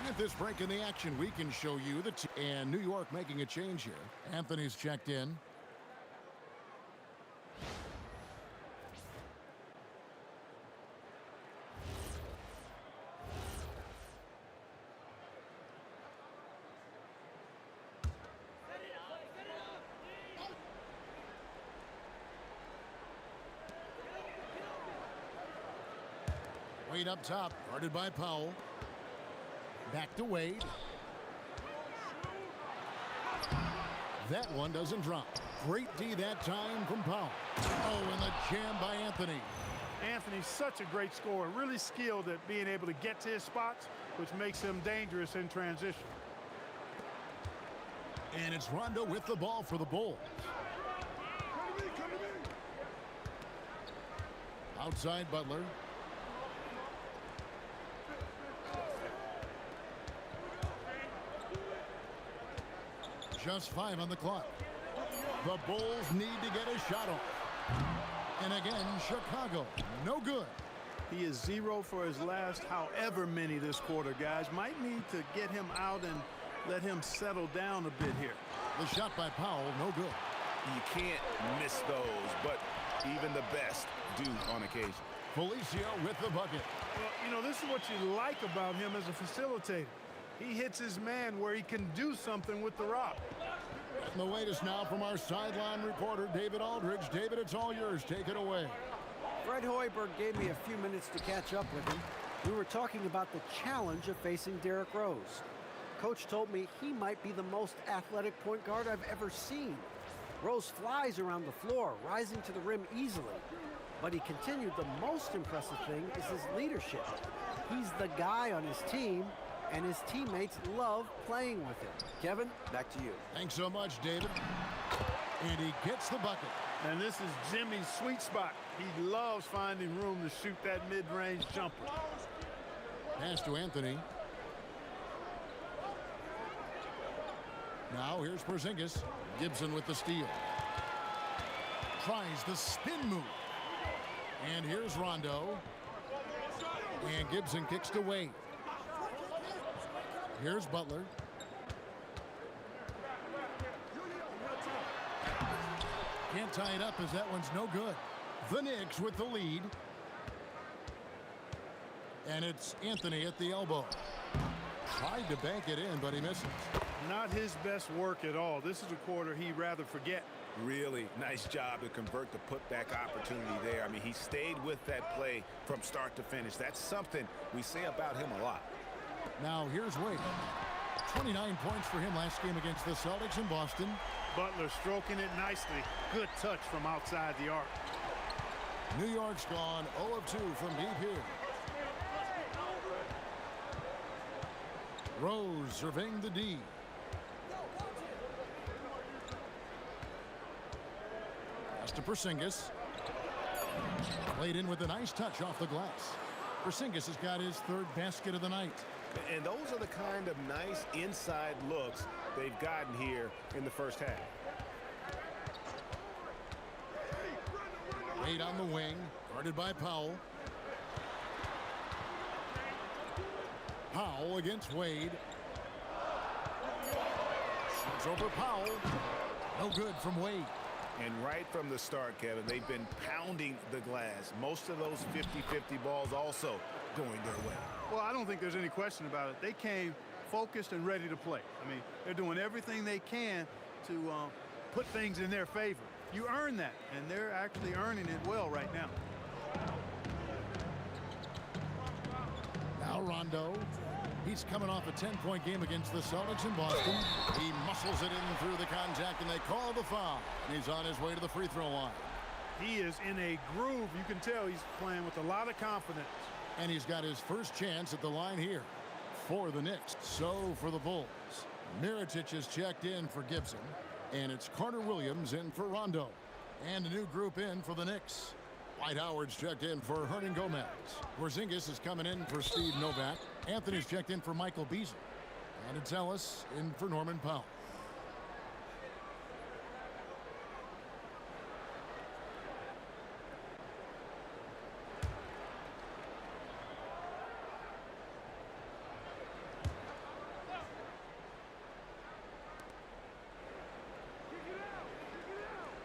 At this break in the action, we can show you the team. And New York making a change here. Anthony's checked in. Wade up top, guarded by Powell. Back to Wade. That one doesn't drop. Great D that time from Powell. Oh, and the jam by Anthony. Anthony's such a great scorer, really skilled at being able to get to his spots, which makes him dangerous in transition. And it's Rondo with the ball for the Bulls. Outside Butler. Just 5 on the clock. The Bulls need to get a shot off. And again, Chicago, no good. He is 0 for his last however many this quarter, guys. Might need to get him out and let him settle down a bit here. The shot by Powell, no good. You can't miss those, but even the best do on occasion. Felicio with the bucket. Well, you know, this is what you like about him as a facilitator. He hits his man where he can do something with the rock. And the latest now from our sideline reporter, David Aldridge. David, it's all yours. Take it away. Fred Hoiberg gave me a few minutes to catch up with him. We were talking about the challenge of facing Derrick Rose. Coach told me he might be the most athletic point guard I've ever seen. Rose flies around the floor, rising to the rim easily. But he continued, the most impressive thing is his leadership. He's the guy on his team, and his teammates love playing with him. Kevin, back to you. Thanks so much, David. And he gets the bucket. And this is Jimmy's sweet spot. He loves finding room to shoot that mid-range jumper. Pass to Anthony. Now here's Porzingis. Gibson with the steal. Tries the spin move. And here's Rondo. And Gibson kicks to Wade. Here's Butler. Can't tie it up as that one's no good. The Knicks with the lead. And it's Anthony at the elbow. Tried to bank it in, but he misses. Not his best work at all. This is a quarter he'd rather forget. Really nice job to convert the putback opportunity there. I mean, he stayed with that play from start to finish. That's something we say about him a lot. Now here's Wade. 29 points for him last game against the Celtics in Boston. Butler stroking it nicely. Good touch from outside the arc. New York's gone 0 of 2 from deep here. Rose surveying the D. Pass to Porzingis. Played in with a nice touch off the glass. Porzingis has got his third basket of the night. And those are the kind of nice inside looks they've gotten here in the first half. Wade on the wing, guarded by Powell. Powell against Wade. Shoots over Powell. No good from Wade. And right from the start, Kevin, they've been pounding the glass. Most of those 50-50 balls also going their way. Well, I don't think there's any question about it. They came focused and ready to play. I mean, they're doing everything they can to put things in their favor. You earn that, and they're actually earning it well right now. Now Rondo. He's coming off a 10-point game against the Celtics in Boston. He muscles it in through the contact, and they call the foul. And he's on his way to the free throw line. He is in a groove. You can tell he's playing with a lot of confidence. And he's got his first chance at the line here for the Knicks. So for the Bulls, Mirotic is checked in for Gibson. And it's Carter Williams in for Rondo. And a new group in for the Knicks. Dwight Howard's checked in for Hernan Gomez. Porzingis is coming in for Steve Novak. Anthony's checked in for Michael Beasley. And it's Ellis in for Norman Powell.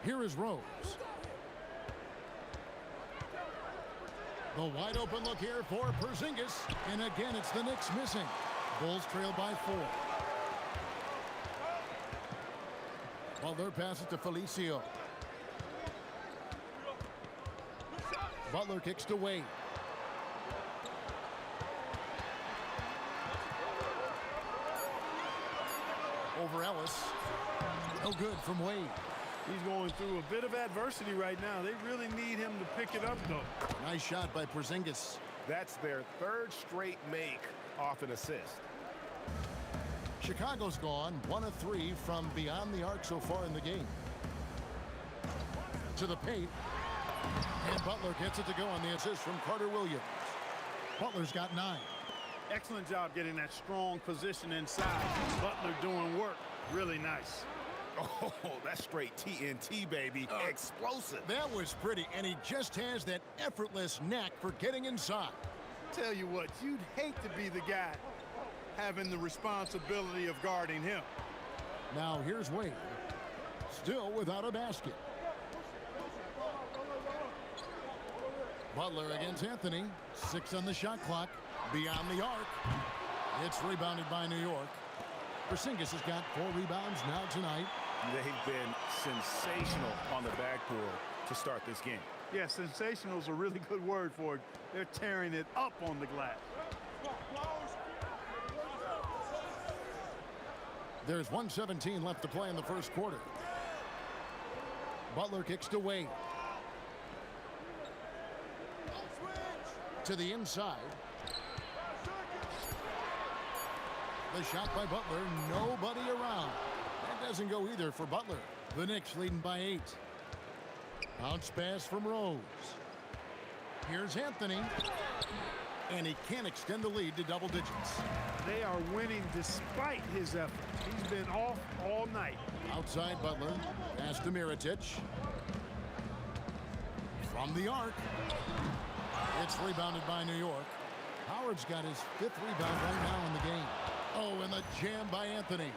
Here is Rose. The wide open look here for Porzingis. And again, it's the Knicks missing. Bulls trail by 4. Butler passes to Felicio. Butler kicks to Wade. over Ellis. No good from Wade. He's going through a bit of adversity right now. They really need him to pick it up, though. Nice shot by Porzingis. That's their third straight make off an assist. Chicago's gone 1 of 3 from beyond the arc so far in the game. To the paint. And Butler gets it to go on the assist from Carter Williams. Butler's got 9. Excellent job getting that strong position inside. Butler doing work. Really nice. Oh, that's straight TNT, baby. Explosive. That was pretty, and he just has that effortless knack for getting inside. Tell you what, you'd hate to be the guy having the responsibility of guarding him. Now here's Wade. Still without a basket. Butler against Anthony. 6 on the shot clock. Beyond the arc. It's rebounded by New York. Porzingis has got 4 rebounds now tonight. They've been sensational on the backboard to start this game. Yeah, sensational is a really good word for it. They're tearing it up on the glass. There's 1:17 left to play in the first quarter. Butler kicks to Wade. To the inside. The shot by Butler, nobody around. That doesn't go either for Butler. The Knicks leading by 8. Bounce pass from Rose. Here's Anthony. And he can't extend the lead to double digits. They are winning despite his effort. He's been off all night. Outside Butler. Pass to Mirotic. From the arc. It's rebounded by New York. Howard's got his 5th rebound right now in the game. Oh, and the jam by Anthony.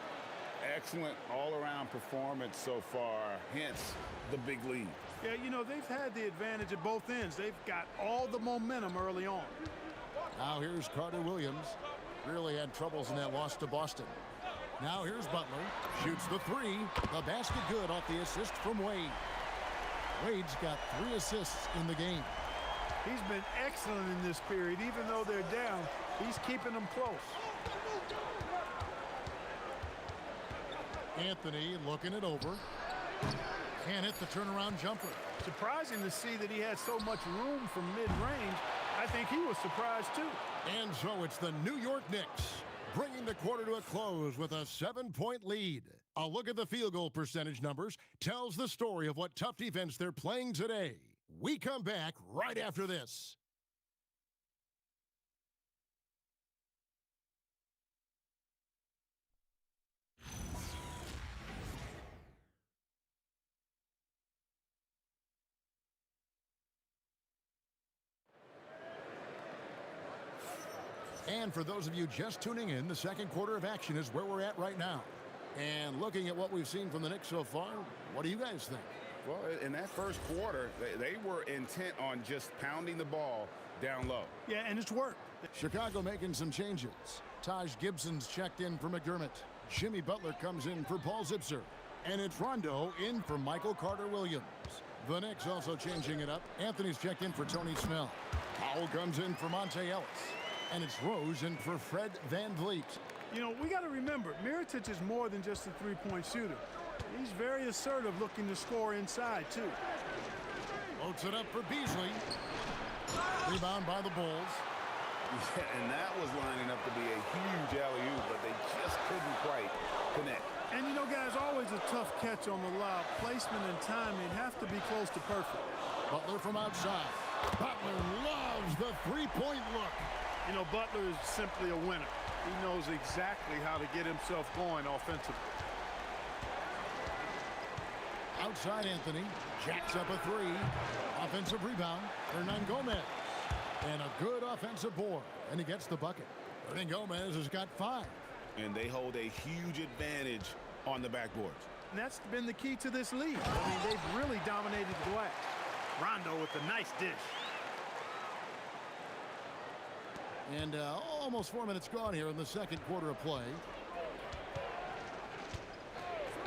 Excellent all-around performance so far, hence the big lead. Yeah, you know, they've had the advantage at both ends. They've got all the momentum early on. Now here's Carter Williams. Really had troubles in that loss to Boston. Now here's Butler. Shoots the 3. The basket good off the assist from Wade. Wade's got 3 assists in the game. He's been excellent in this period. Even though they're down, he's keeping them close. Anthony looking it over. Can't hit the turnaround jumper. Surprising to see that he had so much room from mid-range. I think he was surprised too. And so it's the New York Knicks bringing the quarter to a close with a 7-point lead. A look at the field goal percentage numbers tells the story of what tough defense they're playing today. We come back right after this. And for those of you just tuning in, the second quarter of action is where we're at right now. And looking at what we've seen from the Knicks so far, what do you guys think? Well, in that first quarter, they were intent on just pounding the ball down low. Yeah, and it's worked. Chicago making some changes. Taj Gibson's checked in for McDermott. Jimmy Butler comes in for Paul Zipser. And it's Rondo in for Michael Carter-Williams. The Knicks also changing it up. Anthony's checked in for Tony Snell. Powell comes in for Monty Ellis. And it's Rose in for Fred VanVleet. You know, we got to remember, Mirotic is more than just a three-point shooter. He's very assertive, looking to score inside, too. Loads it up for Beasley. Rebound by the Bulls. Yeah, and that was lining up to be a huge alley-oop, but they just couldn't quite connect. And, you know, guys, always a tough catch on the lob. Placement and timing have to be close to perfect. Butler from outside. Butler loves the three-point look. You know, Butler is simply a winner. He knows exactly how to get himself going offensively. Outside Anthony. Jacks up a 3. Offensive rebound. Hernangomez. And a good offensive board. And he gets the bucket. Hernangomez has got 5. And they hold a huge advantage on the backboards. And that's been the key to this lead. I mean, they've really dominated the glass. Rondo with a nice dish. And almost 4 minutes gone here in the second quarter of play.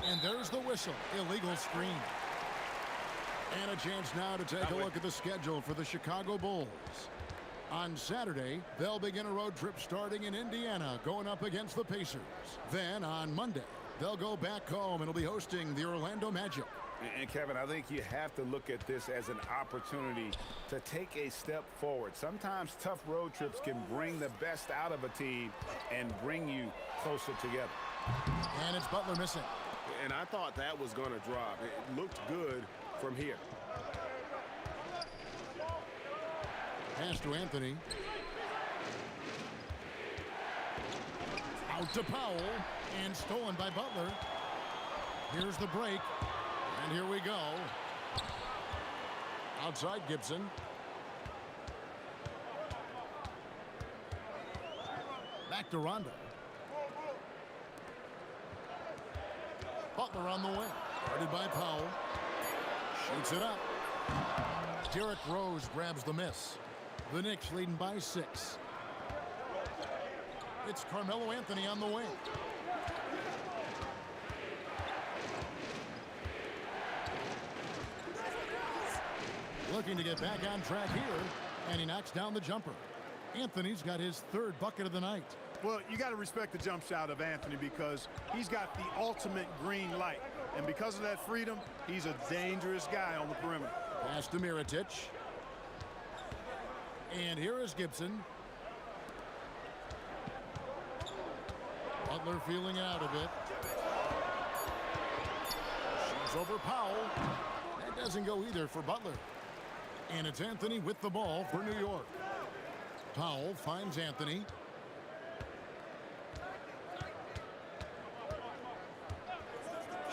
And there's the whistle. Illegal screen. And a chance now to take a look at the schedule for the Chicago Bulls. On Saturday, they'll begin a road trip starting in Indiana, going up against the Pacers. Then on Monday, They'll go back home and will be hosting the Orlando Magic. And Kevin, I think you have to look at this as an opportunity to take a step forward. Sometimes tough road trips can bring the best out of a team and bring you closer together. And it's Butler missing. And I thought that was going to drop. It looked good from here. Pass to Anthony. Out to Powell. And stolen by Butler. Here's the break. And here we go. Outside Gibson. Back to Rondo. Butler on the wing. Guarded by Powell. Shoots it up. Derrick Rose grabs the miss. The Knicks leading by 6. It's Carmelo Anthony on the wing. Looking to get back on track here, and he knocks down the jumper. Anthony's got his 3rd bucket of the night. Well, you got to respect the jump shot of Anthony because he's got the ultimate green light. And because of that freedom, he's a dangerous guy on the perimeter. Pass to Mirotic. And here is Gibson. Butler feeling it out a bit. Shoots over Powell. That doesn't go either for Butler. And it's Anthony with the ball for New York. Powell finds Anthony.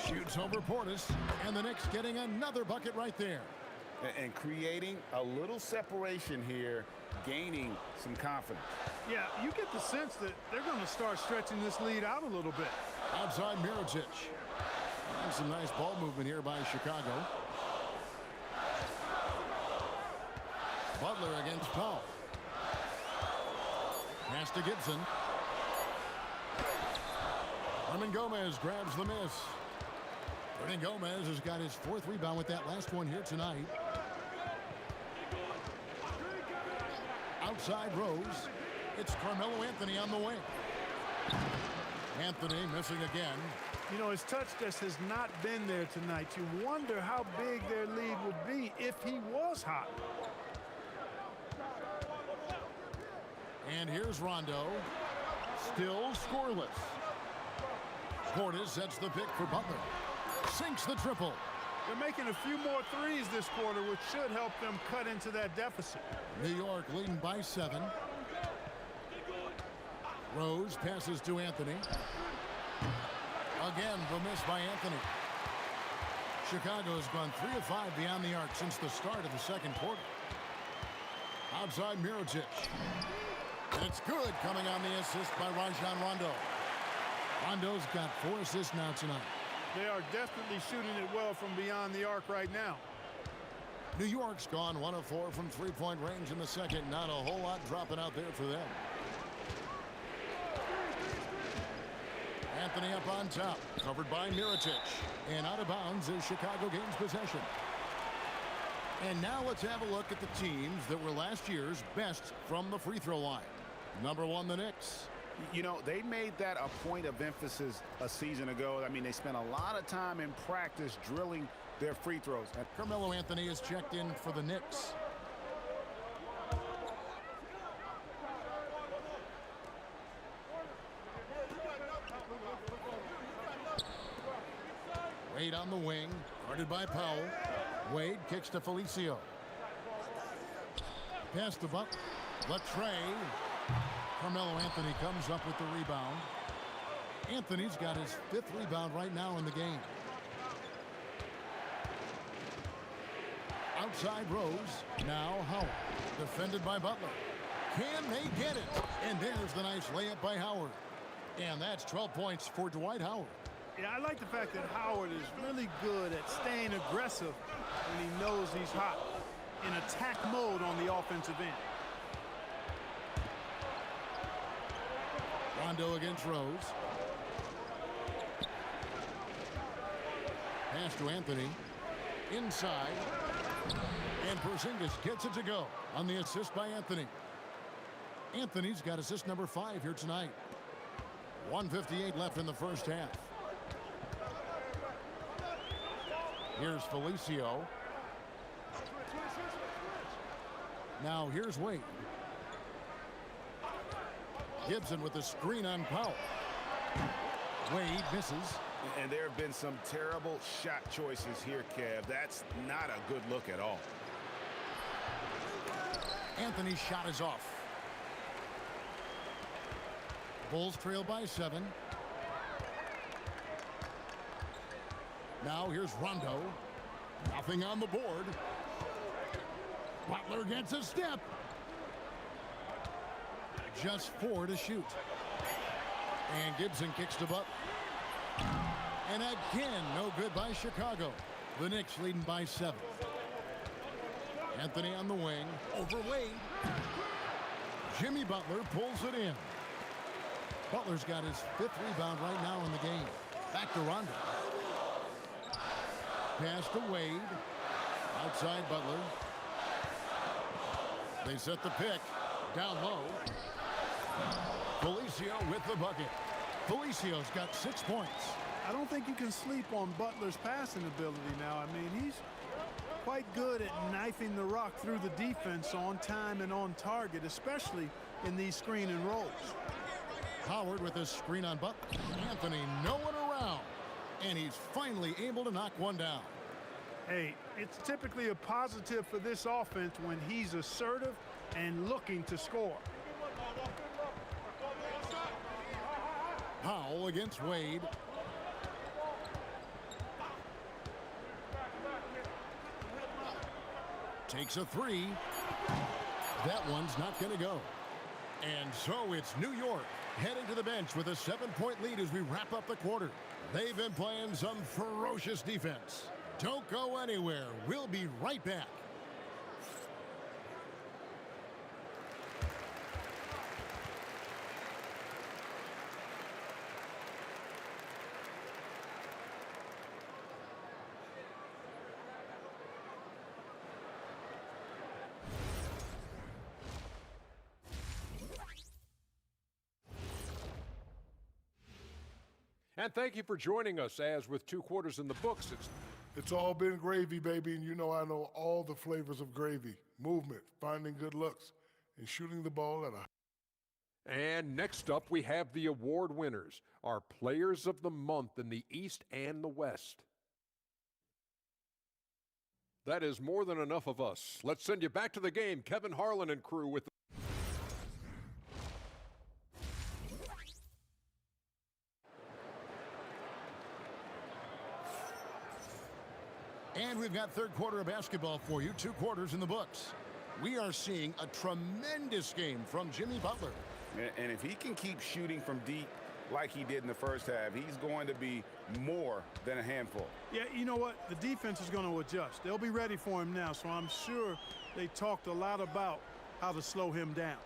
Shoots over Portis. And the Knicks getting another bucket right there. And creating a little separation here, gaining some confidence. Yeah, you get the sense that they're going to start stretching this lead out a little bit. Outside Mirotic. And some nice ball movement here by Chicago. Butler against Powell. Pass to Gibson. Hernan Gomez grabs the miss. Hernan Gomez has got his 4th rebound with that last one here tonight. Outside Rose. It's Carmelo Anthony on the wing. Anthony missing again. You know, his touch just has not been there tonight. You wonder how big their lead would be if he was hot. And here's Rondo. Still scoreless. Portis sets the pick for Butler. Sinks the triple. They're making a few more threes this quarter, which should help them cut into that deficit. New York leading by 7. Rose passes to Anthony. Again, the miss by Anthony. Chicago has gone 3 of 5 beyond the arc since the start of the 2nd quarter. Outside Mirotic. And it's good, coming on the assist by Rajon Rondo. Rondo's got 4 assists now tonight. They are definitely shooting it well from beyond the arc right now. New York's gone 1 of 4 from 3-point range in the 2nd. Not a whole lot dropping out there for them. Anthony up on top, covered by Mirotic. And out of bounds as Chicago gains possession. And now let's have a look at the teams that were last year's best from the free throw line. Number 1, the Knicks. You know, they made that a point of emphasis a season ago. I mean, they spent a lot of time in practice drilling their free throws. Carmelo Anthony is checked in for the Knicks. Wade on the wing, guarded by Powell. Wade kicks to Felicio. Pass to Buck. Latrey. Carmelo Anthony comes up with the rebound. Anthony's got his 5th rebound right now in the game. Outside Rose. Now Howard. Defended by Butler. Can they get it? And there's the nice layup by Howard. And that's 12 points for Dwight Howard. Yeah, I like the fact that Howard is really good at staying aggressive when he knows he's hot, in attack mode on the offensive end. Rondo against Rose. Pass to Anthony. Inside. And Porzingis gets it to go on the assist by Anthony. Anthony's got assist number 5 here tonight. 1:58 left in the first half. Here's Felicio. Now here's Wade. Gibson with the screen on Powell. Wade misses. And there have been some terrible shot choices here, Kev. That's not a good look at all. Anthony's shot is off. Bulls trail by 7. Now here's Rondo. Nothing on the board. Butler gets a step. Just 4 to shoot. And Gibson kicks to Butler. And again, no good by Chicago. The Knicks leading by 7. Anthony on the wing. Over Wade. Jimmy Butler pulls it in. Butler's got his 5th rebound right now in the game. Back to Rondo. Pass to Wade. Outside Butler. They set the pick. Down low. Felicio with the bucket. Felicio's got 6 points. I don't think you can sleep on Butler's passing ability now. I mean, he's quite good at knifing the rock through the defense on time and on target, especially in these screen and rolls. Howard with a screen on Butler. Anthony, no one around. And he's finally able to knock one down. Hey, it's typically a positive for this offense when he's assertive and looking to score. Powell against Wade. Takes a 3. That one's not going to go. And so it's New York heading to the bench with a 7-point lead as we wrap up the quarter. They've been playing some ferocious defense. Don't go anywhere. We'll be right back. And thank you for joining us. As with 2 quarters in the books, It's all been gravy, baby, and you know I know all the flavors of gravy. Movement, finding good looks, and shooting the ball at a... And next up, we have the award winners, our Players of the Month in the East and the West. That is more than enough of us. Let's send you back to the game. Kevin Harlan and crew with And we've got 3rd quarter of basketball for you. 2 quarters in the books. We are seeing a tremendous game from Jimmy Butler. And if he can keep shooting from deep like he did in the first half, he's going to be more than a handful. Yeah, you know what? The defense is going to adjust. They'll be ready for him now, so I'm sure they talked a lot about how to slow him down.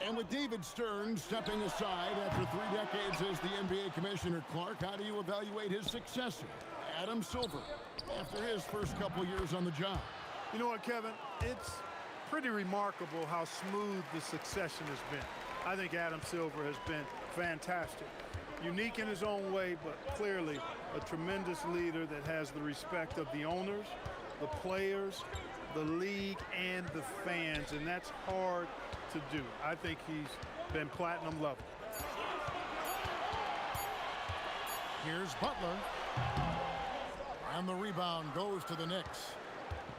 And with David Stern stepping aside after 3 decades as the NBA commissioner, Clark, how do you evaluate his successor, Adam Silver, after his first couple years on the job? You know what, Kevin? It's pretty remarkable how smooth the succession has been. I think Adam Silver has been fantastic. Unique in his own way, but clearly a tremendous leader that has the respect of the owners, the players, the league, and the fans, and that's hard to do. I think he's been platinum level. Here's Butler. And the rebound goes to the Knicks.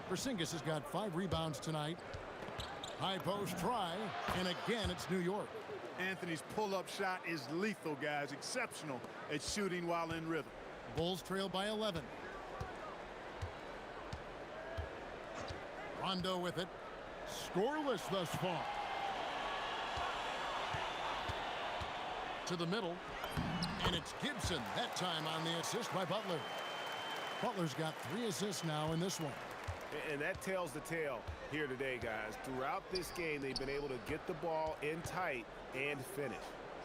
Porzingis has got 5 rebounds tonight. High post try, and again it's New York. Anthony's pull-up shot is lethal, guys. Exceptional at shooting while in rhythm. Bulls trail by 11. Rondo with it. Scoreless thus far. To the middle. And it's Gibson, that time on the assist by Butler. Butler's got 3 assists now in this one. And that tells the tale here today, guys. Throughout this game, they've been able to get the ball in tight and finish.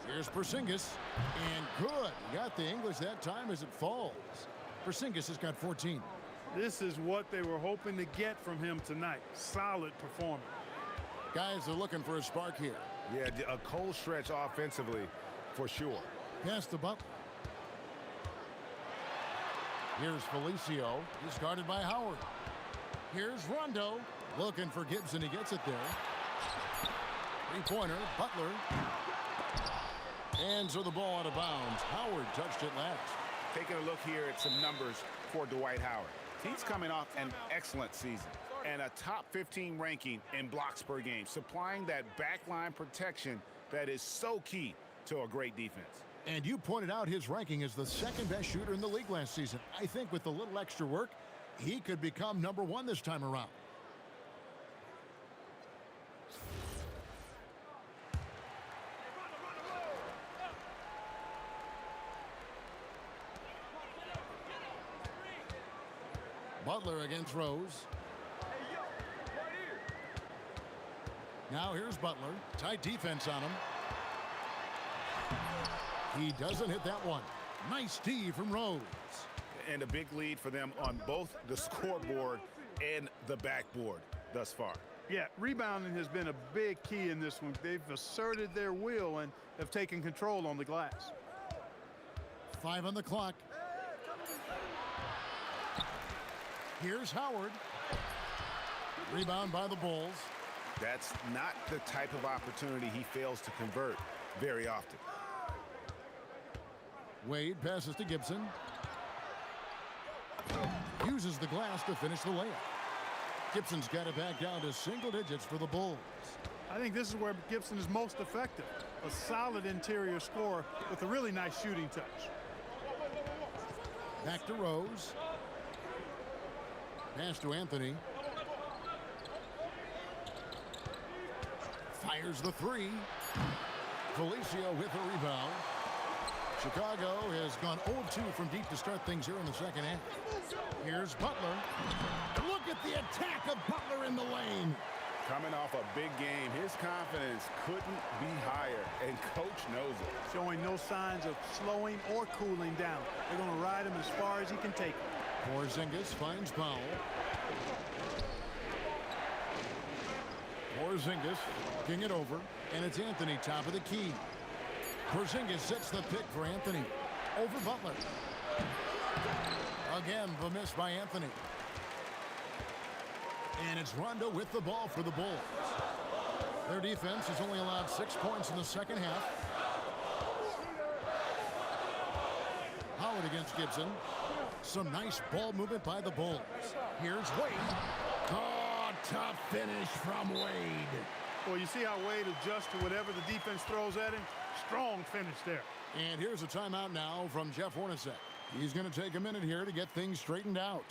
Here's Porzingis. And good. He got the English that time as it falls. Porzingis has got 14. This is what they were hoping to get from him tonight. Solid performance. Guys are looking for a spark here. Yeah, a cold stretch offensively for sure. Pass to Butler. Here's Felicio. He's guarded by Howard. Here's Rondo. Looking for Gibson. He gets it there. Three-pointer. Butler. Hands of the ball out of bounds. Howard touched it last. Taking a look here at some numbers for Dwight Howard. He's coming off an excellent season and a top 15 ranking in blocks per game, supplying that backline protection that is so key to a great defense. And you pointed out his ranking as the second best shooter in the league last season. I think with a little extra work, he could become #1 this time around. Butler against Rose. Now here's Butler. Tight defense on him. He doesn't hit that one. Nice D from Rose. And a big lead for them on both the scoreboard and the backboard thus far. Yeah, rebounding has been a big key in this one. They've asserted their will and have taken control on the glass. 5 on the clock. Here's Howard. Rebound by the Bulls. That's not the type of opportunity he fails to convert very often. Wade passes to Gibson. Uses the glass to finish the layup. Gibson's got it back down to single digits for the Bulls. I think this is where Gibson is most effective. A solid interior scorer with a really nice shooting touch. Back to Rose. Pass to Anthony. Fires the three. Felicio with the rebound. Chicago has gone 0-2 from deep to start things here in the second half. Here's Butler. Look at the attack of Butler in the lane. Coming off a big game, his confidence couldn't be higher, and coach knows it. Showing no signs of slowing or cooling down. They're going to ride him as far as he can take him. Porzingis finds Powell. Porzingis king it over, and it's Anthony top of the key. Porzingis sets the pick for Anthony. Over Butler. Again, the miss by Anthony. And it's Rondo with the ball for the Bulls. Their defense has only allowed 6 points in the second half. Howard against Gibson. Some nice ball movement by the Bulls. Here's Wade. Oh, tough finish from Wade. Well, you see how Wade adjusts to whatever the defense throws at him? Strong finish there. And here's a timeout now from Jeff Hornacek. He's going to take a minute here to get things straightened out.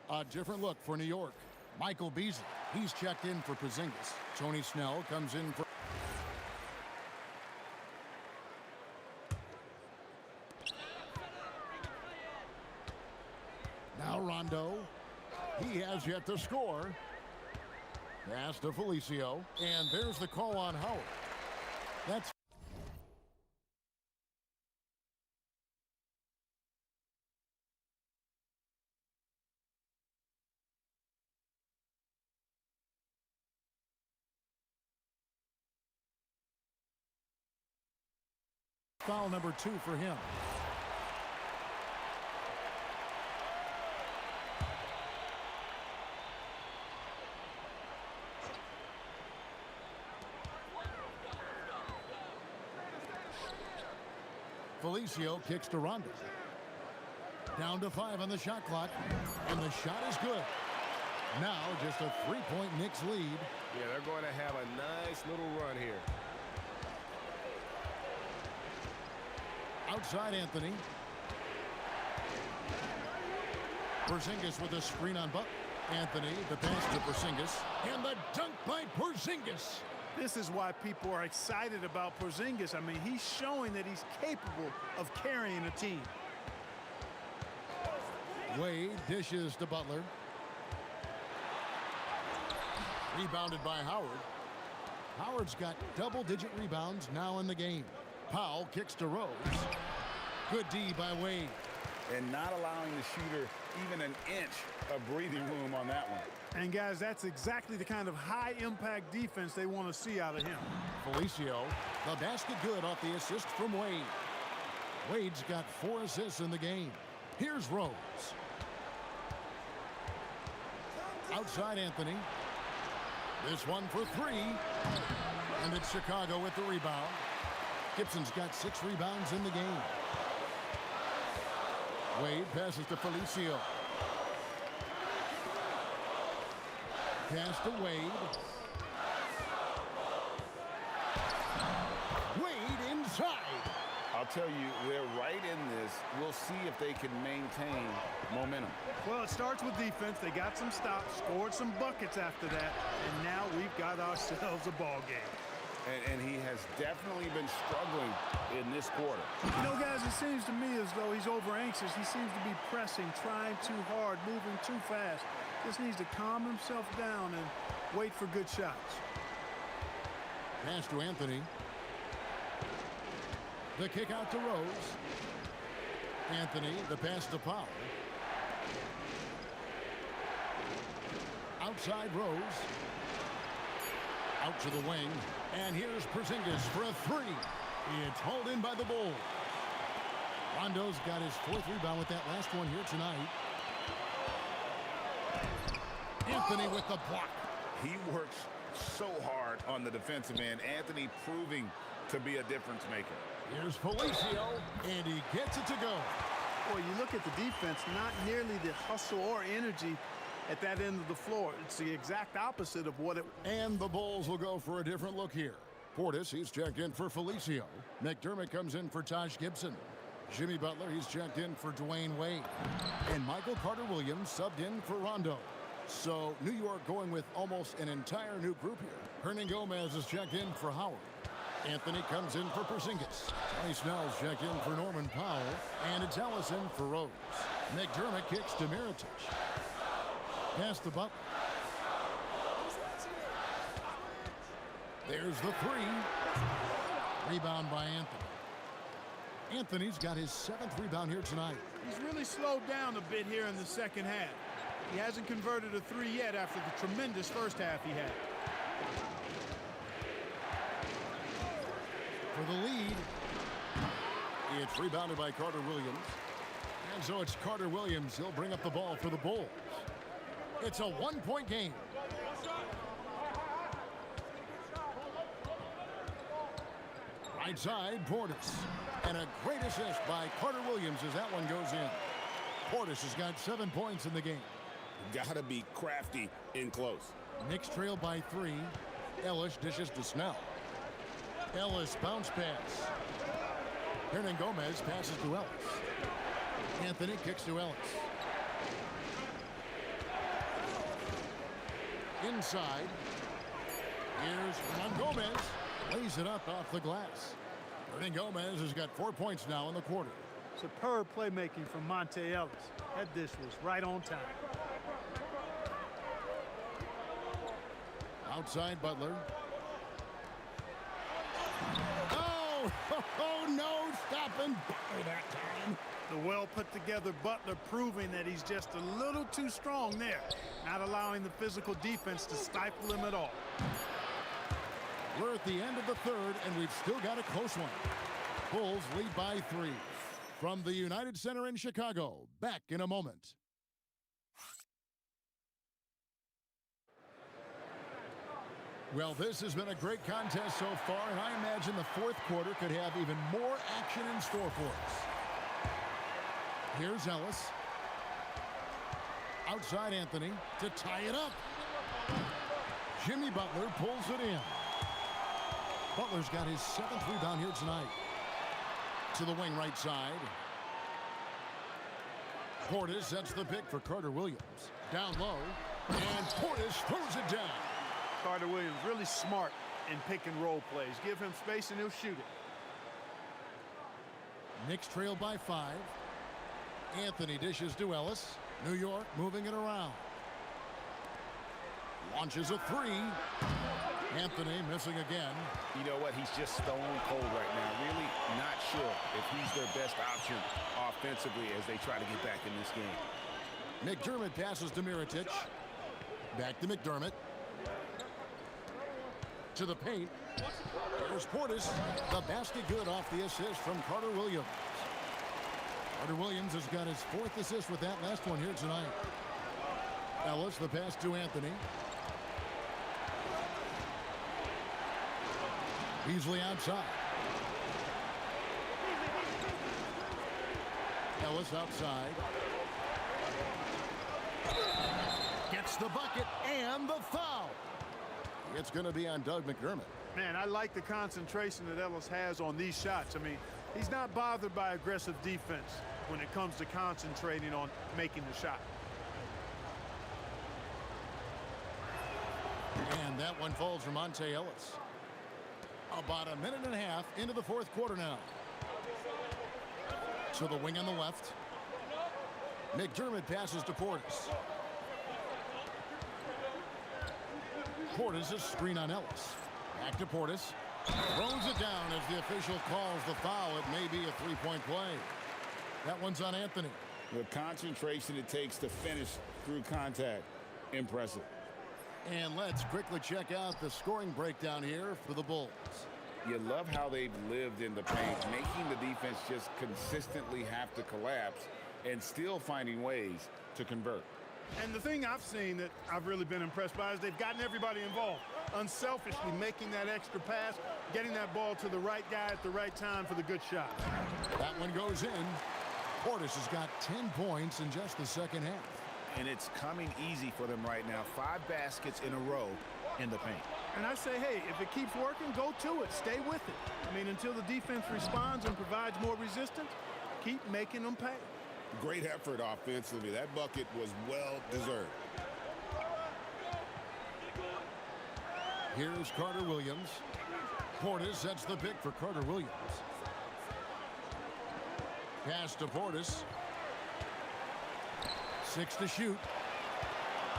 A different look for New York. Michael Beasley, he's checked in for Porzingis. Tony Snell comes in for... Now Rondo. He has yet to score. Pass to Felicio. And there's the call on Howard. That's... Foul number 2 for him. Felicio kicks to Rondo. Down to 5 on the shot clock, and the shot is good. Now just a 3-point Knicks lead. Yeah, they're going to have a nice little run here. Outside Anthony. Porzingis with a screen on Butler. Anthony, the pass to Porzingis. And the dunk by Porzingis. This is why people are excited about Porzingis. I mean, he's showing that he's capable of carrying a team. Wade dishes to Butler. Rebounded by Howard. Howard's got double-digit rebounds now in the game. Powell kicks to Rose. Good D by Wade. And not allowing the shooter even an inch of breathing room on that one. And guys, that's exactly the kind of high-impact defense they want to see out of him. Felicio, the basket good off the assist from Wade. Wade's got 4 assists in the game. Here's Rose. Outside Anthony. This one for 3. And it's Chicago with the rebound. Gibson's got 6 rebounds in the game. Wade passes to Felicio. Pass to Wade. Wade inside. I'll tell you, they're right in this. We'll see if they can maintain momentum. Well, it starts with defense. They got some stops, scored some buckets after that, and now we've got ourselves a ball game. And he has definitely been struggling in this quarter. You know, guys, it seems to me as though he's over-anxious. He seems to be pressing, trying too hard, moving too fast. Just needs to calm himself down and wait for good shots. Pass to Anthony. The kick out to Rose. Anthony, the pass to Powell. Outside Rose. Out to the wing. And here's Porzingis for a 3. It's hauled in by the Bulls. Rondo's got his 4th rebound with that last one here tonight. Anthony with the block. He works so hard on the defensive end. Anthony proving to be a difference maker. Here's Felicio, and he gets it to go. Boy, you look at the defense, not nearly the hustle or energy at that end of the floor. It's the exact opposite of what it... And the Bulls will go for a different look here. Portis, he's checked in for Felicio. McDermott comes in for Taj Gibson. Jimmy Butler, he's checked in for Dwayne Wade. And Michael Carter-Williams subbed in for Rondo. So New York going with almost an entire new group here. Hernan Gomez is checked in for Howard. Anthony comes in for Porzingis. Tony Snell's checked in for Norman Powell. And it's Ellison for Rose. McDermott kicks to Mirotic. Pass to Butler. There's the 3. Rebound by Anthony. Anthony's got his 7th rebound here tonight. He's really slowed down a bit here in the second half. He hasn't converted a 3 yet after the tremendous first half he had. For the lead, it's rebounded by Carter-Williams. And so it's Carter-Williams. He'll bring up the ball for the Bulls. It's a 1-point game. Right side, Portis. And a great assist by Carter-Williams as that one goes in. Portis has got 7 points in the game. Gotta be crafty in close. Knicks trail by 3. Ellis dishes to Snell. Ellis bounce pass. Hernan Gomez passes to Ellis. Anthony kicks to Ellis. Inside. Here's Hernan Gomez. Lays it up off the glass. Hernan Gomez has got 4 points now in the quarter. Superb playmaking from Monte Ellis. That dish was right on time. Outside Butler. Oh, no, stopping Butler that time. The well put together Butler proving that he's just a little too strong there, not allowing the physical defense to stifle him at all. We're at the end of the third, and we've still got a close one. Bulls lead by 3. From the United Center in Chicago, back in a moment. Well, this has been a great contest so far, and I imagine the fourth quarter could have even more action in store for us. Here's Ellis. Outside Anthony to tie it up. Jimmy Butler pulls it in. Butler's got his 7th rebound here tonight. To the wing right side. Portis sets the pick for Carter-Williams. Down low, and Portis throws it down. Carter-Williams really smart in pick and roll plays. Give him space and he'll shoot it. Knicks trail by 5. Anthony dishes to Ellis. New York moving it around. Launches a three. Anthony missing again. You know what? He's just stone cold right now. Really not sure if he's their best option offensively as they try to get back in this game. McDermott passes to Mirotic. Back to McDermott. To the paint. There's Portis. The basket good off the assist from Carter Williams. Carter Williams has got his 4th assist with that last one here tonight. Ellis, the pass to Anthony. Beasley outside. Ellis outside. Gets the bucket and the foul. It's going to be on Doug McDermott. Man, I like the concentration that Ellis has on these shots. I mean, he's not bothered by aggressive defense when it comes to concentrating on making the shot. And that one falls for Monte Ellis. About a minute and a half into the 4th quarter now. To the wing on the left. McDermott passes to Portis. Portis is screen on Ellis. Back to Portis. Throws it down as the official calls the foul. It may be a 3-point play. That one's on Anthony. The concentration it takes to finish through contact. Impressive. And let's quickly check out the scoring breakdown here for the Bulls. You love how they've lived in the paint, making the defense just consistently have to collapse and still finding ways to convert. And the thing I've seen that I've really been impressed by is they've gotten everybody involved. Unselfishly making that extra pass, getting that ball to the right guy at the right time for the good shot. That one goes in. Portis has got 10 points in just the second half. And it's coming easy for them right now. 5 baskets in a row in the paint. And I say, hey, if it keeps working, go to it. Stay with it. I mean, until the defense responds and provides more resistance, keep making them pay. Great effort offensively. That bucket was well deserved. Here's Carter Williams. Portis sets the pick for Carter Williams. Pass to Portis. 6 to shoot.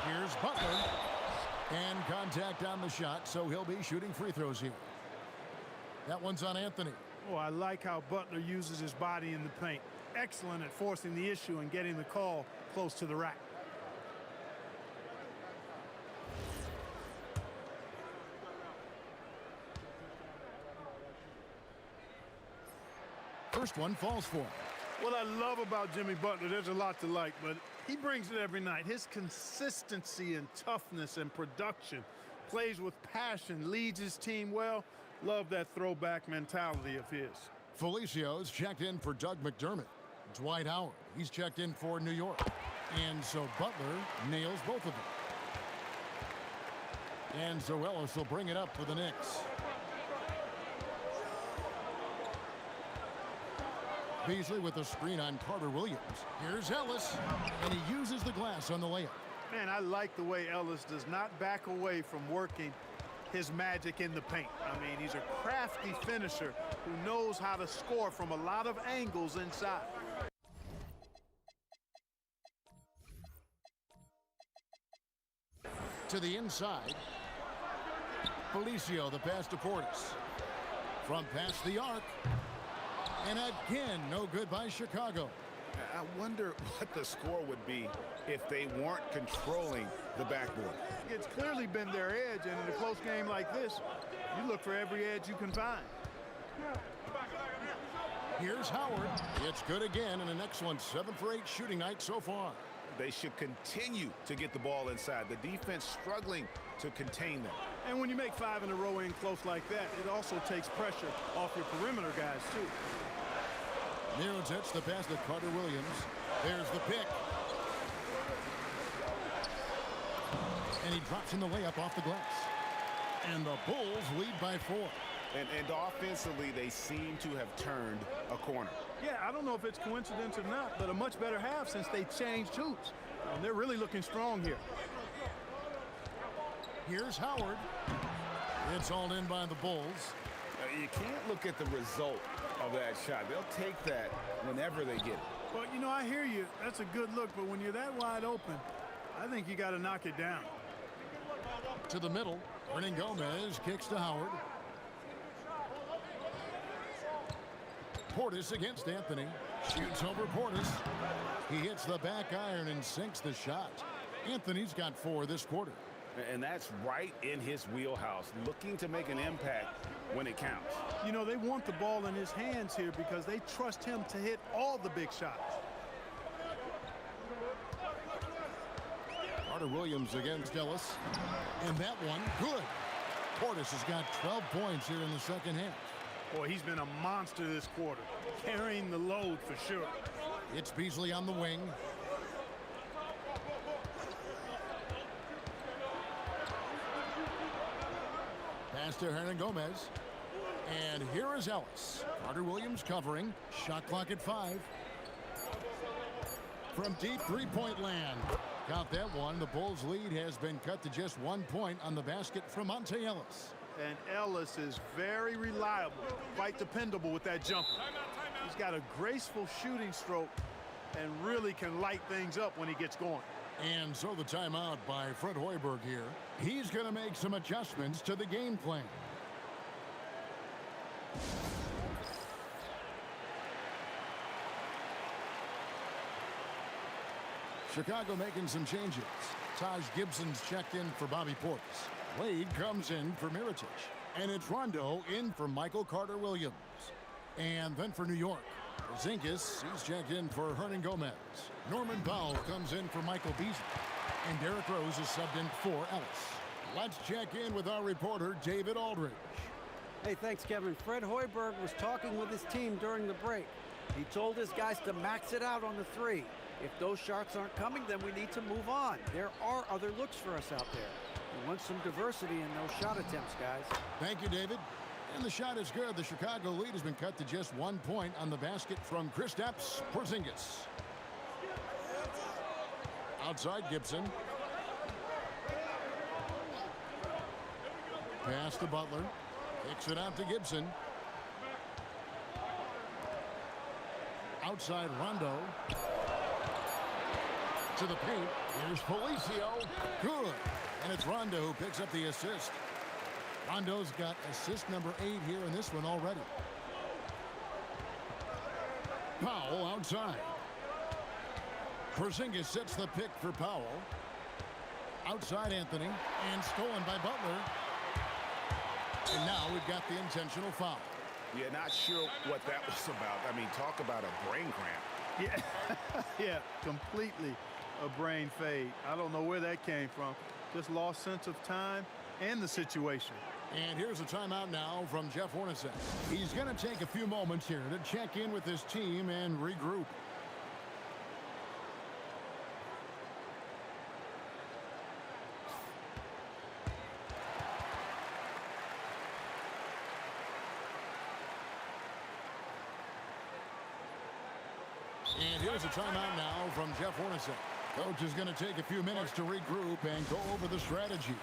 Here's Butler. And contact on the shot, so he'll be shooting free throws here. That one's on Anthony. Oh, I like how Butler uses his body in the paint. Excellent at forcing the issue and getting the call close to the rack. First one falls for him. What I love about Jimmy Butler, there's a lot to like, but he brings it every night. His consistency and toughness and production, plays with passion, leads his team well. Love that throwback mentality of his. Felicio's checked in for Doug McDermott. Dwight Howard, he's checked in for New York. And so Butler nails both of them. And so Ellis will bring it up for the Knicks. Beasley with a screen on Carter Williams. Here's Ellis, and he uses the glass on the layup. Man, I like the way Ellis does not back away from working his magic in the paint. I mean, he's a crafty finisher who knows how to score from a lot of angles inside. To the inside. Felicio, the pass to Portis. From past the arc. And again, no good by Chicago. I wonder what the score would be if they weren't controlling the backboard. It's clearly been their edge, and in a close game like this, you look for every edge you can find. Here's Howard. It's good again, and an excellent 7 for 8 shooting night so far. They should continue to get the ball inside. The defense struggling to contain them. And when you make 5 in a row in close like that, it also takes pressure off your perimeter guys, too. Mirotic, the pass to Carter Williams. There's the pick. And he drops in the layup off the glass. And the Bulls lead by 4. And offensively, they seem to have turned a corner. Yeah, I don't know if it's coincidence or not, but a much better half since they changed hoops. And they're really looking strong here. Here's Howard. It's all in by the Bulls. You can't look at the result of that shot. They'll take that whenever they get it. Well, you know, I hear you. That's a good look, but when you're that wide open, I think you got to knock it down. To the middle. Gomez kicks to Howard. Portis against Anthony. Shoots over Portis. He hits the back iron and sinks the shot. Anthony's got 4 this quarter. And that's right in his wheelhouse, looking to make an impact when it counts. You know, they want the ball in his hands here because they trust him to hit all the big shots. Carter Williams against Ellis. And that one, good. Portis has got 12 points here in the second half. Boy, he's been a monster this quarter, carrying the load for sure. It's Beasley on the wing. Pass to Gomez. And here is Ellis. Carter Williams covering. Shot clock at 5. From deep three-point land. Count that one. The Bulls' lead has been cut to just 1 point on the basket from Monty Ellis. And Ellis is very reliable, quite dependable with that jumper. He's got a graceful shooting stroke and really can light things up when he gets going. And so the timeout by Fred Hoiberg here. He's going to make some adjustments to the game plan. Chicago making some changes. Taj Gibson's checked in for Bobby Portis. Wade comes in for Mirotic. And it's Rondo in for Michael Carter-Williams. And then for New York, Porzingis, he's checked in for Gomez. Norman Powell comes in for Michael Beasley. And Derrick Rose is subbed in for Ellis. Let's check in with our reporter, David Aldridge. Hey, thanks, Kevin. Fred Hoiberg was talking with his team during the break. He told his guys to max it out on the 3. If those shots aren't coming, then we need to move on. There are other looks for us out there. We want some diversity in those shot attempts, guys. Thank you, David. And the shot is good. The Chicago lead has been cut to just 1 point on the basket from Kristaps Porzingis. Outside Gibson. Pass to Butler. Kicks it out to Gibson. Outside Rondo. To the paint. Here's Felicio. Good. And it's Rondo who picks up the assist. Rondo's got assist number 8 here in this one already. Powell outside. Porzingis sets the pick for Powell. Outside Anthony. And stolen by Butler. And now we've got the intentional foul. Yeah, not sure what that was about. I mean, talk about a brain cramp. Yeah, yeah, completely a brain fade. I don't know where that came from. Just lost sense of time and the situation. And here's a timeout now from Jeff Hornacek. He's going to take a few moments here to check in with his team and regroup. And here's a timeout now from Jeff Hornacek. Coach is going to take a few minutes to regroup and go over the strategy.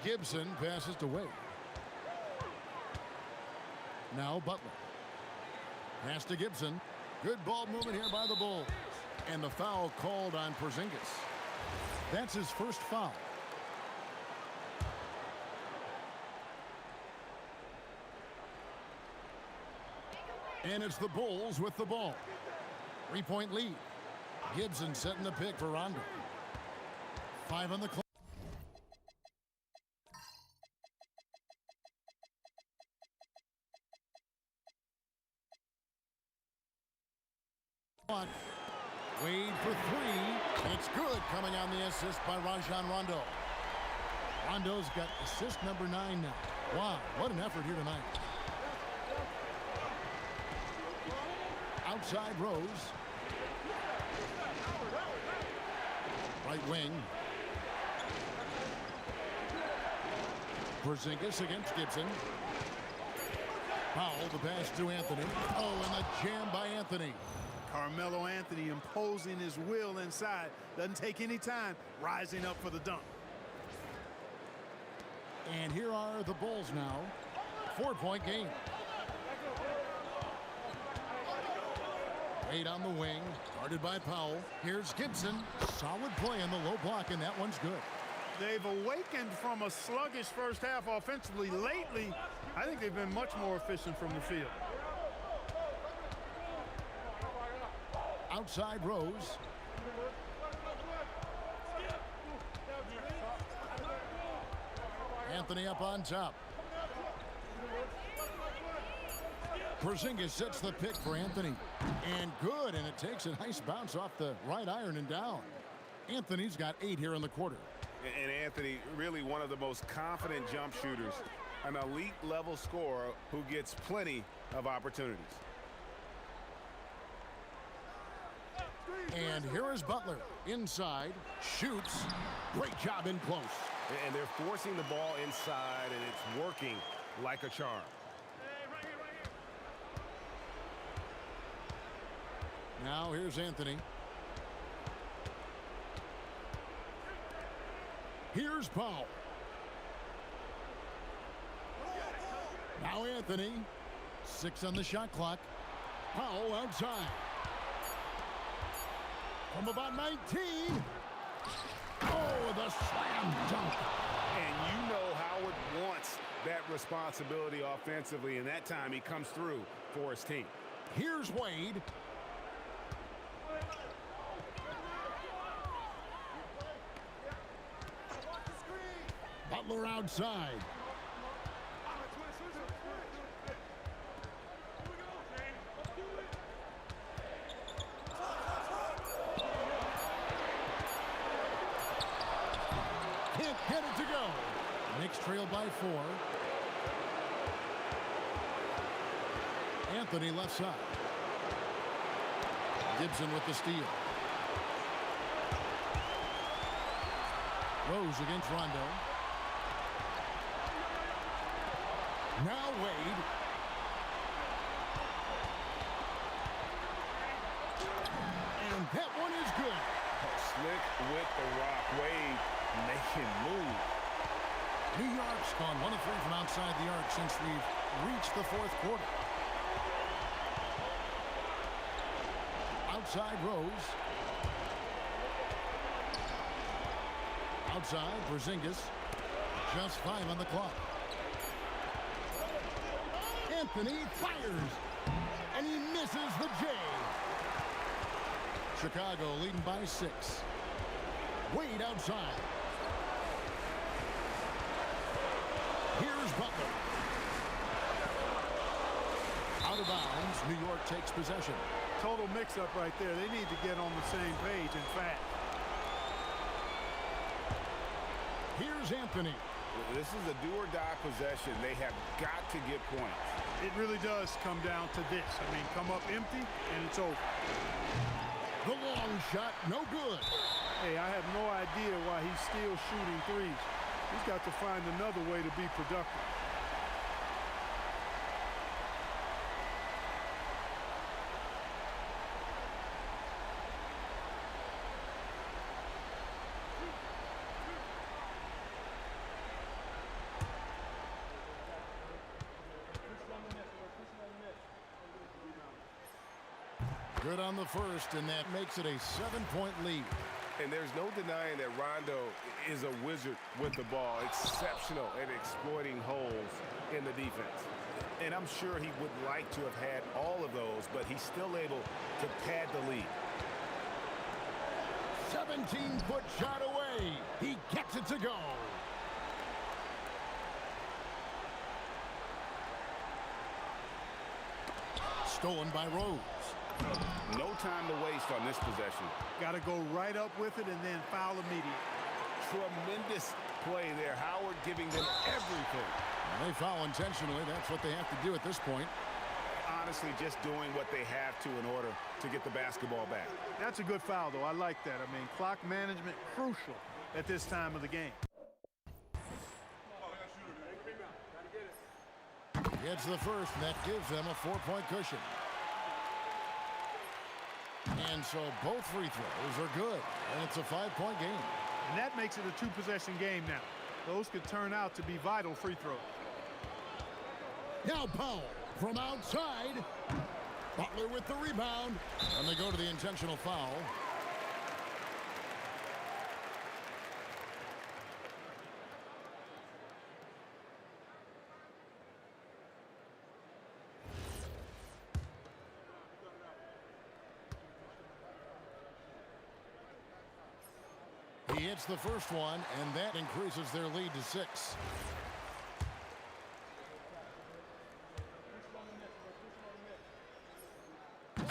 Gibson passes to Wade. Now Butler. Pass to Gibson. Good ball movement here by the Bulls. And the foul called on Porzingis. That's his first foul. And it's the Bulls with the ball. 3-point lead. Gibson setting the pick for Rondo. 5 on the clock. Wade for 3. It's good, coming on the assist by Rajon Rondo. Rondo's got assist number 9 now. Wow, what an effort here tonight. Outside Rose. Right wing. Porzingis against Gibson. Powell, the pass to Anthony. Oh, and the jam by Anthony. Carmelo Anthony imposing his will inside. Doesn't take any time, rising up for the dunk. And here are the Bulls now. 4-point game. Wade on the wing, guarded by Powell. Here's Gibson. Solid play in the low block, and that one's good. They've awakened from a sluggish first half offensively. Lately, I think they've been much more efficient from the field. Outside Rose. Anthony up on top. Porzingis sets the pick for Anthony. And good, and it takes a nice bounce off the right iron and down. Anthony's got 8 here in the quarter. And Anthony, really one of the most confident jump shooters, an elite level scorer who gets plenty of opportunities. And here is Butler. Inside, shoots. Great job in close. And they're forcing the ball inside, and it's working like a charm. Now here's Anthony. Here's Powell. Now Anthony. 6 on the shot clock. Powell outside. From about 19. Oh, the slam dunk. And you know Howard wants that responsibility offensively, and that time he comes through for his team. Here's Wade. Butler outside. Can't get it to go. Knicks trail by 4. Anthony left side. Gibson with the steal. Rose against Rondo. Now Wade. And that one is good. Slick with the rock. Wade making move. New York's gone 1 of 3 from outside the arc since we've reached the 4th quarter. Outside Rose. Outside Porzingis. Just 5 on the clock. Anthony fires, and he misses the J. Chicago leading by 6. Wade outside. Here's Butler. Out of bounds, New York takes possession. Total mix-up right there. They need to get on the same page, in fact. Here's Anthony. This is a do-or-die possession. They have got to get points. It really does come down to this. I mean, come up empty, and it's over. The long shot, no good. Hey, I have no idea why he's still shooting threes. He's got to find another way to be productive. Good on the first, and that makes it a 7-point lead. And there's no denying that Rondo is a wizard with the ball, exceptional at exploiting holes in the defense. And I'm sure he would like to have had all of those, but he's still able to pad the lead. 17-foot shot away. He gets it to go. Stolen by Rose. No time to waste on this possession. Got to go right up with it and then foul immediately. Tremendous play there. Howard giving them everything. They foul intentionally. That's what they have to do at this point. Honestly, just doing what they have to in order to get the basketball back. That's a good foul, though. I like that. I mean, clock management crucial at this time of the game. Gets the first, and that gives them a 4-point cushion. And so both free throws are good, and it's a 5-point game. And that makes it a 2-possession game now. those could turn out to be vital free throws. Now Powell from outside. Butler with the rebound. And they go to the intentional foul. He hits the first one, and that increases their lead to 6.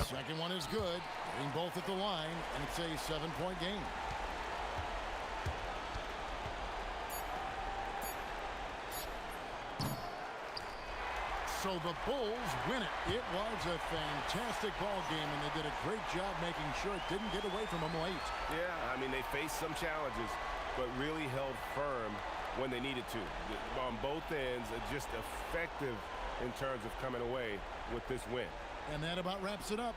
Second one is good. Getting both at the line, and it's a 7-point game. So the Bulls win it. It was a fantastic ball game, and they did a great job making sure it didn't get away from them late. Yeah, I mean, they faced some challenges, but really held firm when they needed to. On both ends, just effective in terms of coming away with this win. And that about wraps it up.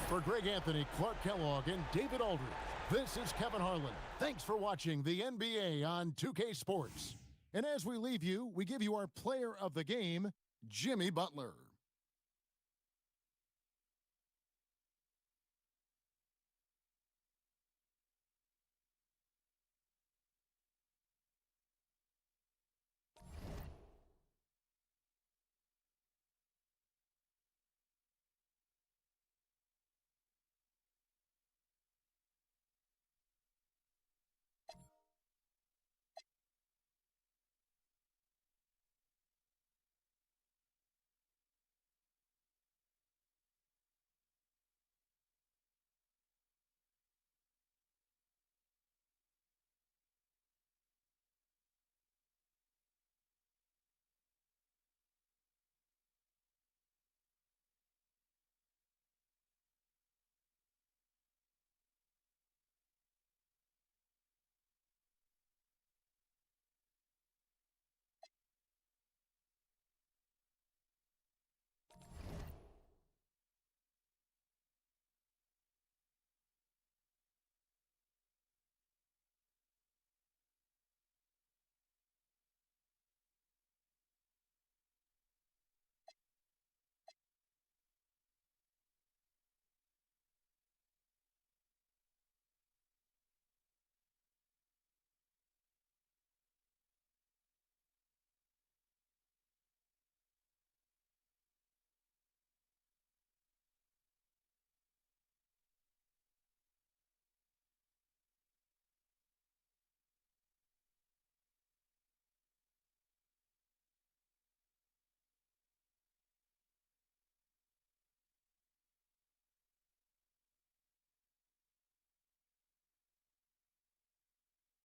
For Greg Anthony, Clark Kellogg, and David Aldridge, this is Kevin Harlan. Thanks for watching the NBA on 2K Sports. And as we leave you, we give you our player of the game, Jimmy Butler.